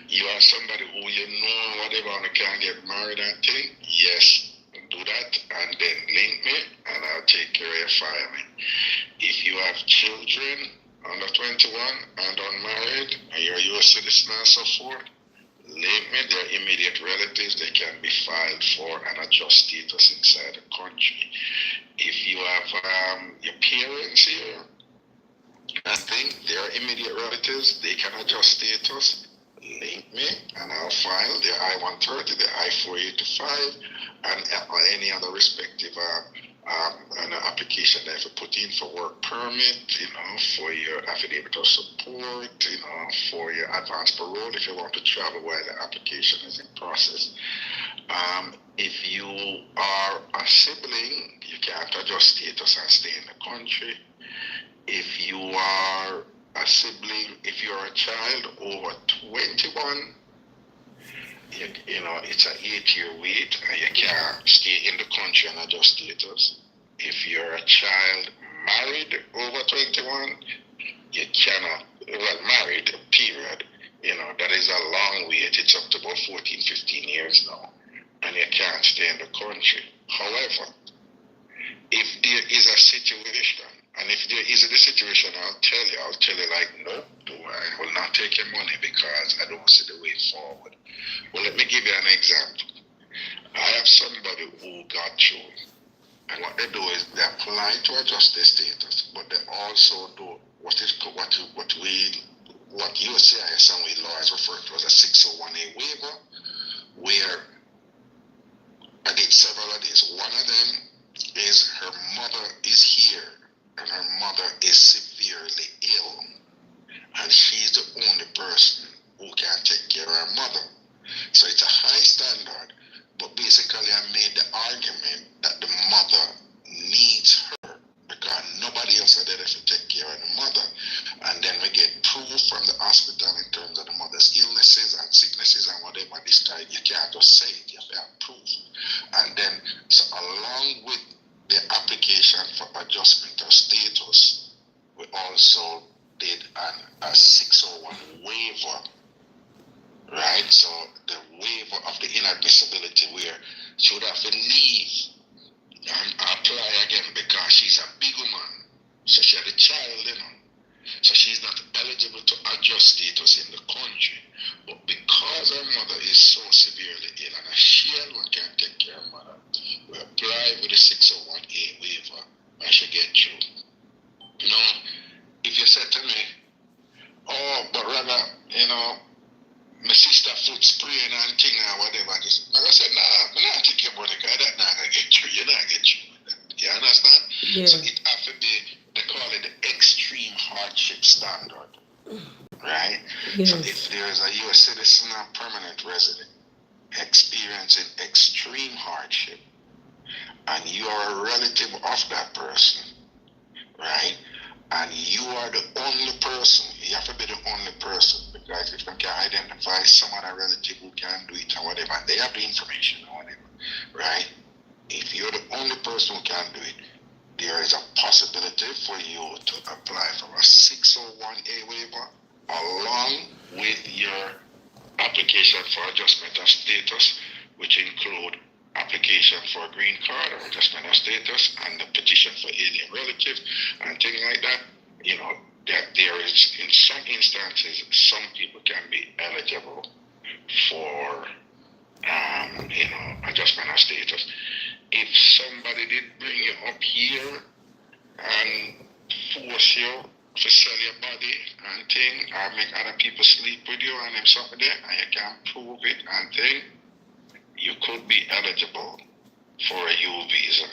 you are somebody who you know, whatever, and can't get married and thing, yes, do that, and then link me, and I'll take care of your filing. If you have children under 21 and unmarried, and you're a US citizen and so forth, link me, they're immediate relatives, they can be filed for and adjust status inside the country. If you have your parents here, I think they're immediate relatives, they can adjust status, link me, and I'll file the I-130, the I-485, and any other respective application that you put in for work permit, for your affidavit of support, for your advance parole if you want to travel while the application is in process. If you are a sibling, you can't adjust status and stay in the country. If you are a sibling, if you're a child over 21, it's an 8-year wait and you can't stay in the country and adjust status. If you're a child married over 21, you cannot, married, period, That is a long wait. It's up to about 14, 15 years now. And you can't stay in the country. However, if there is a situation, and if there is a situation, I'll tell you like, no, I will not take your money because I don't see the way forward. Well, let me give you an example. I have somebody who got through, and what they do is they apply to adjust their status, but they also do what USCIS and we lawyers refer to as a 601A waiver, where I did several of these. One of them is her mother is here and her mother is severely ill, and she's the only person who can take care of her mother. So it's a high standard, but basically I made the argument that the mother needs her because nobody else are there to take care of the mother. And then we get proof from the hospital in terms of the mother's illnesses and sicknesses and whatever this guy, you can't just say it, you have to have proof. And then, so along with the application for adjustment of status, we also did a 601 waiver, right? So the waiver of the inadmissibility where she would have to leave and apply again because she's a big woman. So she had a child, So she's not eligible to adjust status in the country. But because her mother is so severely ill and she alone can't take care of her mother, we apply with the 601A waiver and she get through. Now, if you said to me, oh, but rather, my sister foot spraying and thing or whatever, I said, nah, I'm not take your money because that's not going to get through. You're not get through. You understand? Yeah. So it has to be, they call it the extreme hardship standard. Right? Yes. So if there is a U.S. citizen or permanent resident experiencing extreme hardship and you are a relative of that person, right? And you are the only person, you have to be the only person because if you can identify some other relative who can do it or whatever, they have the information or whatever, right? If you're the only person who can do it, there is a possibility for you to apply for a 601A waiver along with your application for adjustment of status, which include application for a green card or adjustment of status and the petition for alien relative and things like that. That there is, in some instances, some people can be eligible for adjustment of status. If somebody did bring you up here and force you to sell your body and thing, or make other people sleep with you and them something there, and you can prove it and thing, you could be eligible for a U visa.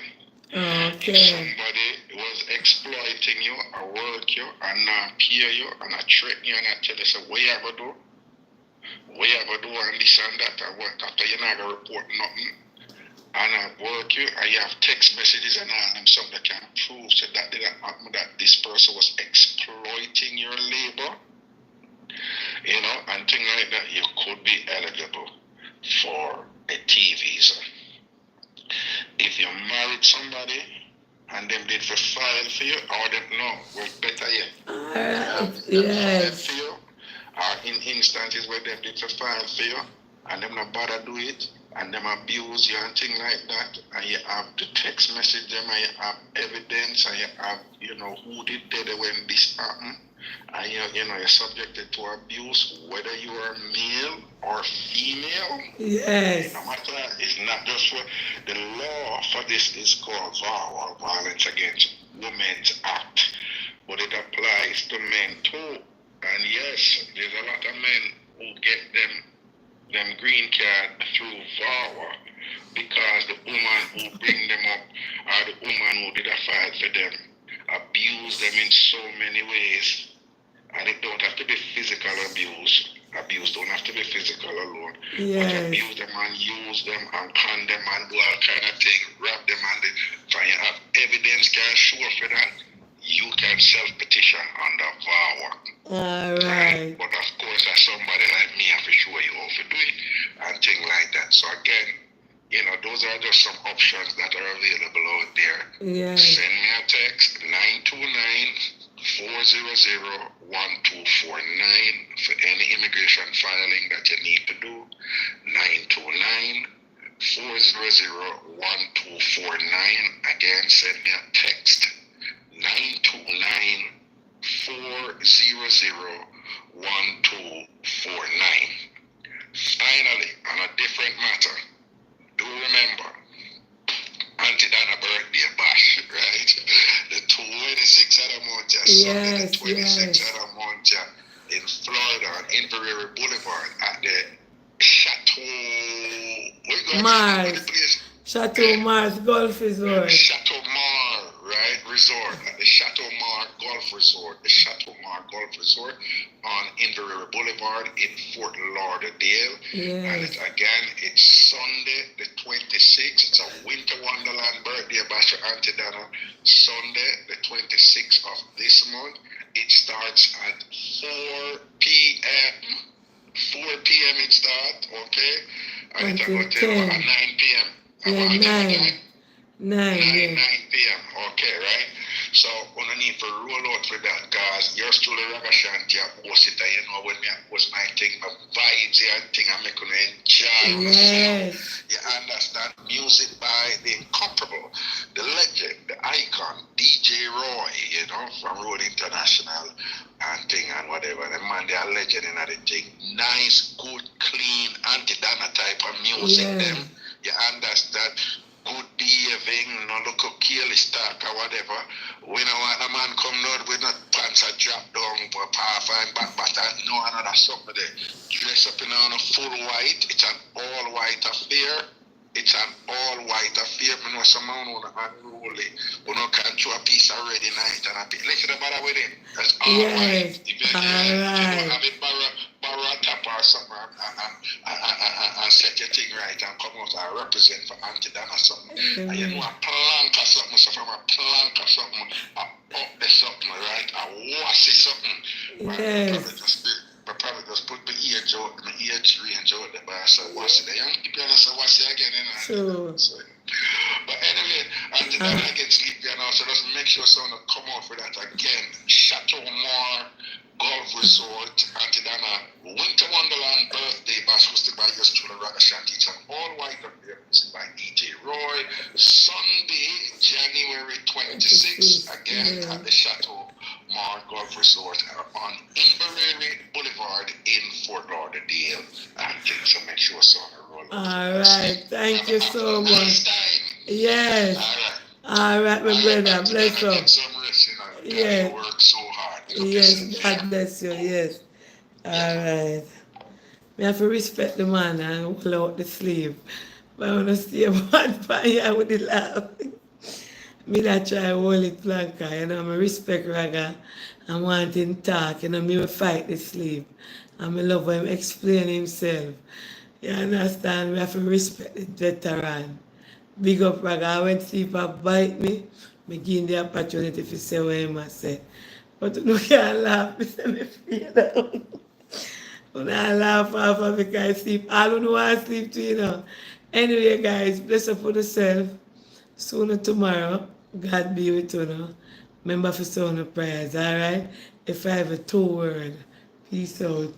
Okay. If somebody was exploiting you or work you and not pay you and not threaten you and not tell you, so what you ever do and this and that, and work after you're not going to report nothing, and I work you, and you have text messages and all them something that can prove so that that this person was exploiting your labor, and things like that, you could be eligible for a T visa. If you married somebody and them did for file for you, or them no, well, better yet. Yes. For you, or in instances where them did for file for you, and them not bother do it, and them abuse you and things like that, and you have the text message them, and you have evidence, and you have, who did that when this happened, and you're subjected to abuse, whether you are male or female. Yes. No matter, it's not just for, the law for this is called VAW, or Violence Against Women's Act, but it applies to men too. And yes, there's a lot of men who get them green card through VAWA because the woman who bring them up or the woman who did a file for them abuse them in so many ways. And it don't have to be physical abuse. Abuse don't have to be physical alone. Yes. But abuse them and use them and con them and do all kind of things, rob them and so you have evidence can show for that. You can self-petition under VAWA. All right. But of course, as somebody like me, I have to show you how to do it and things like that. So again, those are just some options that are available out there. Yes. Send me a text, 929-400-12 for any immigration filing that you need to do. 929-400-1249. Again, send me a text. 929-400-1249. Finally, on a different matter, do remember Auntie Dana birthday bash, right? The 26th of the month, Sunday the 26th of the month in Florida on Inverary Boulevard at the Chateau Mars. Chateau Mars Golf Resort. Chateau Mar, right? Resort at the Chateau Mar Golf Resort. The Chateau Mar Golf Resort on Inverary Boulevard in Fort Lauderdale. And it's Sunday the 26th. It's a Winter Wonderland birthday bash for Auntie Dana. Sunday the 26th of this month. It starts at 4 p.m. 4 p.m. it starts, okay? And it's going to take at 9 p.m. 9 p.m. Okay, right? So, we need to roll out for that, guys. Yours truly, Ragashanti, I post it, you know, when I post my thing, my vibes and thing, I make you enjoy yourself. You understand? Music by the incomparable, the legend, the icon, DJ Roy, you know, from Road International and thing and whatever. The man, they are legend in the thing. Nice, good, clean, anti-Dana type of music, them. You understand? Good behaving, no look how careless talk or whatever. When I want a man come out with no pants a drop down, but half and back, but no another something there. Dress up in a full white, it's an all white affair. It's an all white affair. I know some man who unruly, who no can throw a piece already night and a piece. Let's not bother with it. That's all white. If you don't have it, borrow a tap or something and set your thing right and come out and represent for Auntie Dana or something. And you know a plank or something, so from a plank or something, up the something, right? A wash it something. But probably just put my ear range out there, but I said wash it. The young people say wash it again, you know. So, but anyway, Auntie Dana gets sleep, you know, so just make sure someone come out for that again. Chateau Mar Golf Resort, Auntie Dana Winter Wonderland birthday bash hosted by yours truly, Ragashanti. It's an all-white affair hosted by DJ Roy. Sunday, January 26th, again at the Chateau Mar Golf Resort on Inverary Boulevard in Fort Lauderdale. So make sure someone roll out. All right, thank you so much. Nice time. Yes. All right, my brother, bless you. Get some rest, you know. You work so hard. Yes, God bless you, yes. All right. I have to respect the man and pull out the sleeve. But I want to stay one fire with the laugh. Me that try hold it planka, you know, I respect Raga and want him talk, you know, me will fight the sleeve. And I love him explain himself. You understand? We have to respect the veteran. Big up Raga. I went to sleep and bite me. I give him the opportunity to say what he must say. But you can't laugh, I say me feel down. When I laugh off because I sleep, I don't want to sleep too, you know. Anyway, guys, bless up for yourself. Sooner tomorrow, God be with you now. Remember for sound prayers, alright? If I have a 2 word, peace out.